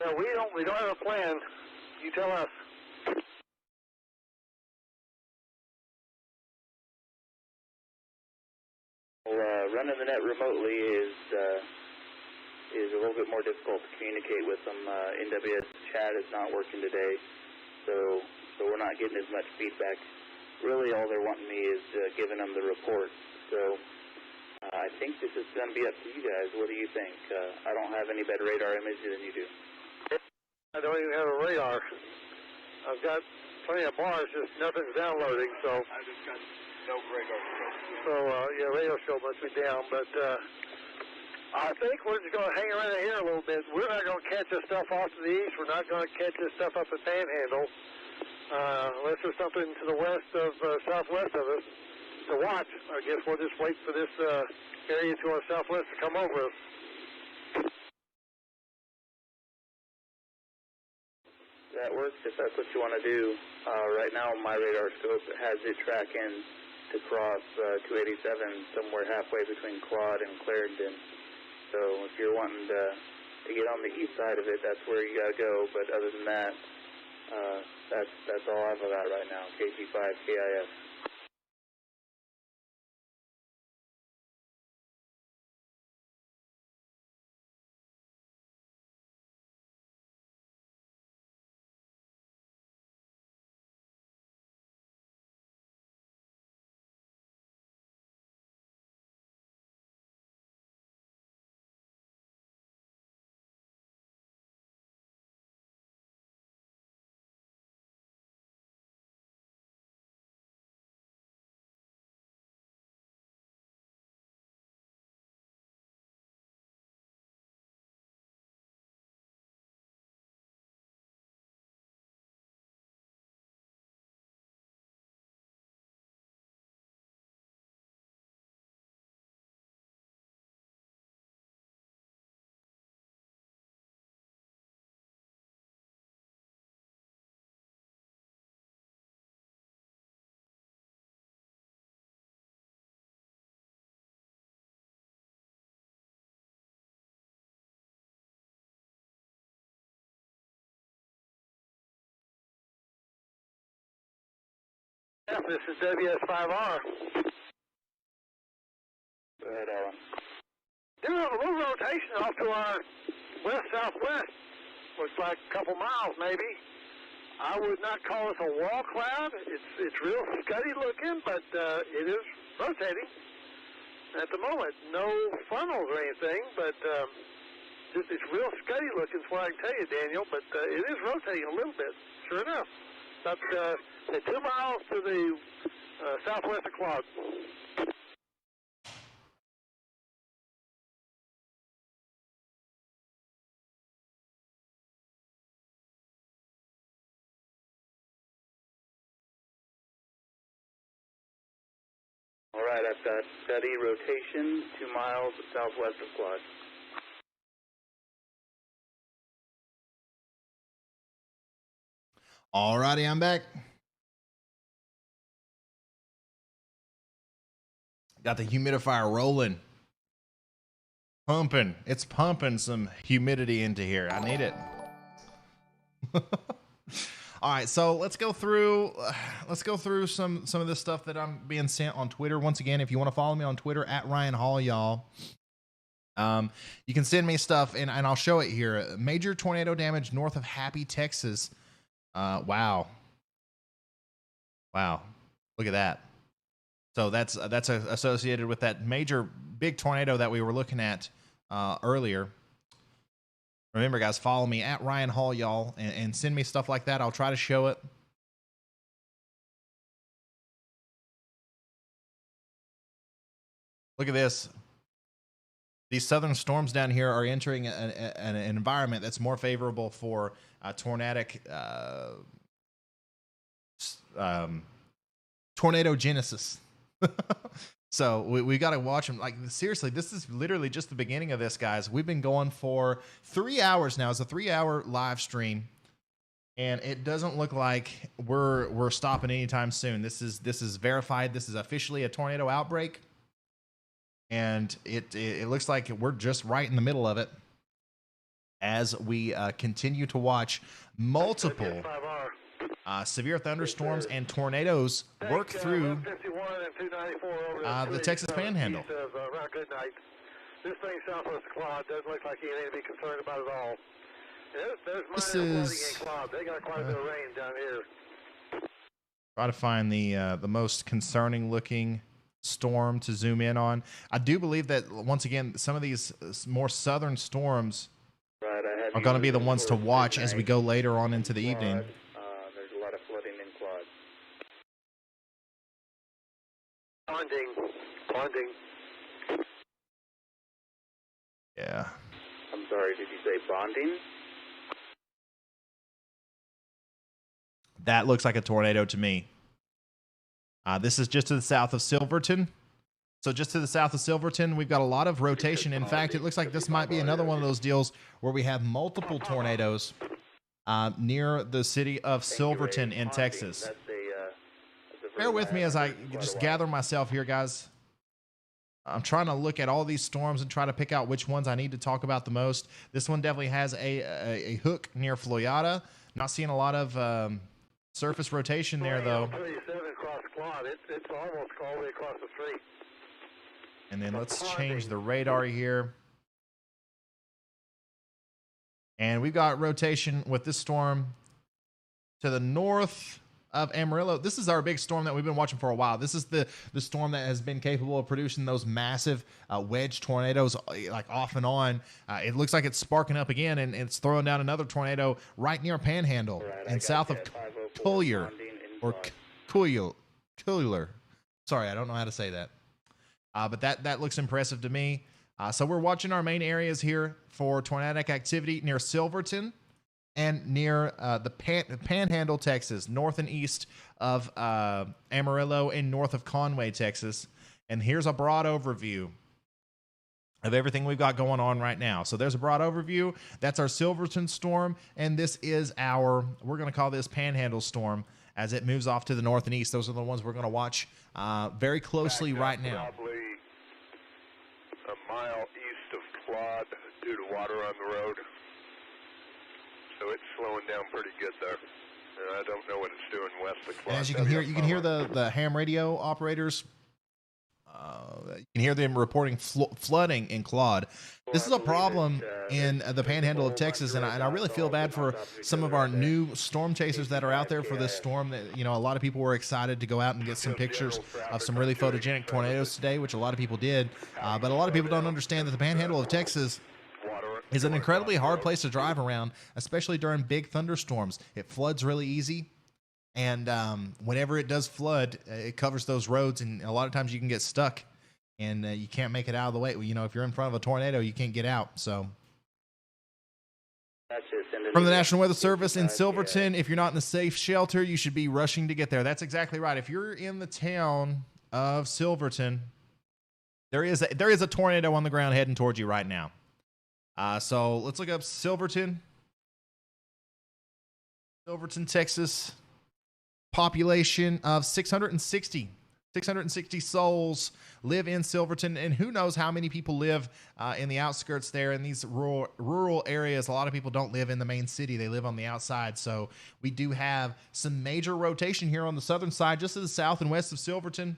No, we don't have a plan. You tell us. Well, running the net remotely is a little bit more difficult to communicate with them. NWS chat is not working today, so we're not getting as much feedback. Really, all they're wanting me is giving them the report. So I think this is going to be up to you guys. What do you think? I don't have any better radar image than you do. I don't even have a radar. I've got plenty of bars, just nothing's downloading, so. I just got no radar show. So, yeah, radio show must be down, but I think we're just going to hang around here a little bit. We're not going to catch this stuff off to the east. We're not going to catch this stuff up at Panhandle. Unless there's something to the west of, southwest of us to watch. I guess we'll just wait for this area to our southwest to come over us. That works if that's what you want to do. Right now, my radar scope has it tracking to cross 287 somewhere halfway between Claude and Clarendon. So if you're wanting to get on the east side of it, that's where you got to go. But other than that, that's all I've got right now. KG5 KIF. This is WS5R. Go ahead, Alan. Doing a little rotation off to our west-southwest. Looks like a couple miles, maybe. I would not call this a wall cloud. It's real scuddy looking, but it is rotating. At the moment, no funnels or anything, but just it's real scuddy looking, is what I can tell you, Daniel. But it is rotating a little bit, sure enough. About 2 miles to the southwest of Claude. All right, I've got steady rotation, 2 miles southwest of Claude. Alrighty, I'm back. Got the humidifier rolling. Pumping. It's pumping some humidity into here. I need it. All right, so let's go through some of this stuff that I'm being sent on Twitter. Once again, if you want to follow me on Twitter at Ryan Hall, y'all, you can send me stuff and I'll show it here. Major tornado damage north of Happy, Texas. Wow. Look at that. So that's associated with that major big tornado that we were looking at earlier. Remember, guys, follow me at Ryan Hall, y'all, and send me stuff like that. I'll try to show it. Look at this. These southern storms down here are entering an environment that's more favorable for tornadic tornado genesis. So we got to watch them. Like, seriously, this is literally just the beginning of this, guys. We've been going for 3 hours now. It's a 3-hour live stream, and it doesn't look like we're stopping anytime soon. This is verified. This is officially a tornado outbreak, and it looks like we're just right in the middle of it as we continue to watch multiple severe thunderstorms and tornadoes work through the Texas Panhandle. Around good night. This thing southwest of Claude doesn't look like anything to be concerned about at all. There's minor flooding in Claude. They got quite a bit of rain down here. Try to find the most concerning looking storm to zoom in on. I do believe that once again some of these more southern storms are going to be the ones to watch as we go later on into the evening. There's a lot of flooding in Claude. Bonding. Yeah. I'm sorry, did you say bonding? That looks like a tornado to me. This is just to the south of Silverton. So just to the south of Silverton, we've got a lot of rotation. In fact, it looks like this might be another one of those deals where we have multiple tornadoes near the city of Silverton in Texas. Bear with me as I just gather myself here, guys. I'm trying to look at all these storms and try to pick out which ones I need to talk about the most. This one definitely has a hook near Florida. Not seeing a lot of surface rotation there, though. 37 across Claude. It's almost all the way across the street. And then let's change the radar here. And we've got rotation with this storm to the north of Amarillo. This is our big storm that we've been watching for a while. This is the storm that has been capable of producing those massive wedge tornadoes, like off and on. It looks like it's sparking up again, and it's throwing down another tornado right near Panhandle and south of Collier or Collier. Sorry, I don't know how to say that. But that looks impressive to me. So we're watching our main areas here for tornadic activity near Silverton and near the Panhandle, Texas, north and east of Amarillo and north of Conway, Texas. And here's a broad overview of everything we've got going on right now. So there's a broad overview. That's our Silverton storm. And this is we're going to call this Panhandle storm as it moves off to the north and east. Those are the ones we're going to watch very closely right now. Probably a mile east of Claude due to water on the road. So it's slowing down pretty good there. I don't know what it's doing west of Claude. And as you can hear the ham radio operators. You can hear them reporting flooding in Claude. This is a problem in the Panhandle of Texas, and I really feel bad for some of our new storm chasers that are out there for this storm. That, you know, a lot of people were excited to go out and get some pictures of some really photogenic tornadoes today, which a lot of people did. But a lot of people don't understand that the Panhandle of Texas is an incredibly hard place to drive around, especially during big thunderstorms. It floods really easy. And whenever it does flood, it covers those roads, and a lot of times you can get stuck, and you can't make it out of the way. You know, if you're in front of a tornado, you can't get out. So, from the National Weather Service in Silverton, if you're not in a safe shelter, you should be rushing to get there. That's exactly right. If you're in the town of Silverton, there is a tornado on the ground heading towards you right now. So let's look up Silverton, Texas. Population of 660 souls live in Silverton, and who knows how many people live in the outskirts there in these rural areas. A lot of people don't live in the main city. They live on the outside. So we do have some major rotation here on the southern side, just to the south and west of Silverton.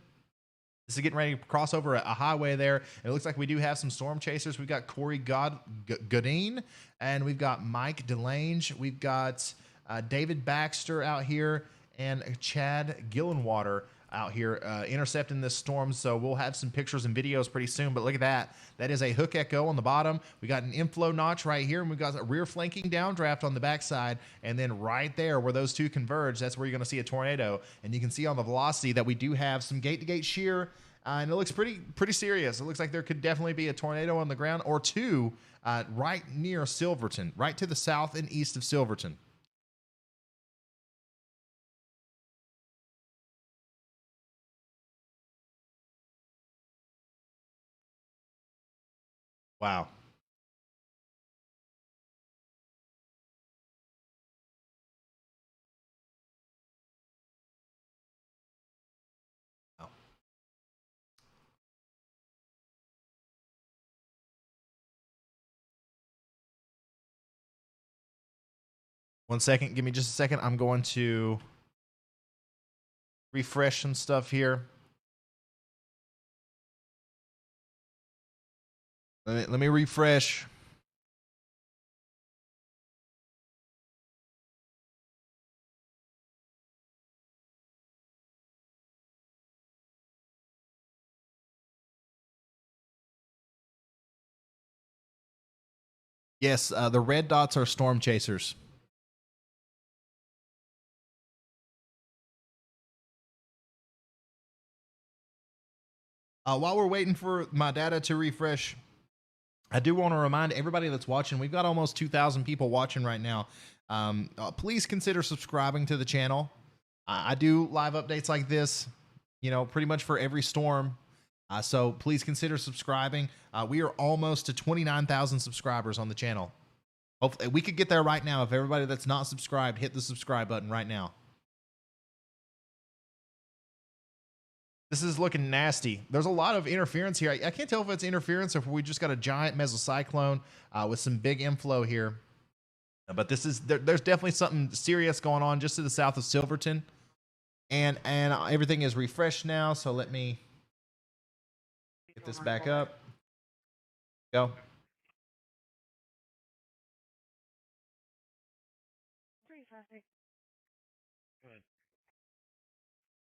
This is getting ready to cross over a highway there. It looks like we do have some storm chasers. We've got Corey Godin, and we've got Mike DeLange. We've got David Baxter out here, and Chad Gillenwater out here intercepting this storm. So we'll have some pictures and videos pretty soon. But look at that. That is a hook echo on the bottom. We got an inflow notch right here, and we've got a rear flanking downdraft on the backside. And then right there where those two converge, that's where you're going to see a tornado. And you can see on the velocity that we do have some gate-to-gate shear. And it looks pretty serious. It looks like there could definitely be a tornado on the ground or two right near Silverton, right to the south and east of Silverton. Wow. Wow. 1 second. Give me just a second. I'm going to refresh some stuff here. Let me refresh. Yes, the red dots are storm chasers. While we're waiting for my data to refresh, I do want to remind everybody that's watching, we've got almost 2,000 people watching right now. Please consider subscribing to the channel. I do live updates like this, you know, pretty much for every storm. So please consider subscribing. We are almost to 29,000 subscribers on the channel. Hopefully we could get there right now. If everybody that's not subscribed, hit the subscribe button right now. This is looking nasty. There's a lot of interference here. I can't tell if it's interference or if we just got a giant mesocyclone with some big inflow here. But this is there's definitely something serious going on just to the south of Silverton, and everything is refreshed now. So let me get this back up. Go. 356. Good.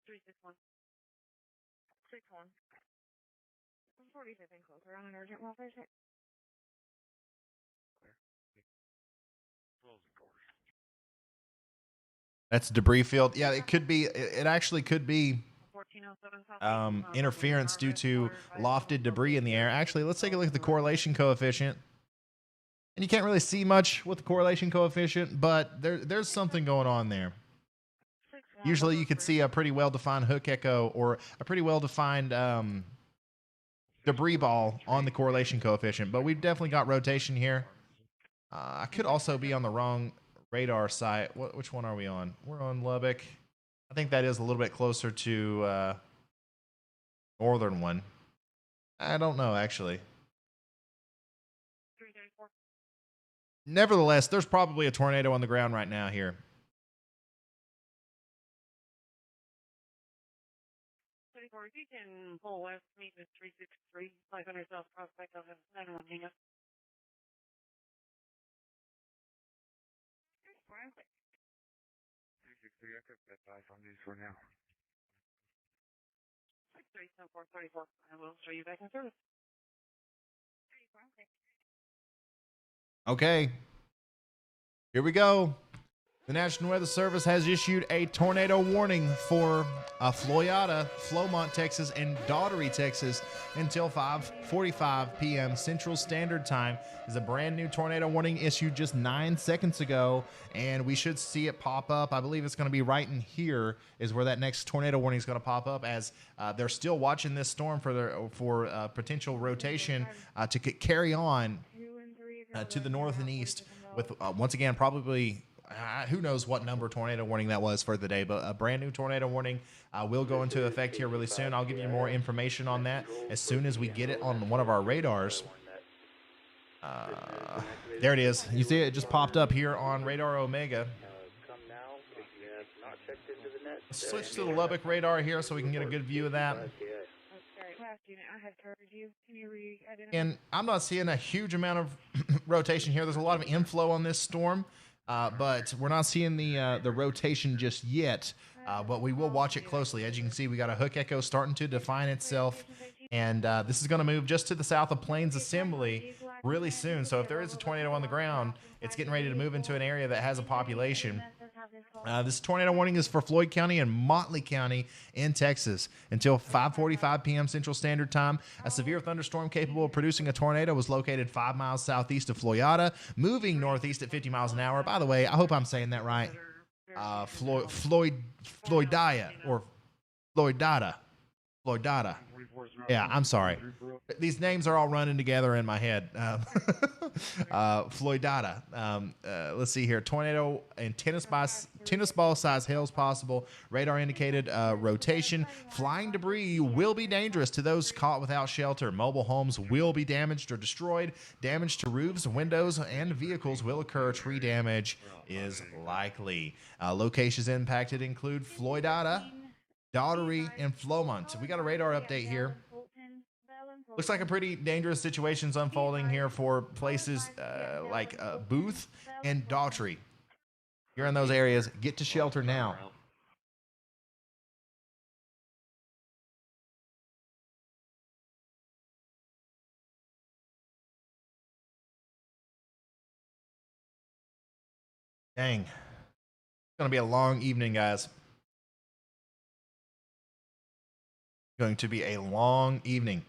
361. 61. 45 and closer on an urgent welfare check. That's debris field. Yeah, it could be. It actually could be interference due to lofted debris in the air. Actually, let's take a look at the correlation coefficient. And you can't really see much with the correlation coefficient, but there's something going on there. Usually you could see a pretty well-defined hook echo or a pretty well-defined debris ball on the correlation coefficient, but we've definitely got rotation here. I could also be on the wrong radar site. Which one are we on? We're on Lubbock. I think that is a little bit closer to northern one. I don't know, actually. 334. Nevertheless, there's probably a tornado on the ground right now here. 4, if you can pull west, meet with 363, 500 South Prospect, I'll have 911 hang up. 363, I could get 5 on these for now. 637434, I will show you back in service. Okay. Here we go. The National Weather Service has issued a tornado warning for Florida, Flomont, Texas, and Daugherty, Texas until 5:45 p.m. Central Standard Time. Is a brand new tornado warning issued just 9 seconds ago, and we should see it pop up. I believe it's going to be right in here is where that next tornado warning is going to pop up, as they're still watching this storm for potential rotation to carry on to the north and east with once again probably. Who knows what number tornado warning that was for the day, but a brand new tornado warning will go into effect here really soon. I'll give you more information on that as soon as we get it on one of our radars. There it is. You see it just popped up here on Radar Omega. Let's switch to the Lubbock radar here so we can get a good view of that. And I'm not seeing a huge amount of rotation here. There's a lot of inflow on this storm. But we're not seeing the rotation just yet, but we will watch it closely. As you can see, we got a hook echo starting to define itself, and this is going to move just to the south of Plains Assembly really soon. So if there is a tornado on the ground, it's getting ready to move into an area that has a population. This tornado warning is for Floyd County and Motley County in Texas until 5:45 p.m. Central Standard Time. A severe thunderstorm capable of producing a tornado was located 5 miles southeast of Florida, moving northeast at 50 miles an hour. By the way, I hope I'm saying that right. Floydada. Yeah, I'm sorry. These names are all running together in my head. Floydada. Let's see here. Tornado and tennis ball size hail is possible. Radar indicated rotation. Flying debris will be dangerous to those caught without shelter. Mobile homes will be damaged or destroyed. Damage to roofs, windows, and vehicles will occur. Tree damage is likely. Locations impacted include Floydada, Daugherty, and Flomont. We got a radar update here. Looks like a pretty dangerous situation's unfolding here for places like Booth and Daugherty. You're in those areas. Get to shelter now. Dang. It's going to be a long evening, guys. Going to be a long evening.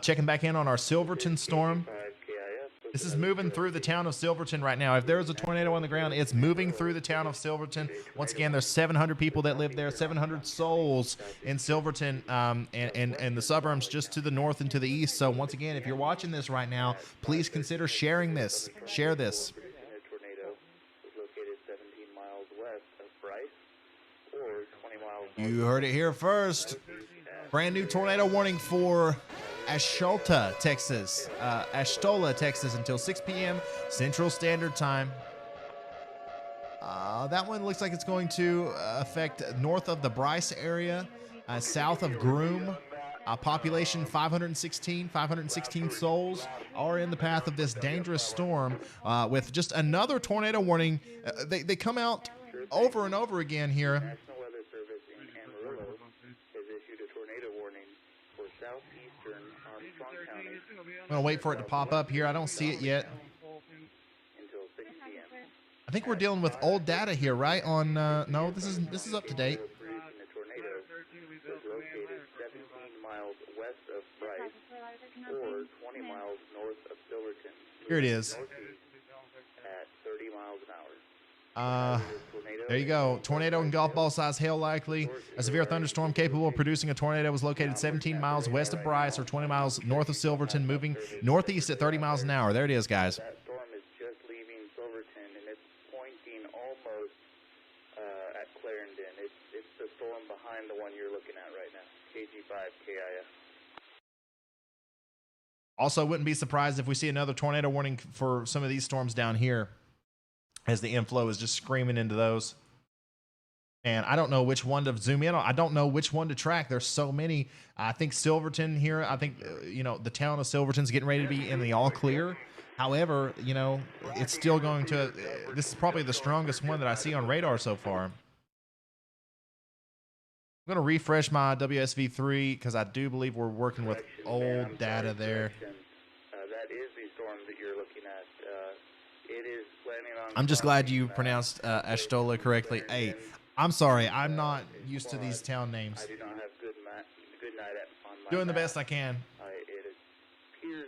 Checking back in on our Silverton storm. This is moving through the town of Silverton right now. If there's a tornado on the ground, it's moving through the town of Silverton. Once again, there's 700 people that live there, 700 souls in Silverton and the suburbs just to the north and to the east. So once again, if you're watching this right now, please consider sharing this. Share this. You heard it here first. Brand new tornado warning for Ashtola, Texas. Until 6 p.m. Central Standard Time. That one looks like it's going to affect north of the Bryce area, south of Groom. Population 516 souls are in the path of this dangerous storm with just another tornado warning. They come out over and over again here. I'm going to wait for it to pop up here. I don't see it yet. I think we're dealing with old data here, right? On no, this is up to date. Here it is. There you go. Tornado and golf ball size hail likely. A severe thunderstorm capable of producing a tornado was located 17 miles west of Bryce or 20 miles north of Silverton, moving northeast at 30 miles an hour. There it is, guys. That storm is just leaving Silverton, and it's pointing almost at Clarendon. It's the storm behind the one you're looking at right now, KG5 KIF. Also, wouldn't be surprised if we see another tornado warning for some of these storms down here, as the inflow is just screaming into those. And I don't know which one to zoom in on. I don't know which one to track. There's so many. I think Silverton here, I think, the town of Silverton's getting ready to be in the all clear. However, it's still going to, this is probably the strongest one that I see on radar so far. I'm going to refresh my WSV3 because I do believe we're working with old data there. That is the storm that you're looking at. It is planning on... I'm just glad you pronounced Ashtola correctly. Hey, I'm sorry. I'm not used to these town names. I do not have good night on my Doing the best I can.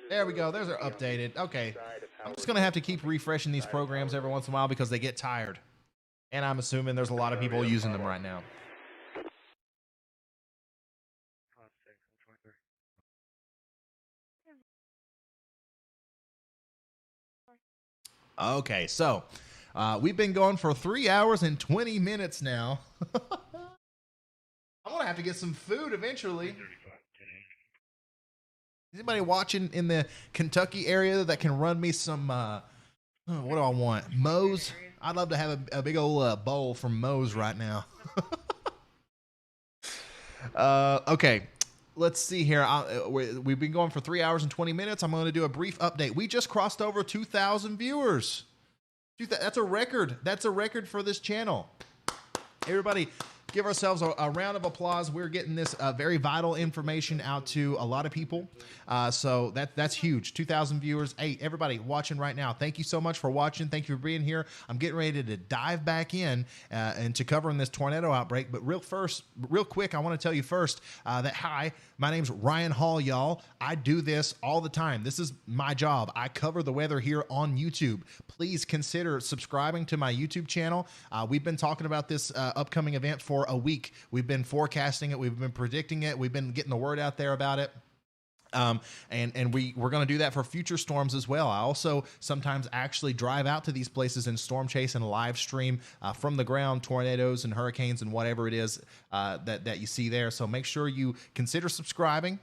There we go. There's our updated. Okay. I'm just going to have to keep refreshing these programs every once in a while because they get tired. And I'm assuming there's a lot of people using them right now. Okay, so we've been going for 3 hours and 20 minutes now. I'm going to have to get some food eventually. Anybody watching in the Kentucky area that can run me some, what do I want? Moe's? I'd love to have a big old bowl from Moe's right now. Okay, let's see here. We've been going for 3 hours and 20 minutes. I'm going to do a brief update. We just crossed over 2,000 viewers. That's a record. That's a record for this channel. Everybody, give ourselves a round of applause. We're getting this very vital information out to a lot of people. So that's huge. 2,000 viewers. Hey, everybody watching right now, thank you so much for watching. Thank you for being here. I'm getting ready to dive back in into covering this tornado outbreak. But real quick, I want to tell you first that hi, my name's Ryan Hall, y'all. I do this all the time. This is my job. I cover the weather here on YouTube. Please consider subscribing to my YouTube channel. We've been talking about this upcoming event for a week. We've been forecasting it. We've been predicting it. We've been getting the word out there about it. And we're going to do that for future storms as well. I also sometimes actually drive out to these places and storm chase and live stream from the ground tornadoes and hurricanes and whatever it is that you see there. So make sure you consider subscribing.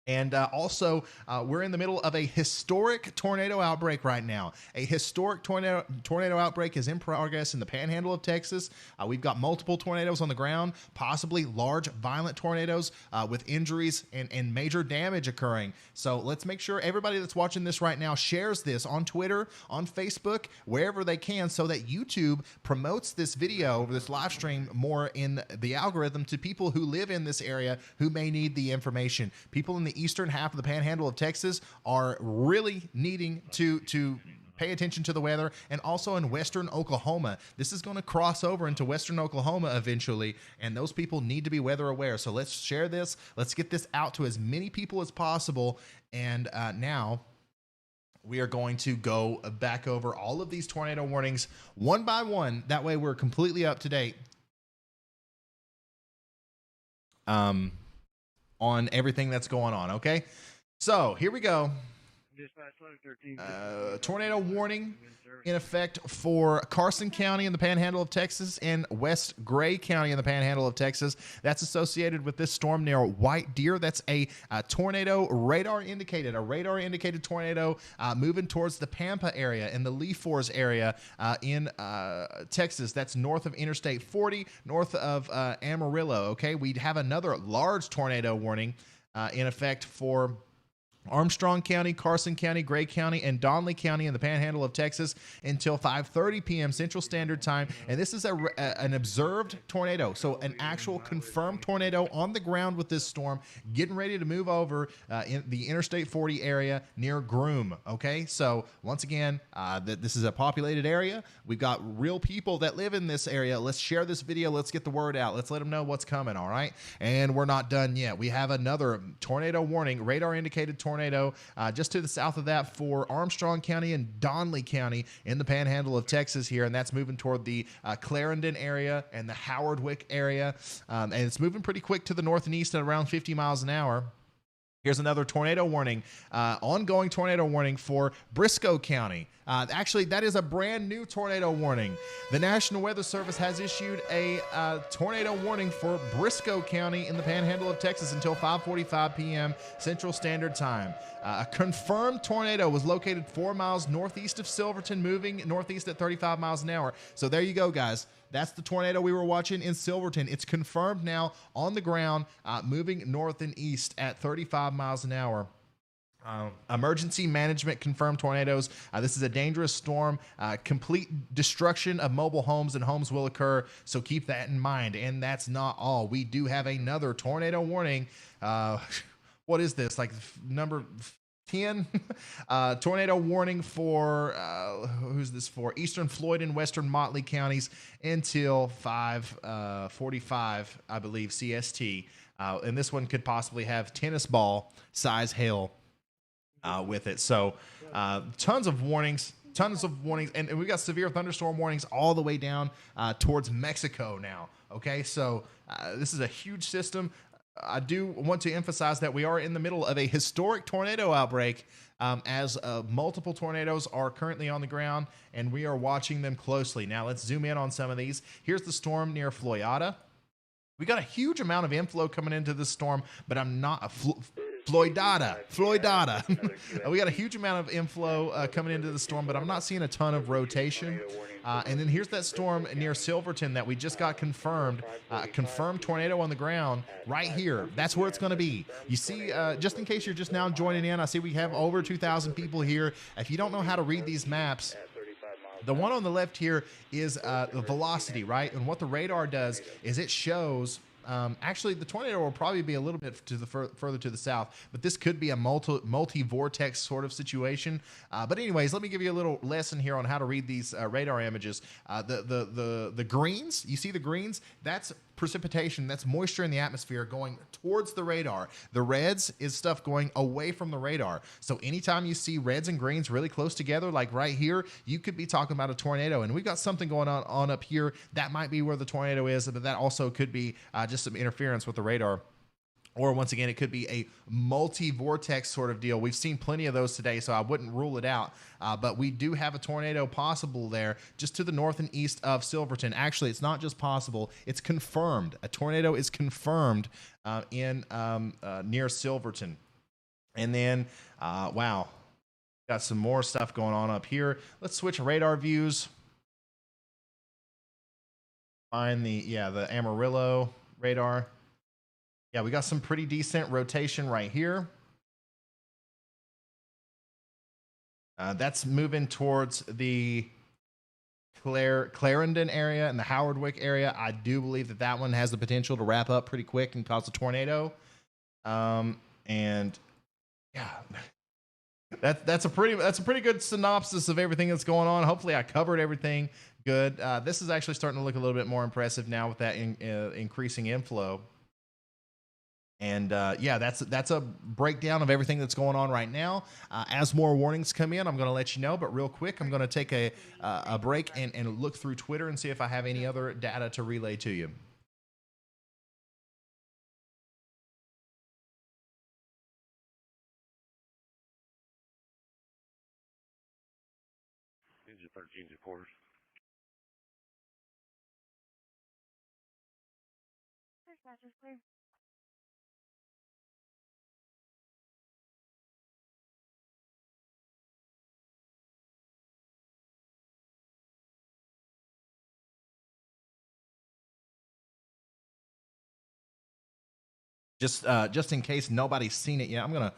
And also, we're in the middle of a historic tornado outbreak right now. A historic tornado outbreak is in progress in the panhandle of Texas. We've got multiple tornadoes on the ground, possibly large, violent tornadoes with injuries and major damage occurring. So let's make sure everybody that's watching this right now shares this on Twitter, on Facebook, wherever they can, so that YouTube promotes this video, this live stream, more in the algorithm to people who live in this area who may need the information. People in the eastern half of the panhandle of Texas are really needing to pay attention to the weather, and also in western Oklahoma. This is going to cross over into western Oklahoma eventually, and those people need to be weather aware. So let's share this. Let's get this out to as many people as possible. And now we are going to go back over all of these tornado warnings one by one. That way we're completely up to date on everything that's going on. Okay, so here we go. Tornado warning in effect for Carson County in the panhandle of Texas and West Gray County in the panhandle of Texas. That's associated with this storm near White Deer. That's a tornado radar indicated tornado moving towards the Pampa area and the Lee Forest area in Texas. That's north of Interstate 40, north of Amarillo. Okay, we have another large tornado warning in effect for Armstrong County, Carson County, Gray County, and Donley County in the panhandle of Texas until 5:30 p.m. Central Standard Time. And this is an observed tornado, so an actual confirmed tornado on the ground with this storm, getting ready to move over in the Interstate 40 area near Groom. Okay, so once again, this is a populated area. We've got real people that live in this area. Let's share this video. Let's get the word out. Let's let them know what's coming, all right? And we're not done yet. We have another tornado warning, radar indicated tornado just to the south of that for Armstrong County and Donley County in the panhandle of Texas here, and that's moving toward the Clarendon area and the Howardwick area, and it's moving pretty quick to the north and east at around 50 miles an hour. Here's another tornado warning, ongoing tornado warning for Briscoe County. Actually, that is a brand new tornado warning. The National Weather Service has issued a tornado warning for Briscoe County in the panhandle of Texas until 5:45 p.m. Central Standard Time. A confirmed tornado was located 4 miles northeast of Silverton, moving northeast at 35 miles an hour. So there you go, guys. that's the tornado we were watching in Silverton. It's confirmed now on the ground, moving north and east at 35 miles an hour. Emergency management confirmed tornadoes. This is a dangerous storm. Complete destruction of mobile homes and homes will occur. So keep that in mind. And that's not all. We do have another tornado warning. What is this? Like number 10? Tornado warning for, who's this for? Eastern Floyd and Western Motley counties until 5:45, I believe, CST. And this one could possibly have tennis ball size hail with it. So tons of warnings, and we've got severe thunderstorm warnings all the way down towards Mexico now. Okay, so this is a huge system. I do want to emphasize that we are in the middle of a historic tornado outbreak, as multiple tornadoes are currently on the ground, and we are watching them closely. Now let's zoom in on some of these. Here's the storm near Floydada. We got a huge amount of inflow coming into this storm, but I'm not Floydada. We got a huge amount of inflow coming into the storm, but I'm not seeing a ton of rotation. And then here's that storm near Silverton that we just got confirmed. Confirmed tornado on the ground right here. That's where it's going to be. You see, just in case you're just now joining in, I see we have over 2,000 people here. If you don't know how to read these maps, the one on the left here is the velocity, right? And what the radar does is it shows. Actually, the tornado will probably be a little bit to the further to the south, but this could be a multi-vortex sort of situation. But anyways, let me give you a little lesson here on how to read these radar images. The greens, you see the greens? That's precipitation, that's moisture in the atmosphere going towards the radar. The reds is stuff going away from the radar. So anytime you see reds and greens really close together, like right here, you could be talking about a tornado. And we've got something going on up here. That might be where the tornado is, but that also could be just some interference with the radar. Or once again, it could be a multi-vortex sort of deal. We've seen plenty of those today, so I wouldn't rule it out. But we do have a tornado possible there just to the north and east of Silverton. Actually, it's not just possible, it's confirmed. A tornado is confirmed in near Silverton. And then, wow, got some more stuff going on up here. Let's switch radar views. Find the Amarillo radar. Yeah, we got some pretty decent rotation right here. That's moving towards the Clarendon area and the Howardwick area. I do believe that that one has the potential to wrap up pretty quick and cause a tornado. And yeah, that's a pretty good synopsis of everything that's going on. Hopefully, I covered everything good. This is actually starting to look a little bit more impressive now with that increasing inflow. And yeah, that's a breakdown of everything that's going on right now. As more warnings come in, I'm going to let you know. But real quick, I'm going to take a break and look through Twitter and see if I have any other data to relay to you. Engine 13 to quarters. Clear. Just in case nobody's seen it yet, I'm gonna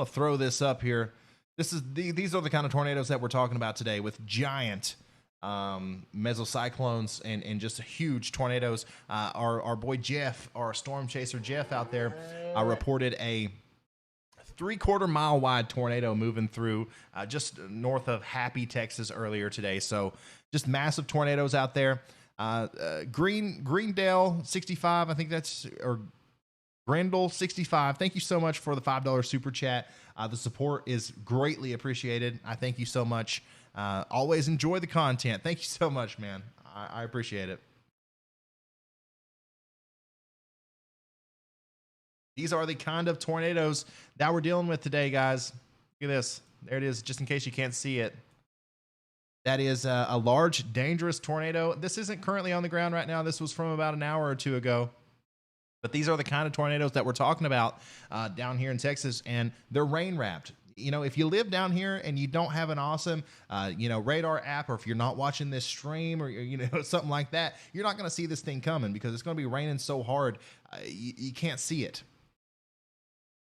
throw this up here. These are the kind of tornadoes that we're talking about today, with giant mesocyclones and just huge tornadoes. Our boy Jeff, our storm chaser Jeff out there, reported a 3/4 mile wide tornado moving through just north of Happy, Texas earlier today. So just massive tornadoes out there. Greendale 65, I think that's, or Grendel 65. Thank you so much for the $5 super chat. The support is greatly appreciated. I thank you so much. Always enjoy the content. Thank you so much, man. I appreciate it. These are the kind of tornadoes that we're dealing with today, guys. Look at this. There it is, just in case you can't see it. That is a large, dangerous tornado. This isn't currently on the ground right now. This was from about an hour or two ago. But these are the kind of tornadoes that we're talking about down here in Texas, and they're rain wrapped. you know, if you live down here and you don't have an awesome, you know, radar app, or if you're not watching this stream or, you know, something like that, you're not going to see this thing coming because it's going to be raining so hard, you can't see it.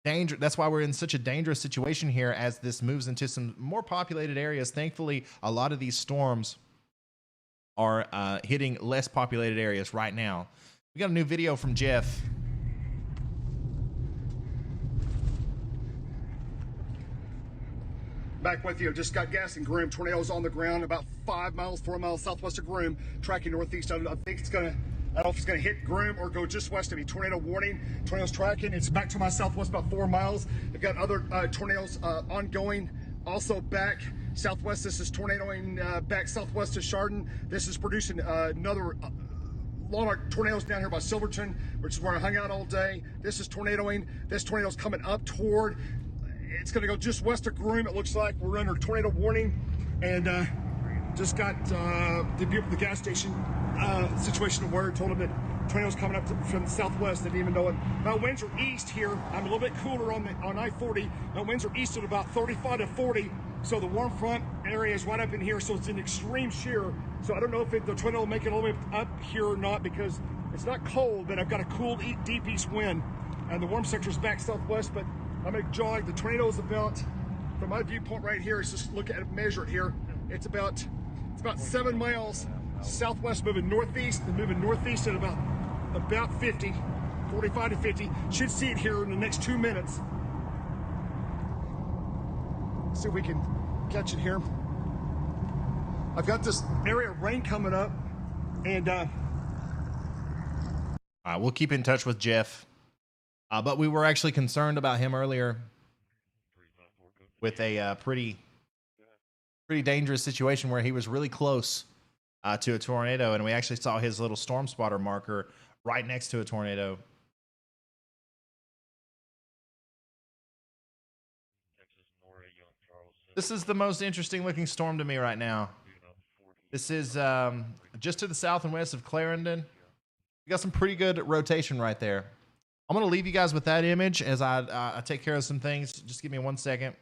That's why we're in such a dangerous situation here as this moves into some more populated areas. Thankfully, a lot of these storms are hitting less populated areas right now. We got a new video from Jeff. Back with you. Just got gas in Groom. Tornadoes on the ground about 4 miles southwest of Groom, tracking northeast. I think it's gonna, I don't know if it's gonna hit Groom or go just west of me. Tornado warning. Tornadoes tracking. It's back to my southwest about 4 miles. I've got other tornadoes ongoing. Also back southwest. This is tornadoing back southwest of Chardon. This is producing another lot of tornadoes down here by Silverton, which is where I hung out all day. This is tornadoing. This tornado's coming up toward. It's going to go just west of Groom. It looks like we're under tornado warning, and just got the view from the gas station situation where I told them that tornadoes coming up from the southwest. They didn't even know it. My winds are east here. I'm a little bit cooler on I-40. My winds are east at about 35 to 40. So the warm front area is right up in here. So it's an extreme shear. So I don't know if the tornado will make it all the way up here or not, because it's not cold, but I've got a cool deep east wind, and the warm sector is back southwest. But I'm gonna jog. The tornado is about, from my viewpoint right here, is just look at it, measure it here. It's about 7 miles southwest, moving northeast, and moving northeast at about 50, 45 to 50. Should see it here in the next 2 minutes. See if we can catch it here. I've got this area of rain coming up, and all right, we'll keep in touch with Jeff. But we were actually concerned about him earlier with a pretty dangerous situation where he was really close to a tornado, and we actually saw his little storm spotter marker right next to a tornado. This is the most interesting looking storm to me right now. This is just to the south and west of Clarendon. We got some pretty good rotation right there. I'm going to leave you guys with that image as I take care of some things. Just give me 1 second.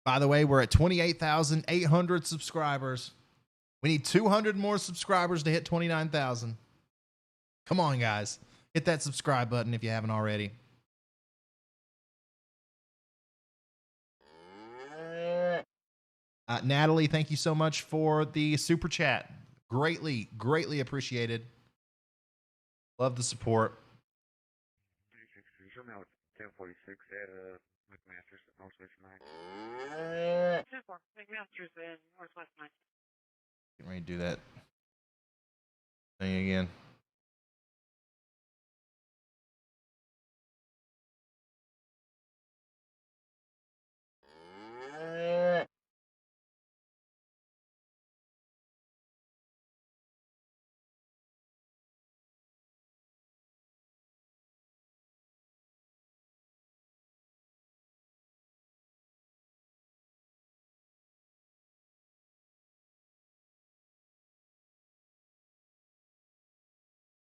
By the way, we're at 28,800 subscribers. We need 200 more subscribers to hit 29,000. Come on, guys. Hit that subscribe button if you haven't already. Natalie, thank you so much for the super chat. Greatly appreciated. Love the support. 1046 at McMaster's at Northwest 9. 10-4, McMaster's in Northwest 9. Getting ready to do that thing again.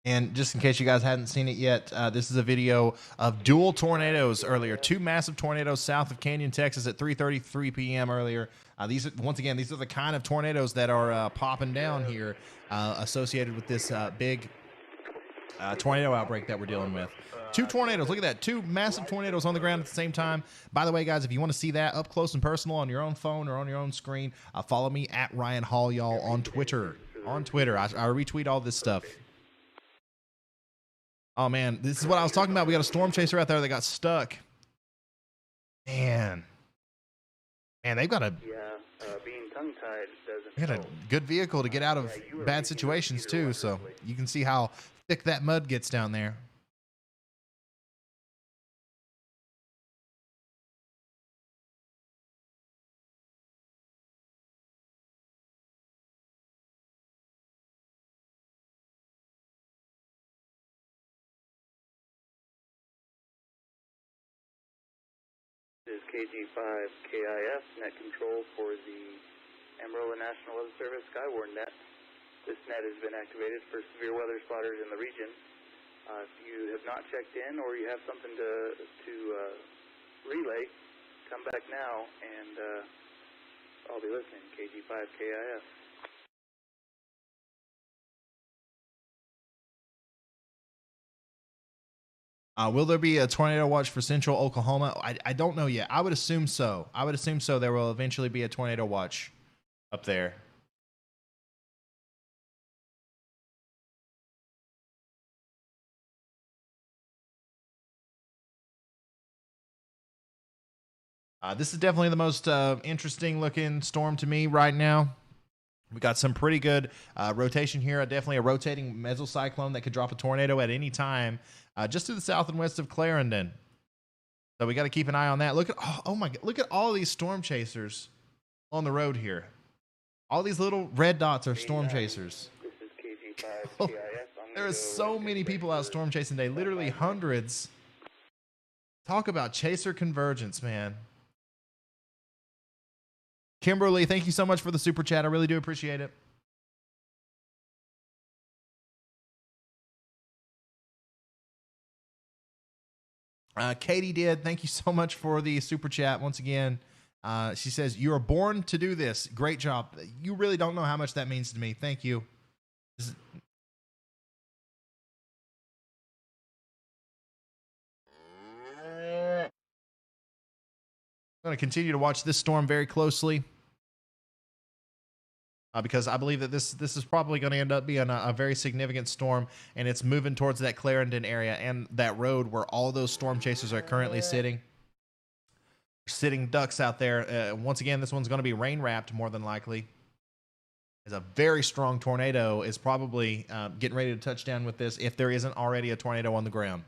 And just in case you guys hadn't seen it yet, this is a video of dual tornadoes earlier. 2 massive tornadoes south of Canyon, Texas at 3:33 p.m. earlier. These are the kind of tornadoes that are popping down here associated with this big tornado outbreak that we're dealing with. 2 tornadoes. Look at that. 2 massive tornadoes on the ground at the same time. By the way, guys, if you want to see that up close and personal on your own phone or on your own screen, follow me at Ryan Hall, y'all, on Twitter. I retweet all this stuff. Oh, man, this is what I was talking about. We got a storm chaser out there that got stuck. Man, they've got being tongue-tied doesn't. They got a good vehicle to get out of bad situations too. So you can see how thick that mud gets down there. This is KG5 KIF, net control for the Amarillo National Weather Service Skywarn Net. This net has been activated for severe weather spotters in the region. If you have not checked in or you have something to relay, come back now and I'll be listening. KG5 KIF. Will there be a tornado watch for central Oklahoma? I don't know yet. I would assume so. There will eventually be a tornado watch up there. This is definitely the most interesting looking storm to me right now. We got some pretty good rotation here. Definitely a rotating mesocyclone that could drop a tornado at any time, just to the south and west of Clarendon. So we got to keep an eye on that. Look at oh my God! Look at all these storm chasers on the road here. All these little red dots are storm chasers. This is KG5 KIF. There are so many people out storm chasing today. Literally hundreds. Talk about chaser convergence, man. Kimberly, thank you so much for the super chat. I really do appreciate it. Katie did. Thank you so much for the super chat once again. She says, you are born to do this. Great job. You really don't know how much that means to me. Thank you. I'm going to continue to watch this storm very closely because I believe that this is probably going to end up being a very significant storm, and it's moving towards that Clarendon area and that road where all those storm chasers are currently sitting ducks out there. Once again, this one's going to be rain wrapped more than likely. As a very strong tornado is probably getting ready to touch down with this if there isn't already a tornado on the ground.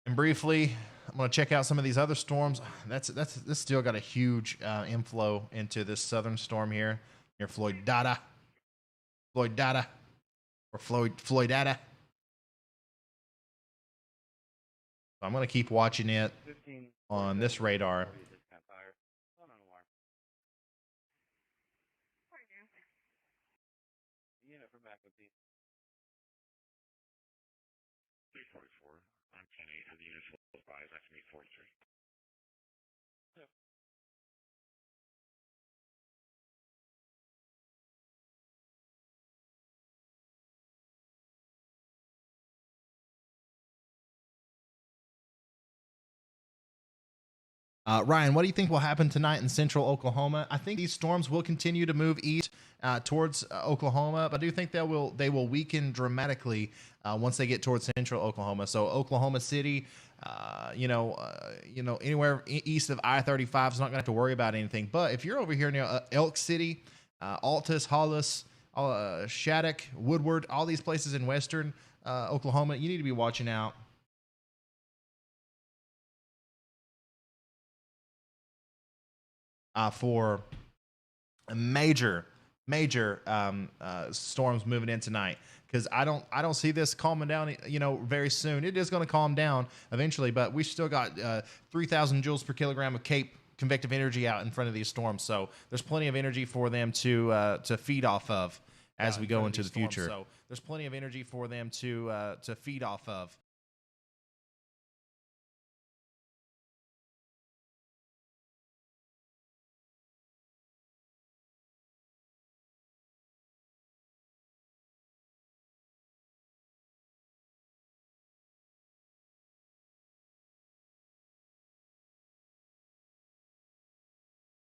And briefly, I'm going to check out some of these other storms. This still got a huge inflow into this southern storm here near Floydada, or Floydada. So I'm going to keep watching it on this radar. Ryan, what do you think will happen tonight in central Oklahoma? I think these storms will continue to move east towards Oklahoma, but I do think they will weaken dramatically once they get towards central Oklahoma. So Oklahoma City, anywhere east of I-35 is not going to have to worry about anything. But if you're over here near Elk City, Altus, Hollis, Shattuck, Woodward, all these places in western Oklahoma, you need to be watching out. For major storms moving in tonight, because I don't see this calming down very soon. It is going to calm down eventually, but we still got 3,000 joules per kilogram of Cape convective energy out in front of these storms, so there's plenty of energy for them to feed off of as we go into the future. So there's plenty of energy for them to feed off of.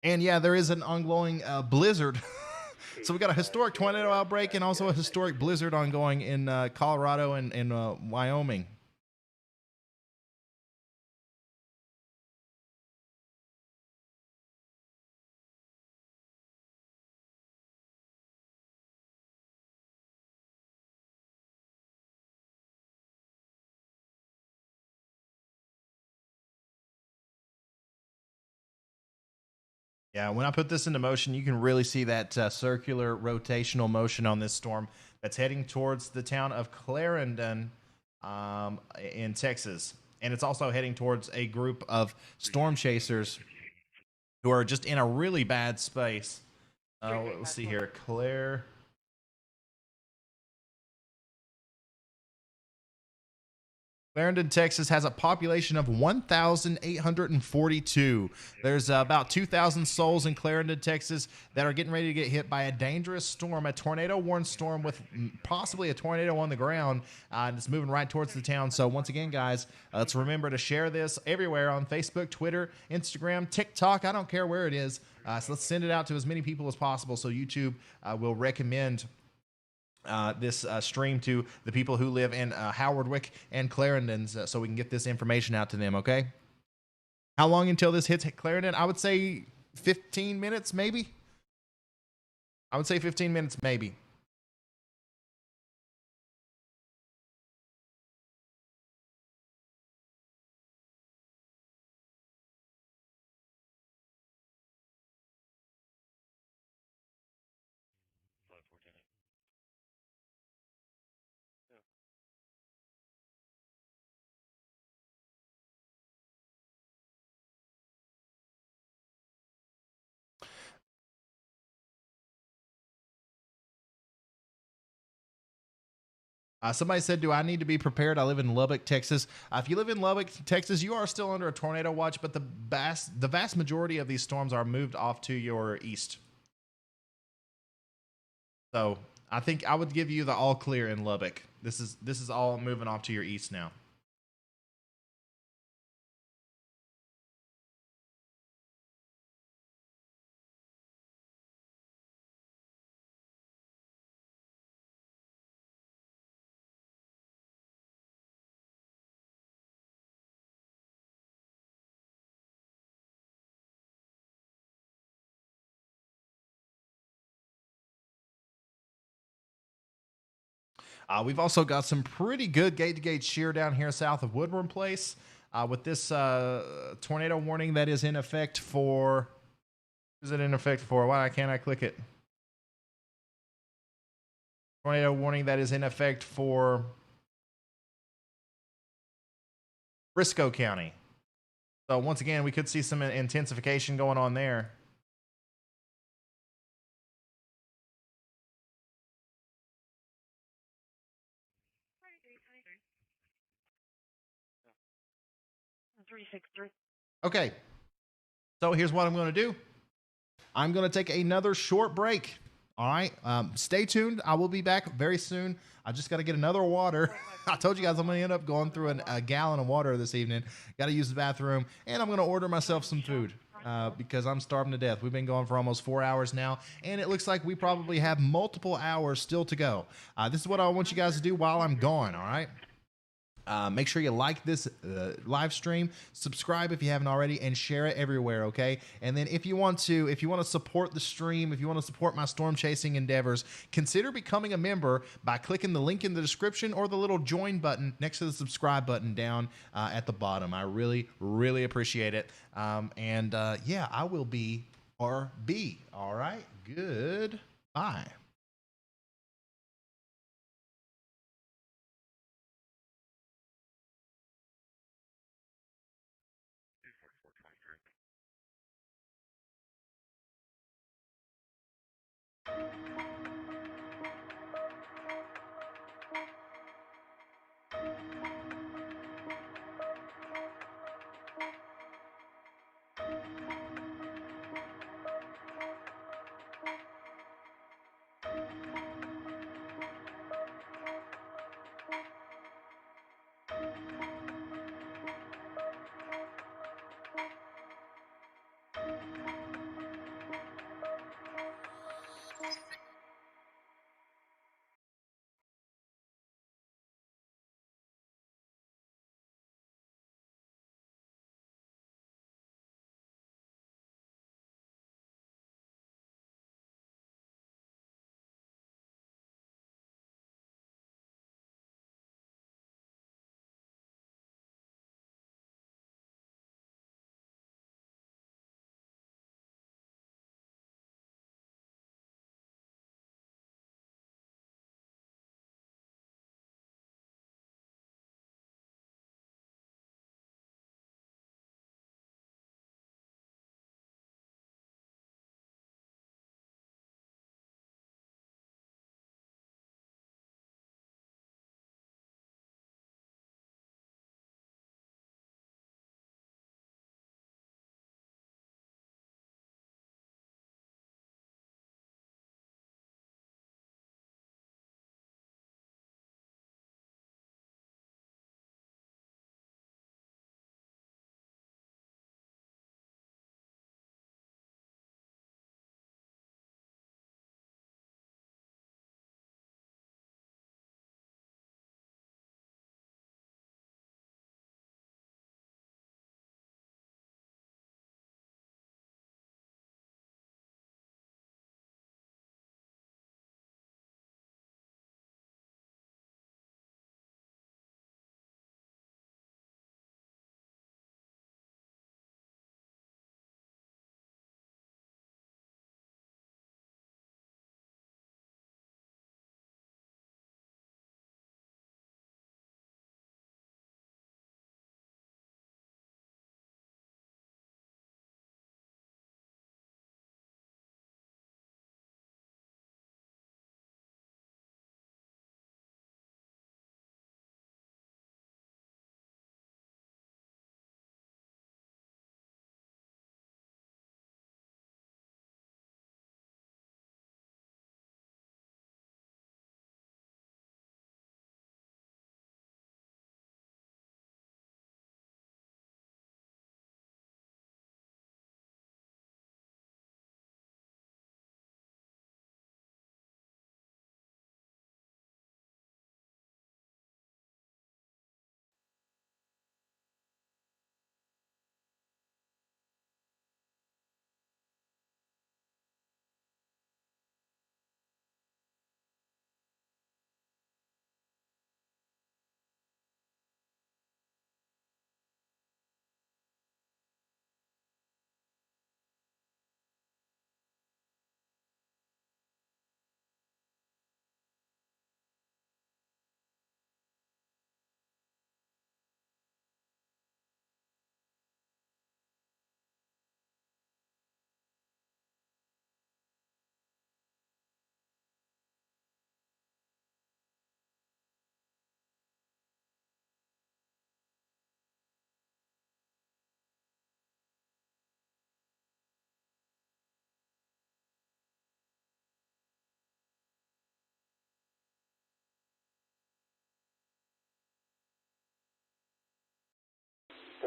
And yeah, there is an ongoing blizzard. So we got a historic tornado outbreak and also a historic blizzard ongoing in Colorado and Wyoming. Yeah, when I put this into motion, you can really see that circular rotational motion on this storm that's heading towards the town of Clarendon in Texas. And it's also heading towards a group of storm chasers who are just in a really bad space. Let's see here. Clarendon, Texas has a population of 1,842. There's about 2,000 souls in Clarendon, Texas that are getting ready to get hit by a dangerous storm, a tornado-warned storm with possibly a tornado on the ground. And it's moving right towards the town. So once again, guys, let's remember to share this everywhere on Facebook, Twitter, Instagram, TikTok. I don't care where it is. So let's send it out to as many people as possible so YouTube will recommend this stream to the people who live in Howardwick and Clarendon, so we can get this information out to them, okay? How long until this hits Clarendon? I would say 15 minutes, maybe. I would say 15 minutes, maybe. Somebody said, do I need to be prepared? I live in Lubbock, Texas. If you live in Lubbock, Texas, you are still under a tornado watch, but the vast majority of these storms are moved off to your east. So I think I would give you the all clear in Lubbock. This is all moving off to your east now. We've also got some pretty good gate-to-gate shear down here south of Woodburn Place with this tornado warning that is in effect for... Is it in effect for? Why can't I click it? Tornado warning that is in effect for Briscoe County. So once again, we could see some intensification going on there. Okay, so here's what I'm going to do. I'm going to take another short break. All right, stay tuned. I will be back very soon. I just got to get another water. I told you guys I'm going to end up going through a gallon of water this evening. Got to use the bathroom, and I'm going to order myself some food because I'm starving to death. We've been going for almost 4 hours now, and it looks like we probably have multiple hours still to go. This is what I want you guys to do while I'm gone, all right? Make sure you like this live stream, subscribe if you haven't already, and share it everywhere, okay? And then if you want to support the stream, if you want to support my storm chasing endeavors, consider becoming a member by clicking the link in the description or the little join button next to the subscribe button down at the bottom. I really, really appreciate it. Yeah, I will be RB. All right, good. Bye.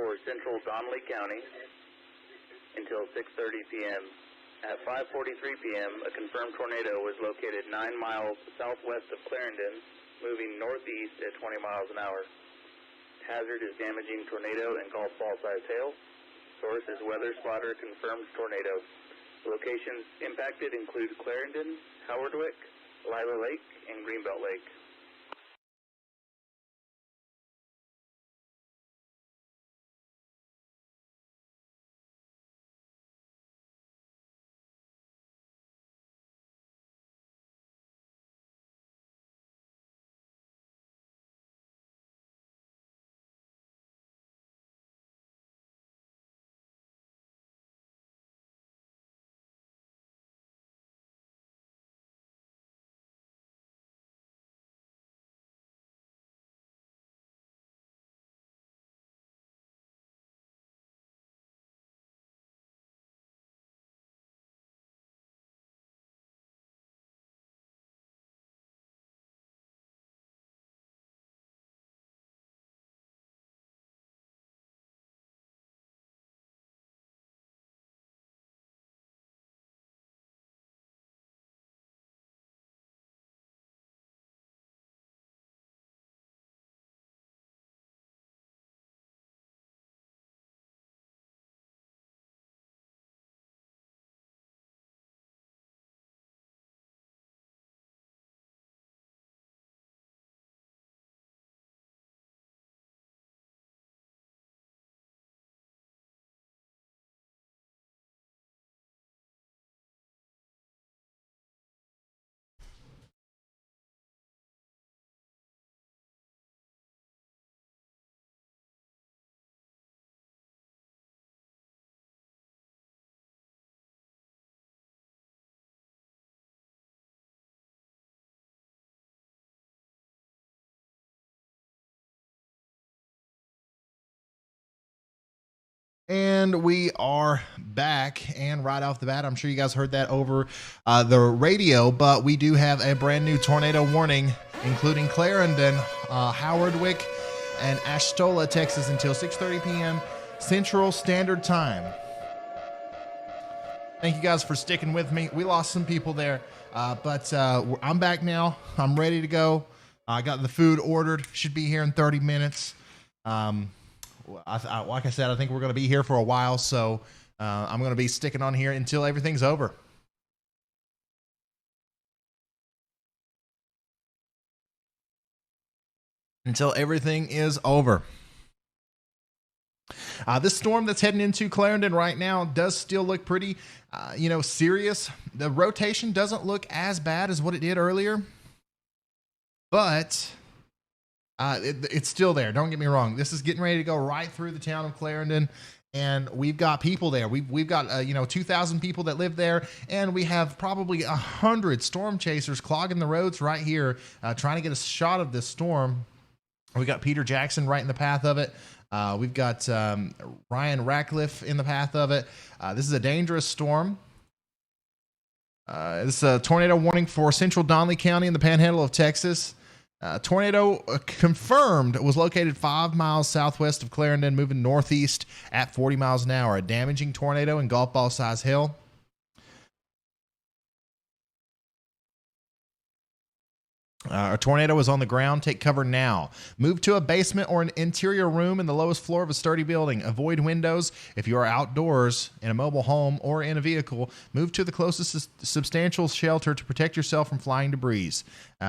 for central Donnelly County until 6:30 p.m. At 5:43 p.m., a confirmed tornado was located 9 miles southwest of Clarendon, moving northeast at 20 miles an hour. Hazard is damaging tornado and golf ball sized hail. Source is Weather Spotter confirmed tornado. Locations impacted include Clarendon, Howardwick, Lila Lake, and Greenbelt Lake. And we are back, and right off the bat, I'm sure you guys heard that over the radio, but we do have a brand new tornado warning, including Clarendon, Howardwick, and Ashtola, Texas, until 6:30 p.m. Central Standard Time. Thank you guys for sticking with me. We lost some people there, but I'm back now. I'm ready to go. I got the food ordered. Should be here in 30 minutes. Like I said, I think we're going to be here for a while, so I'm going to be sticking on here until everything's over. Until everything is over. This storm that's heading into Clarendon right now does still look pretty, serious. The rotation doesn't look as bad as what it did earlier, but it's still there. Don't get me wrong. This is getting ready to go right through the town of Clarendon, and we've got people there. We've got 2,000 people that live there, and we have probably 100 storm chasers clogging the roads right here, trying to get a shot of this storm. We got Peter Jackson right in the path of it. We've got Ryan Ratcliffe in the path of it. This is a dangerous storm. This is a tornado warning for central Donnelly County in the Panhandle of Texas. Tornado confirmed was located 5 miles southwest of Clarendon, moving northeast at 40 miles an hour. A damaging tornado and golf ball size hail. A tornado is on the ground. Take cover now. Move to a basement or an interior room in the lowest floor of a sturdy building. Avoid windows if you are outdoors in a mobile home or in a vehicle. Move to the closest substantial shelter to protect yourself from flying debris.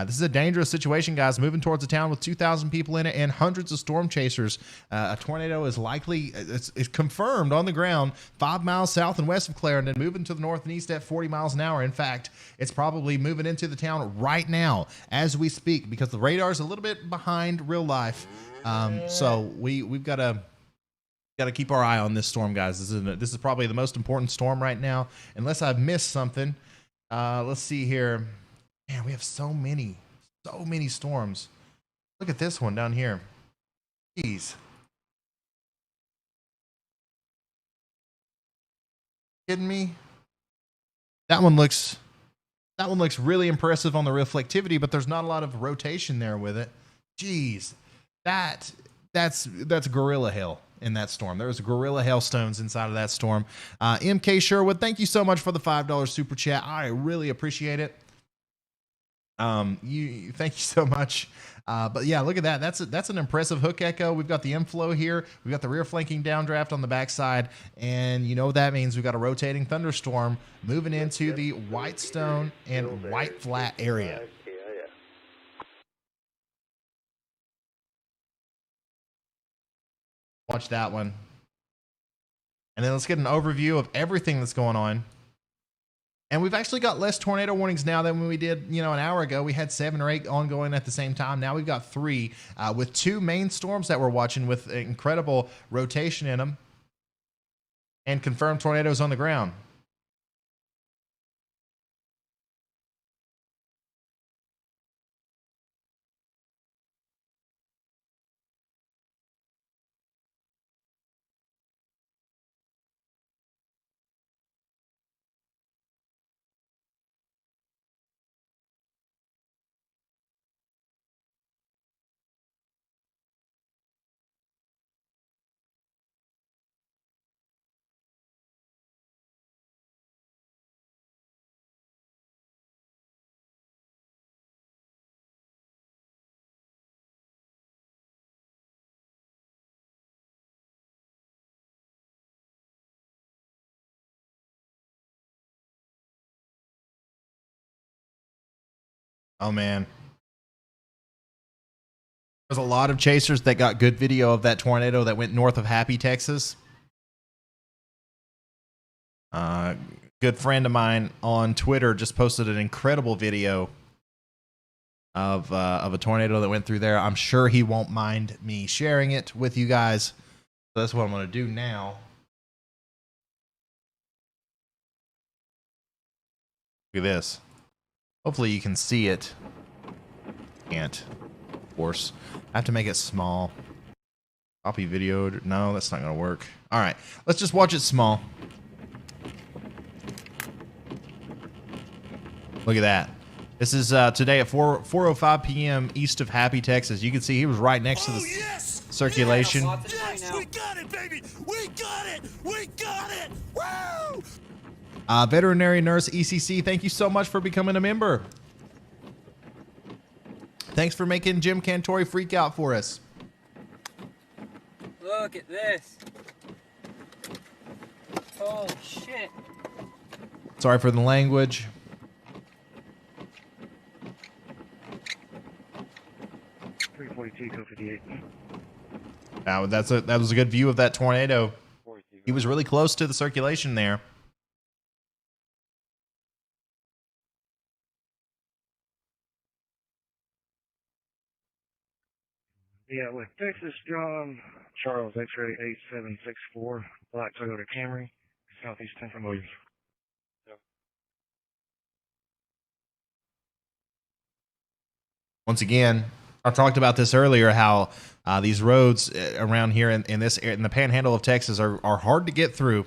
This is a dangerous situation, guys. Moving towards a town with 2,000 people in it and hundreds of storm chasers. A tornado is likely, it's confirmed on the ground, 5 miles south and west of Clarendon, moving to the north and east at 40 miles an hour. In fact, it's probably moving into the town right now as we speak, because the radar is a little bit behind real life. So we've got to keep our eye on this storm, guys. This is probably the most important storm right now, unless I've missed something. Let's see here. Man, we have so many storms. Look at this one down here. Jeez. Kidding me? That one looks really impressive on the reflectivity, but there's not a lot of rotation there with it. Jeez. That's gorilla hail. in that storm. There was gorilla hailstones inside of that storm. MK Sherwood, thank you so much for the $5 super chat. I really appreciate it. Thank you so much. But yeah, look at that. That's an impressive hook echo. We've got the inflow here. We've got the rear flanking downdraft on the backside, and you know what that means. We've got a rotating thunderstorm moving into the Whitestone and White Flat area. Watch that one. And then let's get an overview of everything that's going on. And we've actually got less tornado warnings now than when we did, an hour ago. We had 7 or 8 ongoing at the same time. Now we've got 3 with 2 main storms that we're watching with incredible rotation in them and confirmed tornadoes on the ground. Oh, man. There's a lot of chasers that got good video of that tornado that went north of Happy, Texas. Good friend of mine on Twitter just posted an incredible video of a tornado that went through there. I'm sure he won't mind me sharing it with you guys. So that's what I'm going to do now. Look at this. Hopefully you can see it. Can't. Of course. I have to make it small. Copy video. No, that's not going to work. All right. Let's just watch it small. Look at that. This is today at 4:05 p.m. east of Happy, Texas. You can see he was right next to the circulation. Yes, we got it, baby. We got it. We got it. Woo! Veterinary Nurse ECC, thank you so much for becoming a member. Thanks for making Jim Cantori freak out for us. Look at this. Holy shit. Sorry for the language. That was a good view of that tornado. He was really close to the circulation there. Yeah, with Texas John Charles X-ray 8764, black Toyota Camry, southeast 10 from Williams. Once again, I talked about this earlier, how these roads around here in the panhandle of Texas are hard to get through,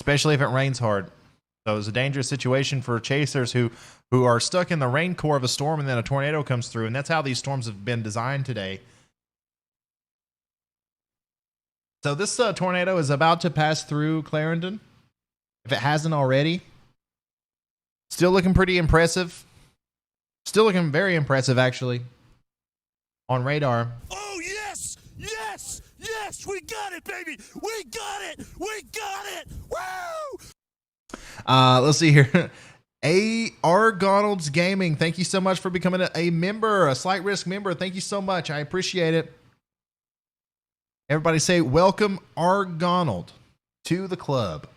especially if it rains hard. So it's a dangerous situation for chasers who are stuck in the rain core of a storm, and then a tornado comes through, and that's how these storms have been designed today. So this tornado is about to pass through Clarendon, if it hasn't already. Still looking pretty impressive. Still looking very impressive, actually, on radar. Oh, yes! Yes! Yes! We got it, baby! We got it! We got it! Woo! Let's see here. A.R. Gonalds Gaming, thank you so much for becoming a member, a Slight Risk member. Thank you so much. I appreciate it. Everybody say, welcome R. Gonald to the club.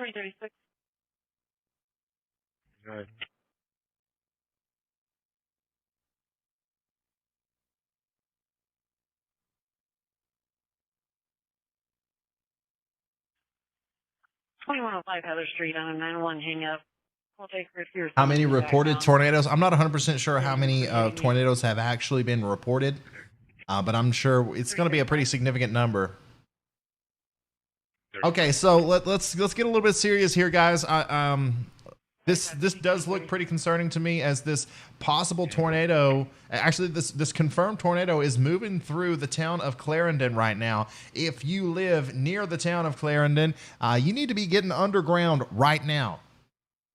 $336. Go ahead. 2105 Heather Street on a 9-1 hang up. We'll take Revere. How many reported tornadoes? I'm not 100% sure how many tornadoes have actually been reported, but I'm sure it's going to be a pretty significant number. Okay, so let's get a little bit serious here, guys. This does look pretty concerning to me, as this possible tornado, actually this confirmed tornado, is moving through the town of Clarendon right now. If you live near the town of Clarendon, you need to be getting underground right now.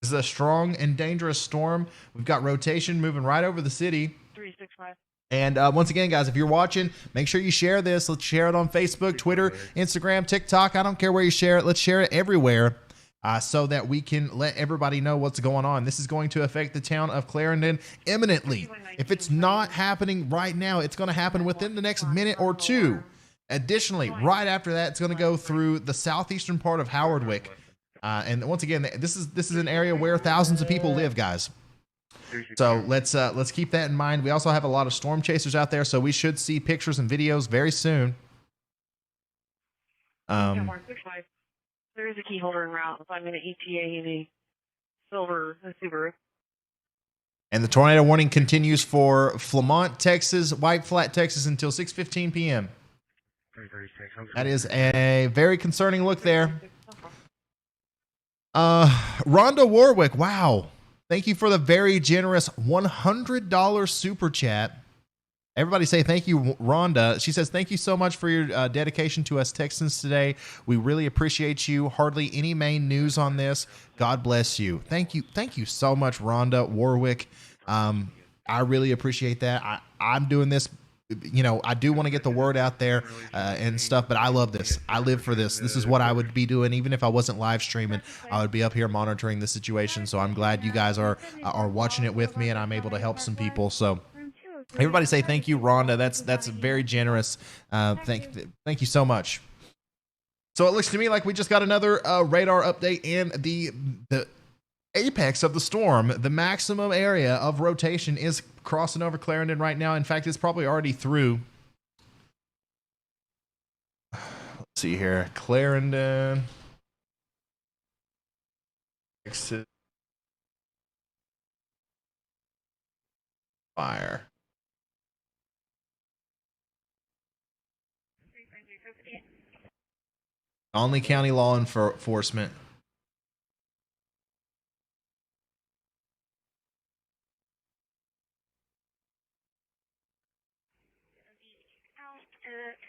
This is a strong and dangerous storm. We've got rotation moving right over the city. 365. And once again, guys, if you're watching, make sure you share this. Let's share it on Facebook, Twitter, Instagram, TikTok. I don't care where you share it. Let's share it everywhere so that we can let everybody know what's going on. This is going to affect the town of Clarendon imminently. If it's not happening right now, it's going to happen within the next minute or two. Additionally, right after that, it's going to go through the southeastern part of Howardwick. And once again, this is an area where thousands of people live, guys. So let's keep that in mind. We also have a lot of storm chasers out there, so we should see pictures and videos very soon. There is a key holder en route. 5-minute ETA in a silver Subaru. And the tornado warning continues for Flamont, Texas, White Flat, Texas, until 6:15 p.m. That is a very concerning look there. Rhonda Warwick, wow. Thank you for the very generous $100 super chat. Everybody say thank you, Rhonda. She says, thank you so much for your dedication to us Texans today. We really appreciate you. Hardly any main news on this. God bless you. Thank you. Thank you so much, Rhonda Warwick. I really appreciate that. I'm doing this. You know, I do want to get the word out there and stuff, but I love this. I live for this. This is what I would be doing. Even if I wasn't live streaming, I would be up here monitoring the situation. So I'm glad you guys are watching it with me, and I'm able to help some people. So everybody say thank you, Rhonda. That's very generous. Thank you so much. So it looks to me like we just got another radar update, and the apex of the storm, the maximum area of rotation, is crossing over Clarendon right now. In fact, it's probably already through. Let's see here. Clarendon. Exit. Fire. Only county law enforcement.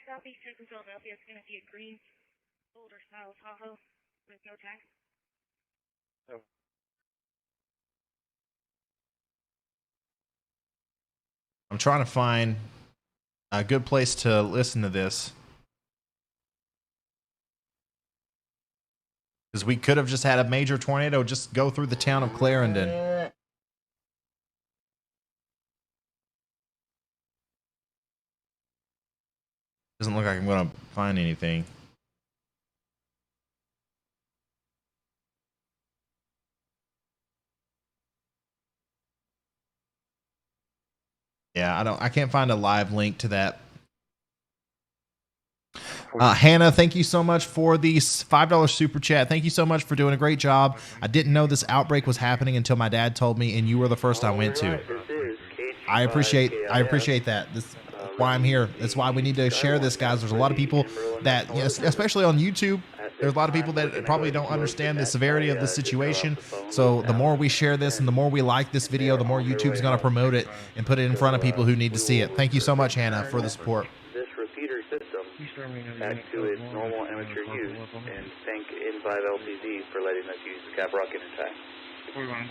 Southeastern Philadelphia, it's going to be a green older style Tahoe with no tag. I'm trying to find a good place to listen to this, because we could have just had a major tornado just go through the town of Clarendon. Doesn't look like I'm going to find anything. Yeah, I can't find a live link to that. Hannah, thank you so much for the $5 super chat. Thank you so much for doing a great job. I didn't know this outbreak was happening until my dad told me, and you were the first I went to. I appreciate that. That's why I'm here. That's why we need to share this, guys. There's a lot of people that, you know, especially on YouTube, there's a lot of people that probably don't understand the severity of the situation. So the more we share this and the more we like this video, the more YouTube's going to promote it and put it in front of people who need to see it. Thank you so much, Hannah, for the support. This repeater system back to its normal amateur use, and thank N5 LTZ for letting us use the cap rocket in time.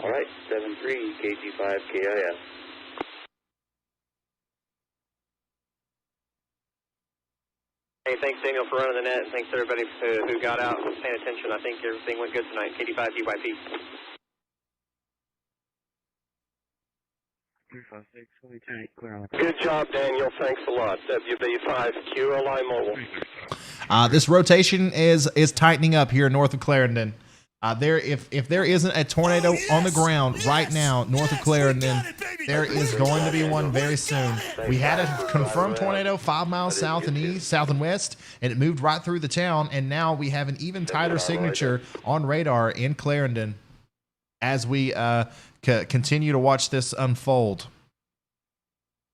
All right, 73 KG5 KIF. Hey, thanks Daniel for running the net, and thanks everybody who got out and was paying attention. I think everything went good tonight. KD5 UYP. 356, good job, Daniel. Thanks a lot. WB5 QLI Mobile. This rotation is tightening up here north of Clarendon. If there isn't a tornado on the ground right now north of Clarendon, there is going to be one very soon. We had a confirmed tornado 5 miles south and west, and it moved right through the town. And now we have an even tighter signature on radar in Clarendon as we continue to watch this unfold.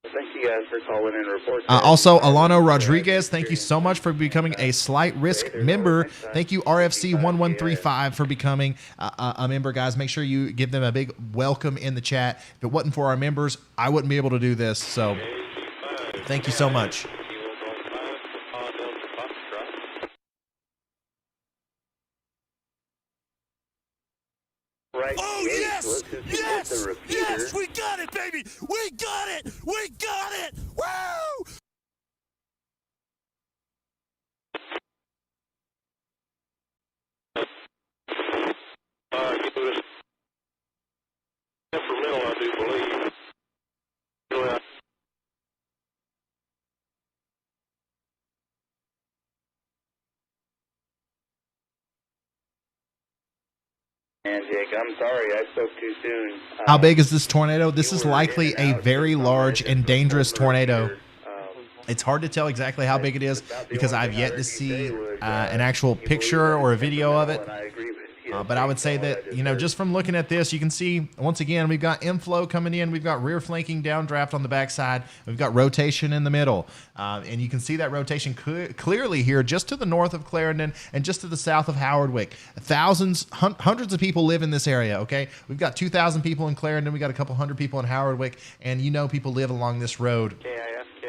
Thank you guys for calling in reports. Also, Alano Rodriguez, thank you so much for becoming a Slight Risk member. Thank you, RFC1135, for becoming a member, guys. Make sure you give them a big welcome in the chat. If it wasn't for our members, I wouldn't be able to do this. So, thank you so much. Oh, yes! Yes! Yes! We got it, baby! We got it! We got it! Woo! Temperamental, I do believe. And Jake, I'm sorry, I spoke too soon. How big is this tornado? This is likely a very large and dangerous tornado. It's hard to tell exactly how big it is because I've yet to see an actual picture or a video of it. But I would say that, you know, just from looking at this, you can see, once again, we've got inflow coming in. We've got rear flanking downdraft on the backside. We've got rotation in the middle. And you can see that rotation clearly here just to the north of Clarendon and just to the south of Howardwick. Hundreds of people live in this area, okay? We've got 2,000 people in Clarendon. We got a couple hundred people in Howardwick. And you know people live along this road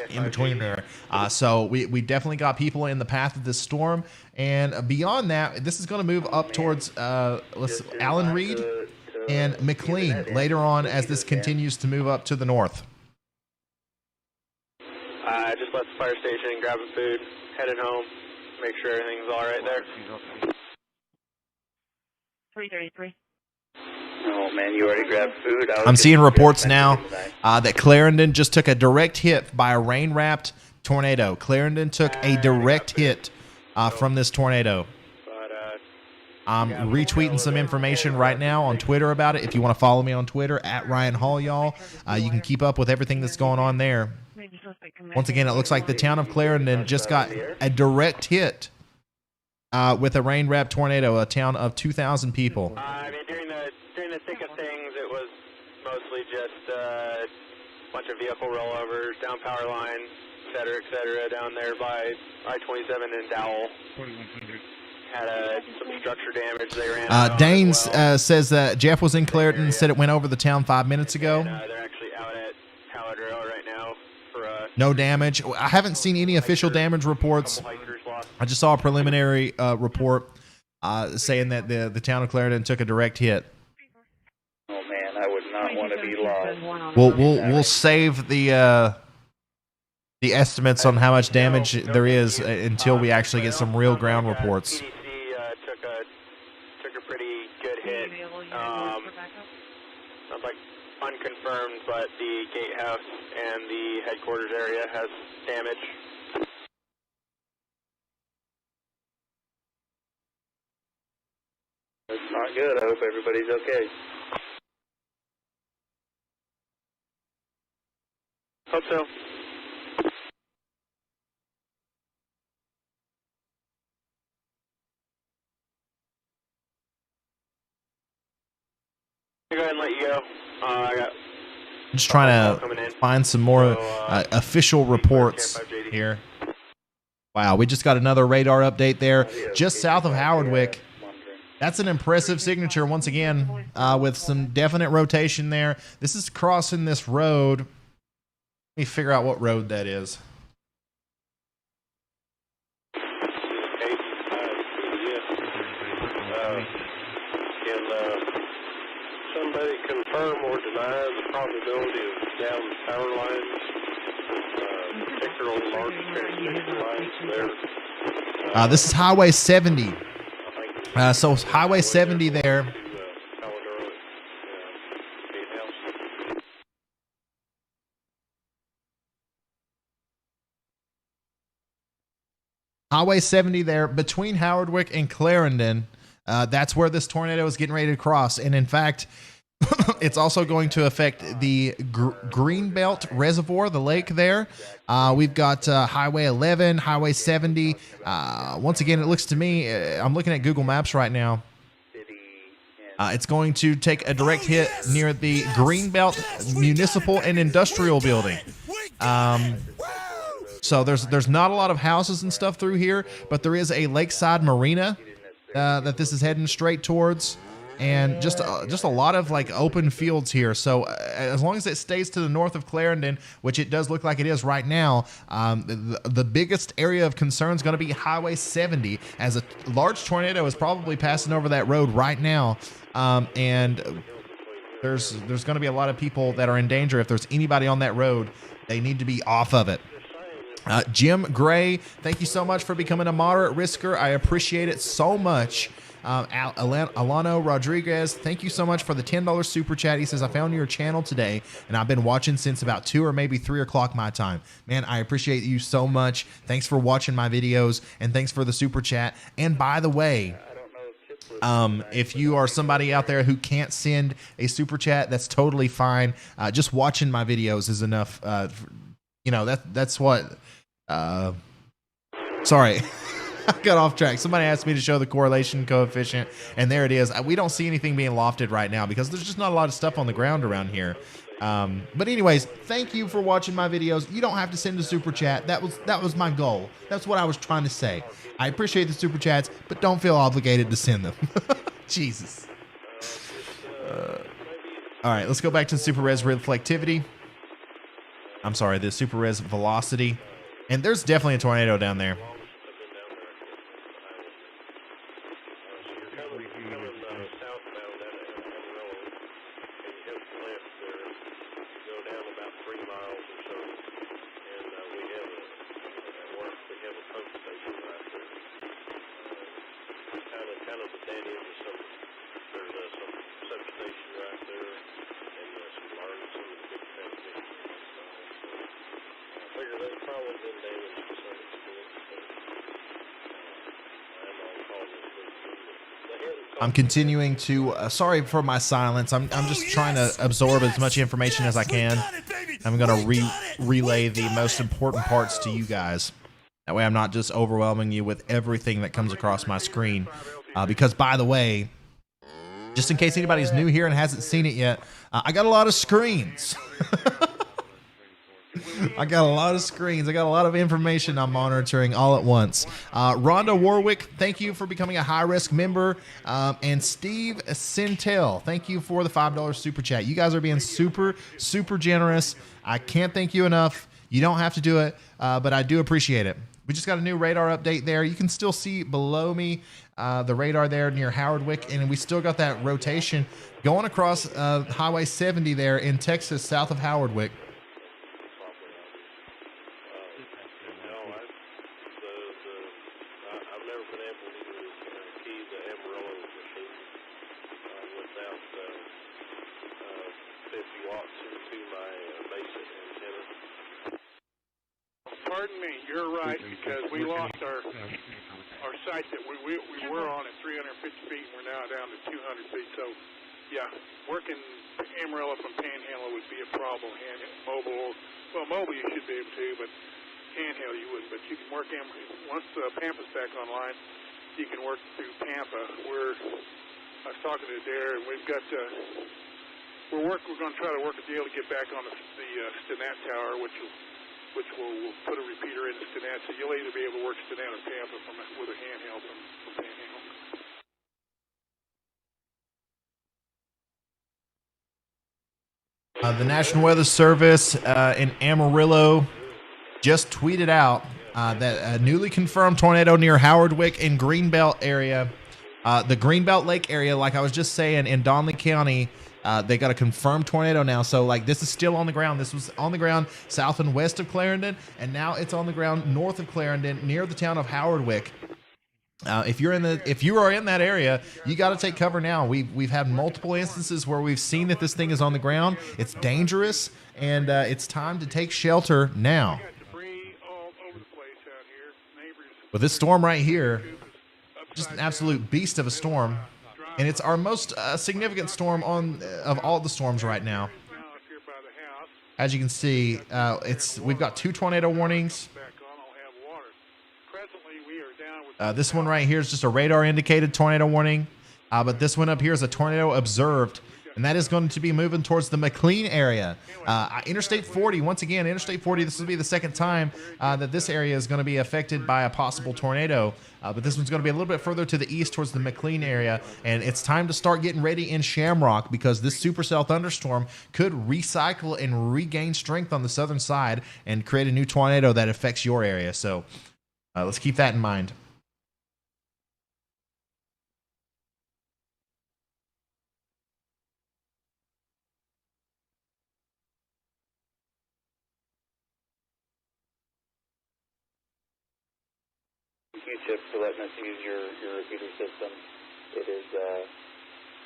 in between there. So we definitely got people in the path of this storm. And beyond that, this is going to move up towards Allen Reed and McLean later on as this continues to move up to the north. I just left the fire station, grabbing food, headed home, make sure everything's all right there. 333. Oh man, you already grabbed food. I'm seeing reports now that Clarendon just took a direct hit by a rain-wrapped tornado. Clarendon took a direct hit from this tornado. I'm retweeting some information right now on Twitter about it. If you want to follow me on Twitter, at Ryan Hall, y'all, you can keep up with everything that's going on there. Once again, it looks like the town of Clarendon just got a direct hit with a rain-wrapped tornado, a town of 2,000 people. I mean, during the thick of things, it was mostly just a bunch of vehicle rollovers, down power lines, et cetera, down there by I-27 and Dowell. Had some structure damage they ran. Danes says that Jeff was in Clarendon, said it went over the town 5 minutes ago. And, they're actually out at Paladro right now for no damage. I haven't seen any official damage reports. I just saw a preliminary report saying that the town of Clarendon took a direct hit. Oh man, I would not want to be lost. We'll save the estimates on how much damage there is until we actually get some real ground reports. PDC took a pretty good hit. Sounds like unconfirmed, but the gatehouse and the headquarters area has damage. It's not good. I hope everybody's okay. Hope so. I'll go ahead and let you go. I'm just trying to find some more official reports here. Wow, we just got another radar update there just south of Howardwick. That's an impressive signature once again with some definite rotation there. This is crossing this road. Let me figure out what road that is. Somebody confirm or deny the probability of down power lines, particularly large transmission lines there? This is Highway 70. So Highway 70 there. Highway 70 there between Howardwick and Clarendon. That's where this tornado is getting ready to cross. And in fact, it's also going to affect the Greenbelt Reservoir, the lake there. We've got Highway 11, Highway 70. Once again, it looks to me, I'm looking at Google Maps right now. It's going to take a direct hit near the Greenbelt Municipal and Industrial Building. So there's not a lot of houses and stuff through here, but there is a lakeside marina that this is heading straight towards. And just a lot of like open fields here. So as long as it stays to the north of Clarendon, which it does look like it is right now, the biggest area of concern is going to be Highway 70, as a large tornado is probably passing over that road right now. And there's going to be a lot of people that are in danger. If there's anybody on that road, they need to be off of it. Jim Gray, thank you so much for becoming a moderate risker. I appreciate it so much. Alano Rodriguez, thank you so much for the $10 super chat. He says, I found your channel today and I've been watching since about 2 or maybe 3 o'clock my time. Man, I appreciate you so much. Thanks for watching my videos and thanks for the super chat. And by the way, if you are somebody out there who can't send a super chat, that's totally fine. Just watching my videos is enough. That's what, sorry. I got off track. Somebody asked me to show the correlation coefficient, and there it is. We don't see anything being lofted right now because there's just not a lot of stuff on the ground around here. But anyways, thank you for watching my videos. You don't have to send a super chat. That was my goal. That's what I was trying to say. I appreciate the super chats, but don't feel obligated to send them. Jesus. All right, let's go back to the super res reflectivity. I'm sorry, the super res velocity. And there's definitely a tornado down there. I'm continuing to, sorry for my silence. I'm just trying to absorb as much information as I can. I'm going to relay the most important parts to you guys. That way I'm not just overwhelming you with everything that comes across my screen. Because, by the way, just in case anybody's new here and hasn't seen it yet, I got a lot of screens. I got a lot of screens. I got a lot of information I'm monitoring all at once. Rhonda Warwick, thank you for becoming a high-risk member. And Steve Sintel, thank you for the $5 super chat. You guys are being super, super generous. I can't thank you enough. You don't have to do it, but I do appreciate it. We just got a new radar update there. You can still see below me the radar there near Howardwick, and we still got that rotation going across Highway 70 there in Texas, south of Howardwick. Pardon me, you're right, because we lost our site that we were on at 350 feet, and we're now down to 200 feet. So, yeah, working Amarillo from Panhandle would be a problem. Mobile you should be able to, but Panhandle you wouldn't. But you can work once Pampa's back online, you can work through Pampa. I was talking to Dare, and we've got we're going to try to work a deal to get back on the Stinnett Tower, which will put a repeater in Stinnett, so you'll either be able to work Stinnett or Pampa with a handheld from Panhandle. The National Weather Service in Amarillo just tweeted out that a newly confirmed tornado near Howardwick in Greenbelt area, the Greenbelt Lake area, like I was just saying, in Donley County. They got a confirmed tornado now. So like this is still on the ground. This was on the ground south and west of Clarendon, and now it's on the ground north of Clarendon near the town of Howardwick. If you are in that area, you got to take cover now. We've had multiple instances where we've seen that this thing is on the ground. It's dangerous, and it's time to take shelter now. With this storm right here, just an absolute beast of a storm, and it's our most significant storm of all the storms right now. As you can see, we've got 2 tornado warnings. This one right here is just a radar indicated tornado warning, but this one up here is a tornado observed, and that is going to be moving towards the McLean area. Interstate 40, once again, Interstate 40, this will be the second time that this area is going to be affected by a possible tornado, but this one's going to be a little bit further to the east towards the McLean area, and it's time to start getting ready in Shamrock because this supercell thunderstorm could recycle and regain strength on the southern side and create a new tornado that affects your area. So let's keep that in mind. Q-tip for letting us use your repeater system. It is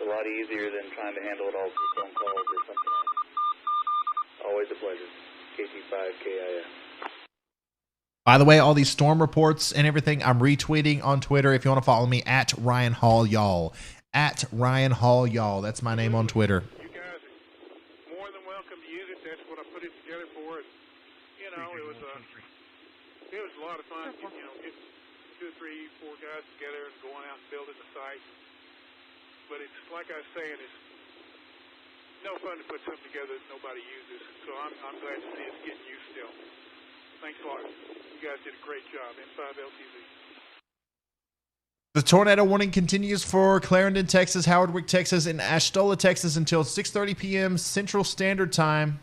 a lot easier than trying to handle it all through phone calls or something else. Always a pleasure. KT5KIF. By the way, all these storm reports and everything, I'm retweeting on Twitter. If you want to follow me, at Ryan Hall Y'all. At Ryan Hall Y'all. That's my name on Twitter. You guys are more than welcome to use it. That's what I put it together for. And, you know, it was a lot of fun. You know, getting 2 or 3, 4 guys together and going out and building the site. But it's like I was saying, it's no fun to put something together that nobody uses. So I'm glad to see it's getting used still. Thanks a lot. You guys did a great job. M5LTV. The tornado warning continues for Clarendon, Texas, Howard-Wick, Texas, and Ashtola, Texas until 6:30 p.m. Central Standard Time.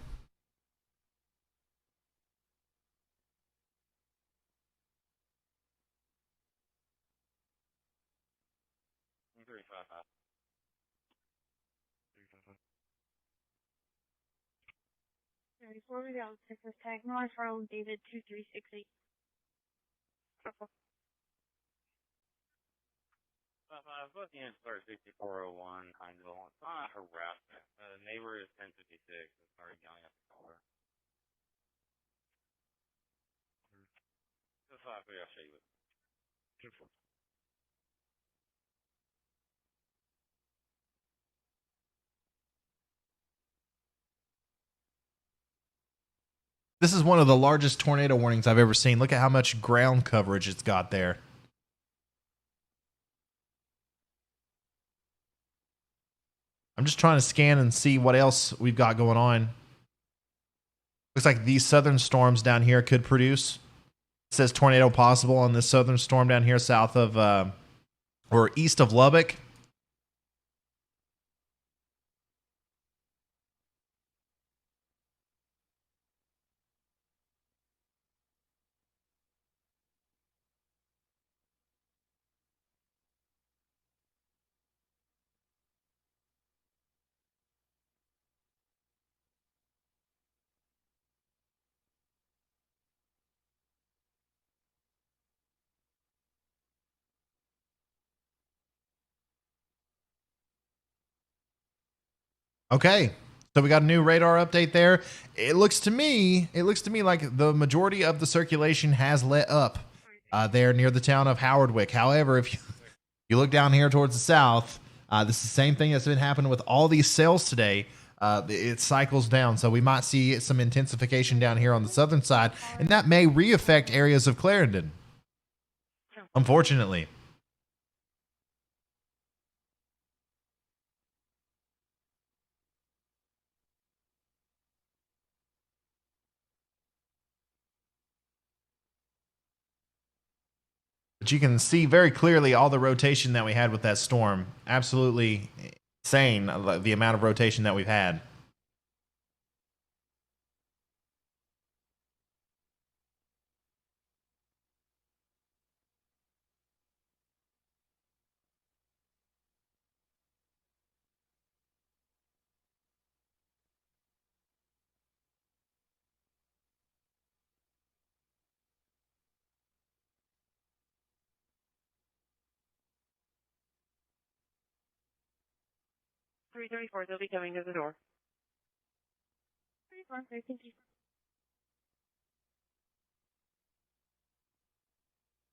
Before we go, Texas Tag North Road, David 2368. I was looking at start 6401, kind of. It's not harassment. The neighbor is 1056. It's already yelling at the caller. Just thought I'll show you. This is one of the largest tornado warnings I've ever seen. Look at how much ground coverage it's got there. I'm just trying to scan and see what else we've got going on. Looks like these southern storms down here could produce. It says tornado possible on this southern storm down here south of or east of Lubbock. Okay, so we got a new radar update there. It looks to me like the majority of the circulation has let up there near the town of Howard-Wick. However, if you look down here towards the south, this is the same thing that's been happening with all these cells today. It cycles down, so we might see some intensification down here on the southern side, and that may re-affect areas of Clarendon, unfortunately. But you can see very clearly all the rotation that we had with that storm. Absolutely insane, the amount of rotation that we've had. They'll be coming to the door. 34, thank you.